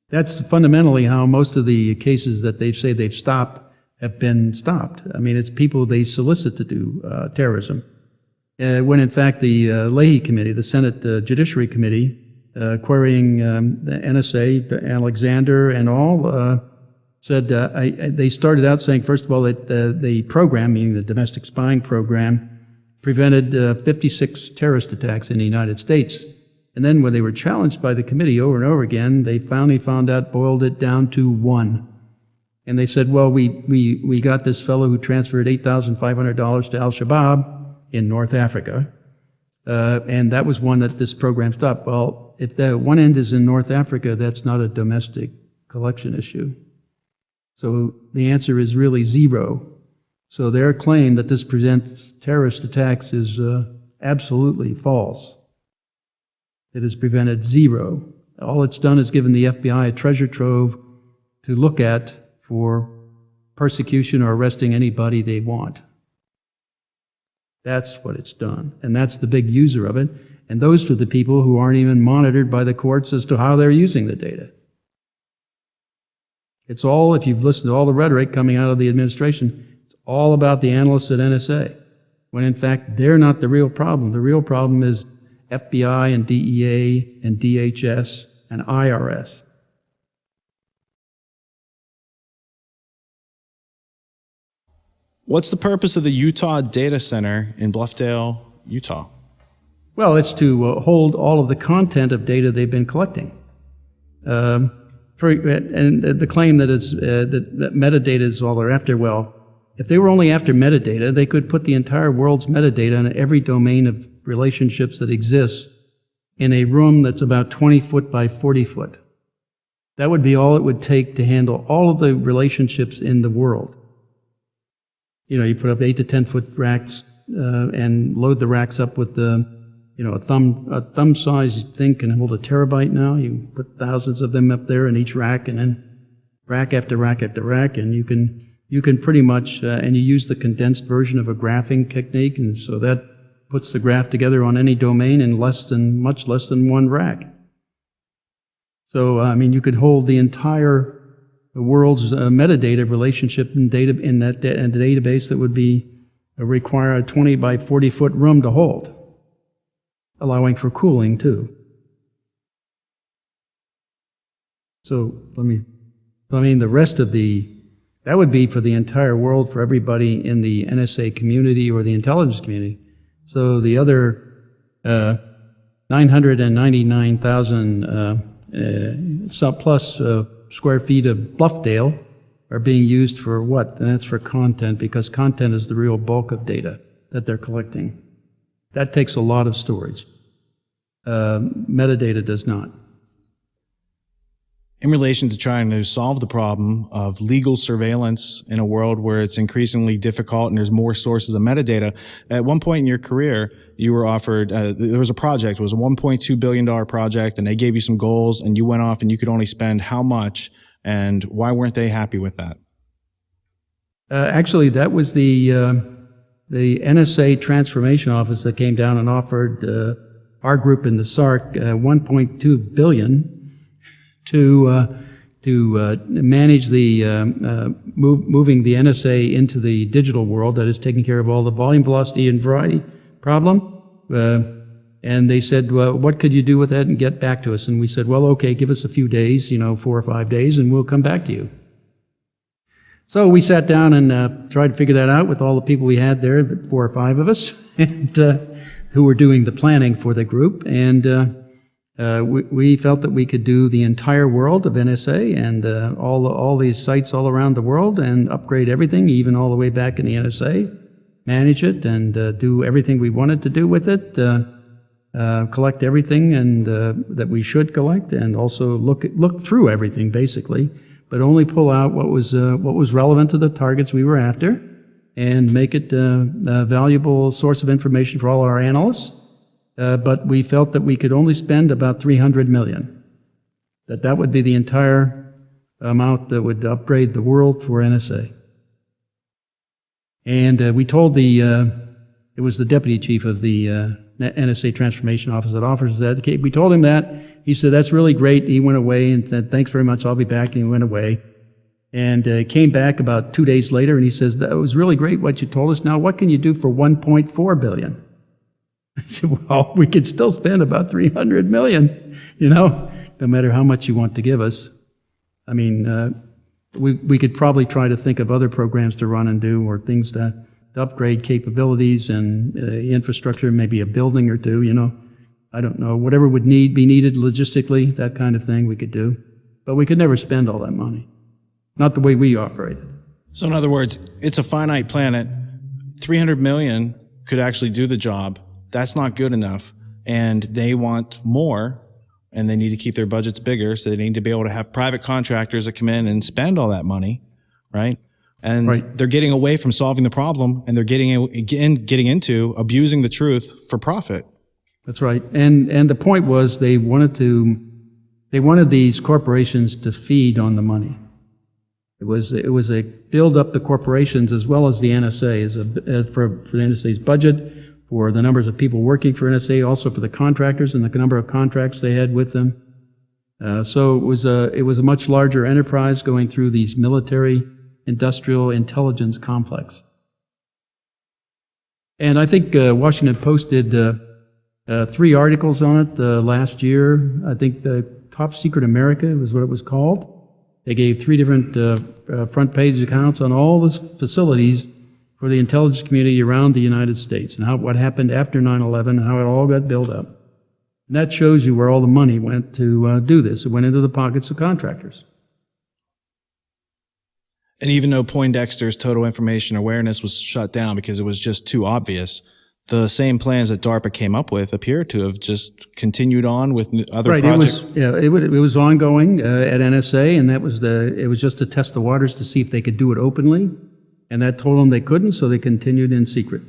That's fundamentally how most of the cases that they say they've stopped have been stopped. I mean, it's people they solicit to do terrorism. When in fact the Leahy Committee, the Senate Judiciary Committee, querying the NSA, Alexander and all, said they started out saying, first of all, that the program, meaning the domestic spying program, prevented 56 terrorist attacks in the United States. And then when they were challenged by the committee over and over again, they finally boiled it down to one. And they said, well, we got this fellow who transferred $8,500 to Al-Shabaab in North Africa, and that was one that this program stopped. Well, if the one end is in North Africa, that's not a domestic collection issue. So the answer is really zero. So their claim that this prevents terrorist attacks is absolutely false. It has prevented zero. All it's done is given the FBI a treasure trove to look at for persecution or arresting anybody they want. That's what it's done. And that's the big user of it. And those are the people who aren't even monitored by the courts as to how they're using the data. It's all, if you've listened to all the rhetoric coming out of the administration, it's all about the analysts at NSA, when in fact they're not the real problem. The real problem is FBI and DEA and DHS and IRS. What's the purpose of the Utah Data Center in Bluffdale, Utah? Well, it's to hold all of the content of data they've been collecting. And the claim that that metadata is all they're after, well, if they were only after metadata, they could put the entire world's metadata in every domain of relationships that exists in a room that's about 20 foot by 40 foot. That would be all it would take to handle all of the relationships in the world. You put up 8 to 10 foot racks and load the racks up with a thumb size thing can hold a terabyte now. You put thousands of them up there in each rack, and then rack after rack after rack, and you can pretty much and you use the condensed version of a graphing technique, and so that puts the graph together on any domain in much less than one rack. So you could hold the entire world's metadata relationship in the database that would require a 20 by 40 foot room to hold, allowing for cooling too. So the rest of that would be for the entire world, for everybody in the NSA community or the intelligence community. So the other 999,000 plus square feet of Bluffdale are being used for what? And that's for content, because content is the real bulk of data that they're collecting. That takes a lot of storage. Metadata does not. In relation to trying to solve the problem of legal surveillance in a world where it's increasingly difficult and there's more sources of metadata, at one point in your career, you were offered, there was a project, it was a $1.2 billion project, and they gave you some goals, and you went off and you could only spend how much, and why weren't they happy with that? Actually, that was the NSA transformation office that came down and offered our group in the SARC $1.2 billion to manage the moving the NSA into the digital world that is taking care of all the volume, velocity, and variety problem. And they said, well, what could you do with that and get back to us? And we said, well, okay, give us a few days, 4 or 5 days, and we'll come back to you. So we sat down and tried to figure that out with all the people we had there, 4 or 5 of us, and who were doing the planning for the group. And we felt that we could do the entire world of NSA and all these sites all around the world and upgrade everything, even all the way back in the NSA, manage it and do everything we wanted to do with it, collect everything and that we should collect, and also look through everything basically, but only pull out what was relevant to the targets we were after, and make it a valuable source of information for all our analysts. But we felt that we could only spend about $300 million. That would be the entire amount that would upgrade the world for NSA. And we told it was the deputy chief of the NSA Transformation Office that offers that. We told him that. He said, that's really great. He went away and said, thanks very much, I'll be back. And he went away. And came back about 2 days later, and he says, that was really great what you told us. Now, what can you do for $1.4 billion? I said, well, we could still spend about $300 million, no matter how much you want to give us. I mean, we could probably try to think of other programs to run and do, or things to upgrade capabilities and infrastructure, maybe a building or two, I don't know, whatever would be needed logistically, that kind of thing we could do. But we could never spend all that money. Not the way we operated. So in other words, it's a finite planet. 300 million could actually do the job. That's not good enough. And they want more, and they need to keep their budgets bigger. So they need to be able to have private contractors that come in and spend all that money, right? And they're getting away from solving the problem, and they're getting into abusing the truth for profit. That's right. And the point was they wanted these corporations to feed on the money. It was a build up the corporations as well as the NSA for the NSA's budget, for the numbers of people working for NSA, also for the contractors and the number of contracts they had with them. So it was a much larger enterprise going through these military industrial intelligence complex. And I think Washington Post did 3 articles on it last year. I think the Top Secret America was what it was called. They gave 3 different front page accounts on all the facilities for the intelligence community around the United States, and what happened after 9/11 and how it all got built up. And that shows you where all the money went to do this. It went into the pockets of contractors. And even though Poindexter's Total Information Awareness was shut down because it was just too obvious, the same plans that DARPA came up with appear to have just continued on with other projects. It was ongoing at NSA, and it was just to test the waters to see if they could do it openly. And that told them they couldn't, so they continued in secret.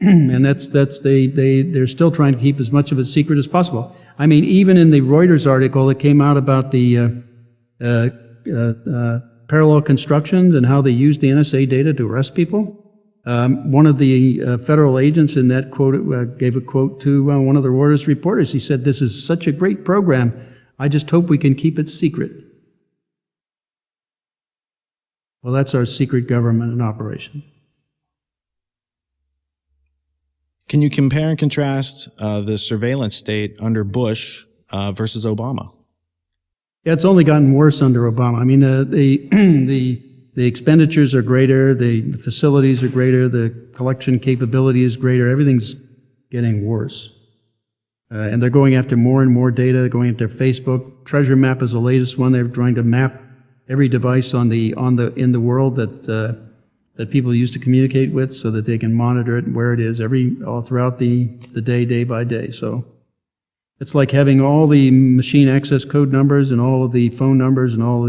And they're still trying to keep as much of a secret as possible. I mean, even in the Reuters article that came out about the parallel constructions and how they used the NSA data to arrest people, one of the federal agents in that quote gave a quote to one of the Reuters reporters. He said, "This is such a great program. I just hope we can keep it secret." Well, that's our secret government in operation. Can you compare and contrast the surveillance state under Bush versus Obama? Yeah, it's only gotten worse under Obama. I mean, the expenditures are greater, the facilities are greater, the collection capability is greater. Everything's getting worse, and they're going after more and more data. They're going after Facebook. Treasure Map is the latest one. They're trying to map every device in the world that people use to communicate with, so that they can monitor it and where it is all throughout the day by day. So it's like having all the machine access code numbers and all of the phone numbers and all of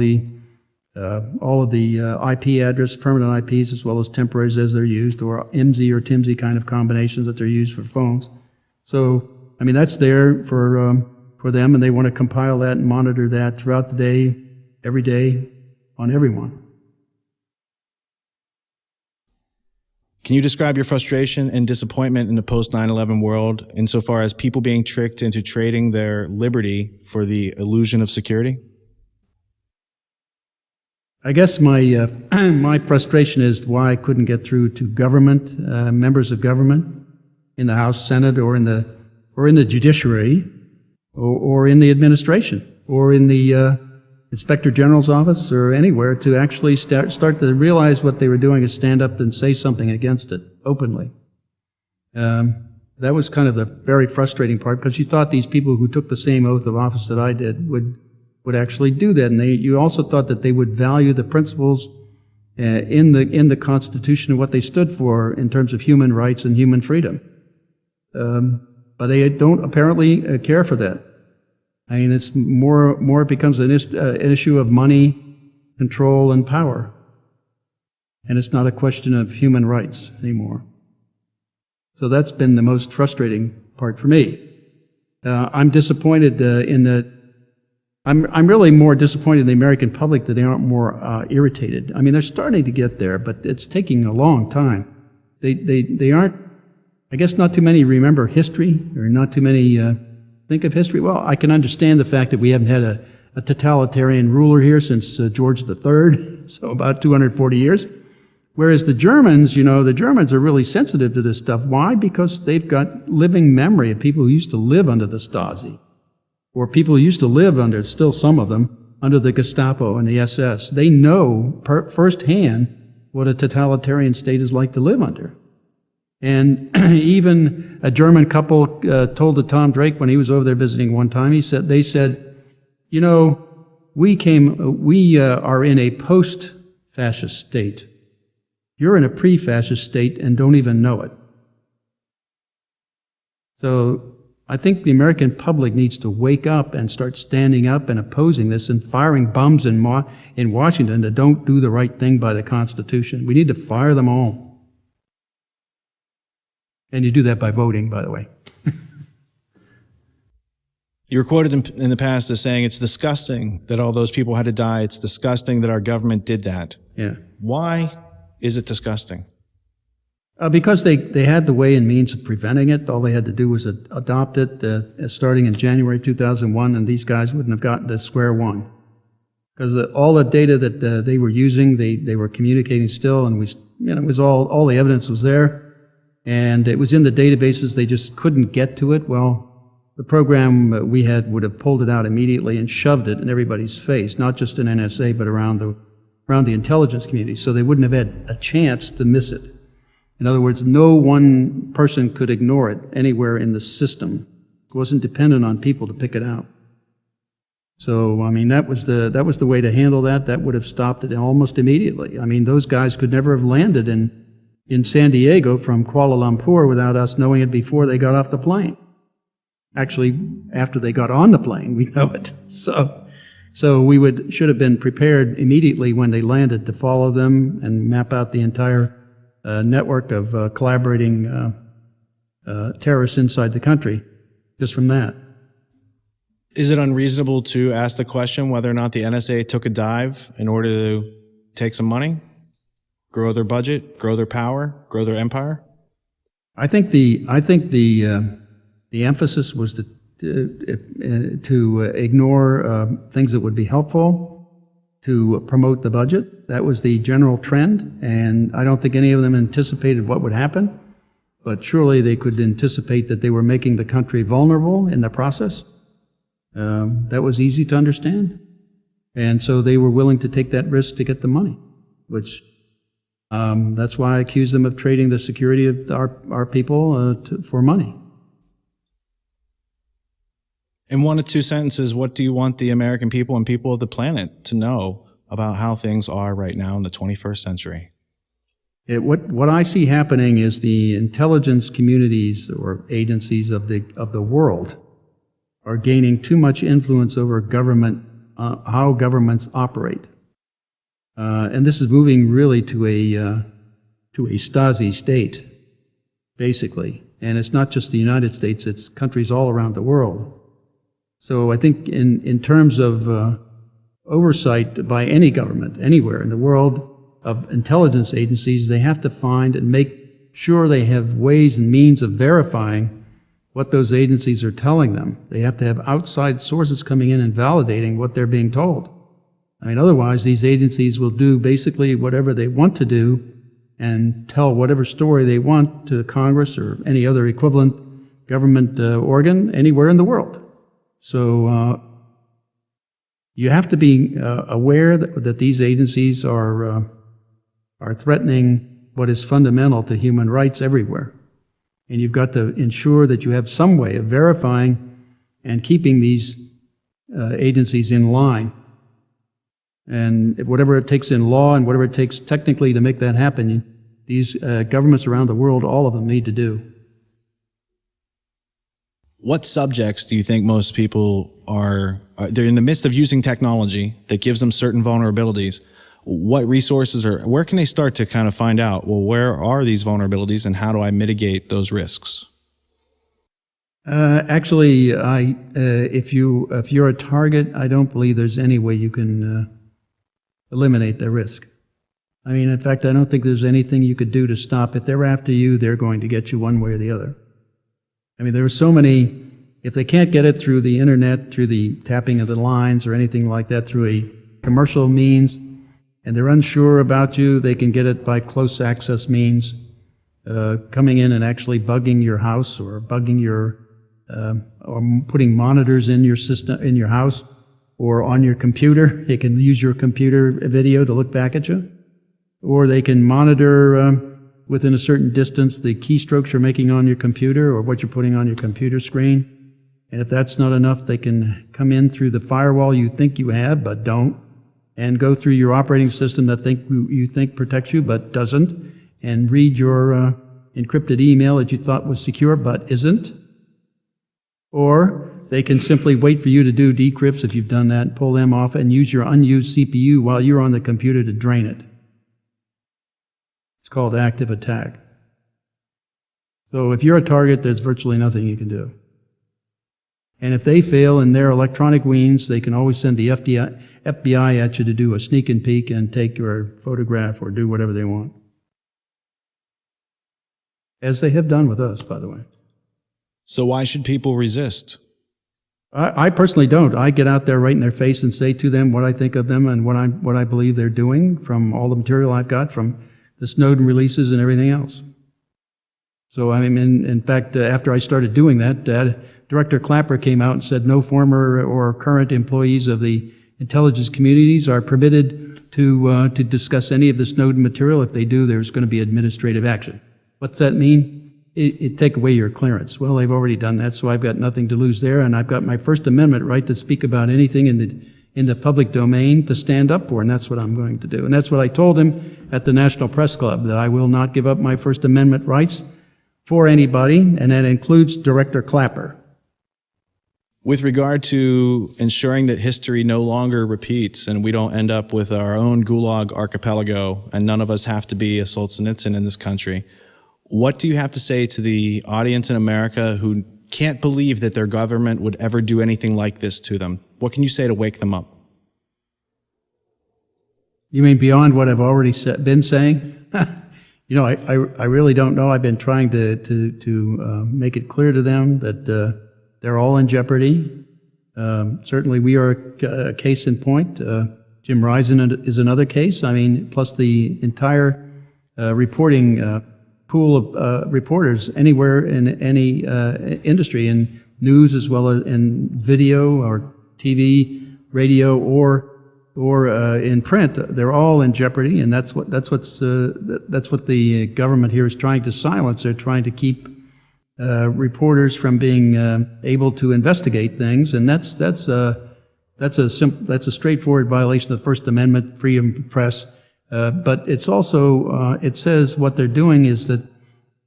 the IP address, permanent IPs, as well as temporaries as they're used, or IMSI or TIMSI kind of combinations that they're used for phones. So, I mean, that's there for them, and they want to compile that and monitor that throughout the day, every day, on everyone. Can you describe your frustration and disappointment in the post-9/11 world insofar as people being tricked into trading their liberty for the illusion of security? I guess my my frustration is why I couldn't get through to government, members of government in the House, Senate, or in the judiciary, or in the administration, or in the Inspector General's office, or anywhere, to actually start to realize what they were doing is stand up and say something against it openly. That was kind of the very frustrating part, because you thought these people who took the same oath of office that I did would actually do that, and you also thought that they would value the principles in the Constitution and what they stood for in terms of human rights and human freedom. But they don't apparently care for that. I mean, it's more it becomes an issue of money, control, and power, and it's not a question of human rights anymore. So that's been the most frustrating part for me. I'm disappointed in that. I'm really more disappointed in the American public that they aren't more irritated. I mean, they're starting to get there, but it's taking a long time. They aren't. I guess not too many remember history, or not too many think of history. Well, I can understand the fact that we haven't had a totalitarian ruler here since George III, so about 240 years. Whereas the Germans, the Germans are really sensitive to this stuff. Why? Because they've got living memory of people who used to live under the Stasi, or people who used to live under, still some of them, under the Gestapo and the SS. They know firsthand what a totalitarian state is like to live under. And even a German couple told to Tom Drake when he was over there visiting one time, they said, we are in a post-fascist state. You're in a pre-fascist state and don't even know it. So I think the American public needs to wake up and start standing up and opposing this and firing bums in Washington that don't do the right thing by the Constitution. We need to fire them all. And you do that by voting, by the way. You were quoted in the past as saying, it's disgusting that all those people had to die. It's disgusting that our government did that. Yeah. Why is it disgusting? Because they had the way and means of preventing it. All they had to do was adopt it starting in January 2001, and these guys wouldn't have gotten to square one. Because all the data that they were using, they were communicating still, and it was all the evidence was there. And it was in the databases, they just couldn't get to it. Well, the program we had would have pulled it out immediately and shoved it in everybody's face, not just in NSA, but around the intelligence community, so they wouldn't have had a chance to miss it. In other words, no one person could ignore it anywhere in the system. It wasn't dependent on people to pick it out. So, I mean, that was the way to handle that. That would have stopped it almost immediately. I mean, those guys could never have landed in San Diego from Kuala Lumpur without us knowing it before they got off the plane. Actually, after they got on the plane, we know it. So So we should have been prepared immediately when they landed to follow them and map out the entire network of collaborating terrorists inside the country, just from that. Is it unreasonable to ask the question whether or not the NSA took a dive in order to take some money, grow their budget, grow their power, grow their empire? I think the emphasis was to ignore things that would be helpful, to promote the budget. That was the general trend, and I don't think any of them anticipated what would happen, but surely they could anticipate that they were making the country vulnerable in the process. That was easy to understand, and so they were willing to take that risk to get the money, which that's why I accuse them of trading the security of our people for money. In 1 to 2 sentences, what do you want the American people and people of the planet to know about how things are right now in the 21st century? What I see happening is the intelligence communities or agencies of the world are gaining too much influence over government, how governments operate. And this is moving really to a Stasi state, basically. And it's not just the United States, it's countries all around the world. So I think in terms of oversight by any government, anywhere in the world, of intelligence agencies, they have to find and make sure they have ways and means of verifying what those agencies are telling them. They have to have outside sources coming in and validating what they're being told. I mean, otherwise these agencies will do basically whatever they want to do and tell whatever story they want to Congress or any other equivalent government organ anywhere in the world. So you have to be aware that these agencies are threatening what is fundamental to human rights everywhere. And you've got to ensure that you have some way of verifying and keeping these agencies in line. And whatever it takes in law and whatever it takes technically to make that happen, these governments around the world, all of them need to do. What subjects do you think most people they're in the midst of using technology that gives them certain vulnerabilities? What resources where can they start to kind of find out, well, where are these vulnerabilities and how do I mitigate those risks? Actually, if you're a target, I don't believe there's any way you can eliminate the risk. I mean, in fact, I don't think there's anything you could do to stop. If they're after you, they're going to get you one way or the other. I mean, there are so many, if they can't get it through the internet, through the tapping of the lines or anything like that, through a commercial means, and they're unsure about you, they can get it by close access means, coming in and actually bugging your house or bugging your, or putting monitors in your system, in your house or on your computer. They can use your computer video to look back at you. Or they can monitor within a certain distance the keystrokes you're making on your computer or what you're putting on your computer screen. And if that's not enough, they can come in through the firewall you think you have but don't, and go through your operating system that you think protects you but doesn't, and read your encrypted email that you thought was secure but isn't. Or they can simply wait for you to do decrypts if you've done that, pull them off, and use your unused CPU while you're on the computer to drain it. It's called active attack. So if you're a target, there's virtually nothing you can do. And if they fail in their electronic means, they can always send the FBI at you to do a sneak and peek and take your photograph or do whatever they want. As they have done with us, by the way. So why should people resist? I personally don't. I get out there right in their face and say to them what I think of them and what I believe they're doing from all the material I've got from the Snowden releases and everything else. So I mean, in fact, after I started doing that, Director Clapper came out and said no former or current employees of the intelligence communities are permitted to discuss any of the Snowden material. If they do, there's going to be administrative action. What's that mean? It take away your clearance. Well, they've already done that, so I've got nothing to lose there, and I've got my First Amendment right to speak about anything in the public domain to stand up for, and that's what I'm going to do. And that's what I told him at the National Press Club, that I will not give up my First Amendment rights for anybody, and that includes Director Clapper. With regard to ensuring that history no longer repeats and we don't end up with our own Gulag archipelago and none of us have to be a Solzhenitsyn in this country, what do you have to say to the audience in America who can't believe that their government would ever do anything like this to them? What can you say to wake them up? You mean beyond what I've already been saying? You know, I really don't know. I've been trying to make it clear to them that they're all in jeopardy. Certainly we are a case in point. Jim Risen is another case. I mean, plus the entire reporting pool of reporters anywhere in any industry, in news as well as in video or TV, radio, or in print. They're all in jeopardy, and that's what the government here is trying to silence. They're trying to keep reporters from being able to investigate things, and that's a straightforward violation of the First Amendment, freedom of press. But it's also it says what they're doing is that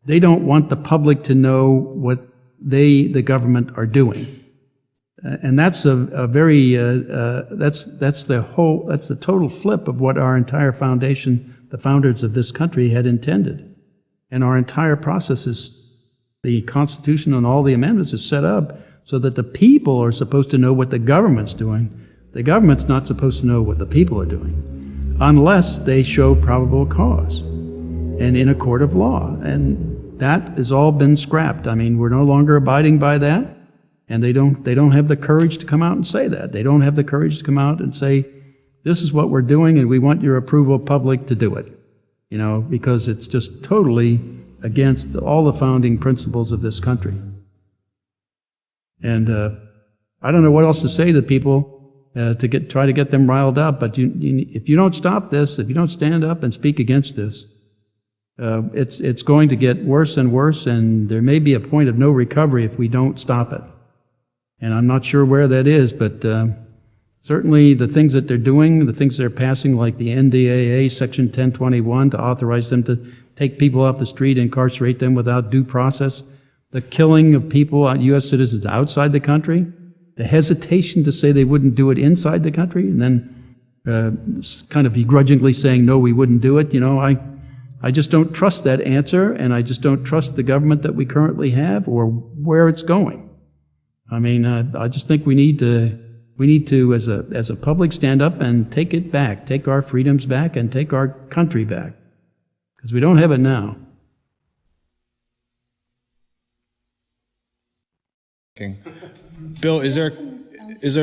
they don't want the public to know what the government, are doing, and that's a very that's the total flip of what our entire foundation, the founders of this country, had intended, and our entire process is. The Constitution and all the amendments is set up so that the people are supposed to know what the government's doing. The government's not supposed to know what the people are doing unless they show probable cause and in a court of law. And that has all been scrapped. I mean, we're no longer abiding by that, and they don't have the courage to come out and say that. They don't have the courage to come out and say, this is what we're doing and we want your approval, public, to do it. You know, because it's just totally against all the founding principles of this country. And I don't know what else to say to people to try to get them riled up, but if you don't stop this, if you don't stand up and speak against this, it's going to get worse and worse, and there may be a point of no recovery if we don't stop it. And I'm not sure where that is, but certainly the things that they're doing, the things they're passing, like the NDAA Section 1021 to authorize them to take people off the street, incarcerate them without due process, the killing of people, U.S. citizens outside the country, the hesitation to say they wouldn't do it inside the country, and then kind of begrudgingly saying, no, we wouldn't do it. You know, I just don't trust that answer, and I just don't trust the government that we currently have or where it's going. I mean, I just think we need to, as a public, stand up and take it back, take our freedoms back, and take our country back. Because we don't have it now. Bill, is there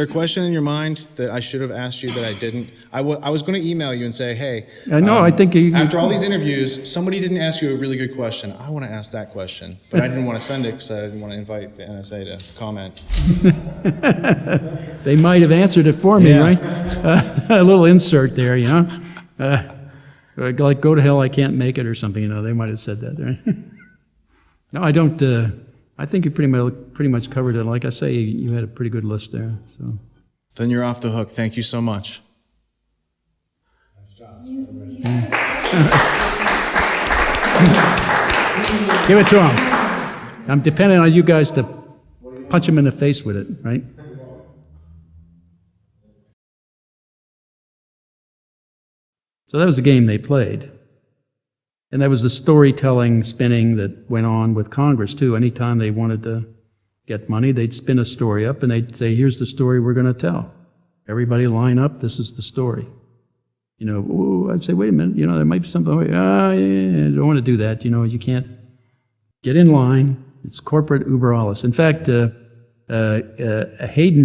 a question in your mind that I should have asked you that I didn't? I was going to email you and say, hey, no, I think after all these interviews, somebody didn't ask you a really good question. I want to ask that question, but I didn't want to send it because I didn't want to invite the NSA to comment. They might have answered it for me, right? A little insert there, you know? Like, go to hell, I can't make it, or something, you know, they might have said that, right? No, I don't, I think you pretty much covered it. Like I say, you had a pretty good list there, so. Then you're off the hook. Thank you so much. Nice job. Give it to him. I'm depending on you guys to punch him in the face with it, right? So that was the game they played. And that was the storytelling spinning that went on with Congress, too. Anytime they wanted to get money, they'd spin a story up and they'd say, here's the story we're going to tell. Everybody line up, this is the story. You know, ooh, I'd say, wait a minute, you know, there might be something, I don't want to do that. You know, you can't get in line. It's corporate uber alles. In fact, Hayden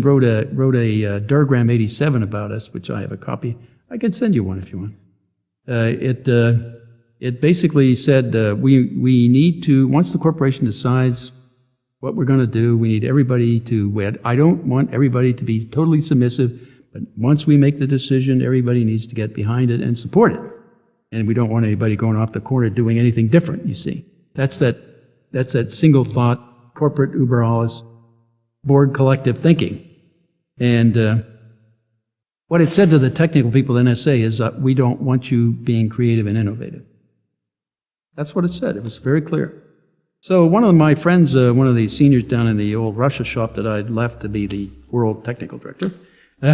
wrote a Durgram 87 about us, which I have a copy. I can send you one if you want. It basically said we need to, once the corporation decides what we're going to do, we need everybody to, I don't want everybody to be totally submissive, but once we make the decision, everybody needs to get behind it and support it. And we don't want anybody going off the corner doing anything different, you see. That's that single thought, corporate uber alles, board collective thinking. And what it said to the technical people at NSA is we don't want you being creative and innovative. That's what it said. It was very clear. So one of my friends, one of the seniors down in the old Russia shop that I'd left to be the world technical director,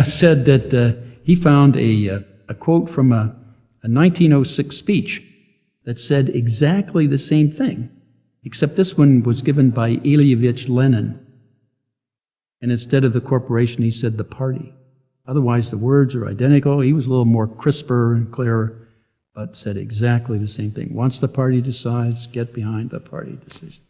said that he found a quote from a 1906 speech that said exactly the same thing, except this one was given by Ilyich Lenin. And instead of the corporation, he said the party. Otherwise, the words are identical. He was a little more crisper and clearer, but said exactly the same thing. Once the party decides, get behind the party decision.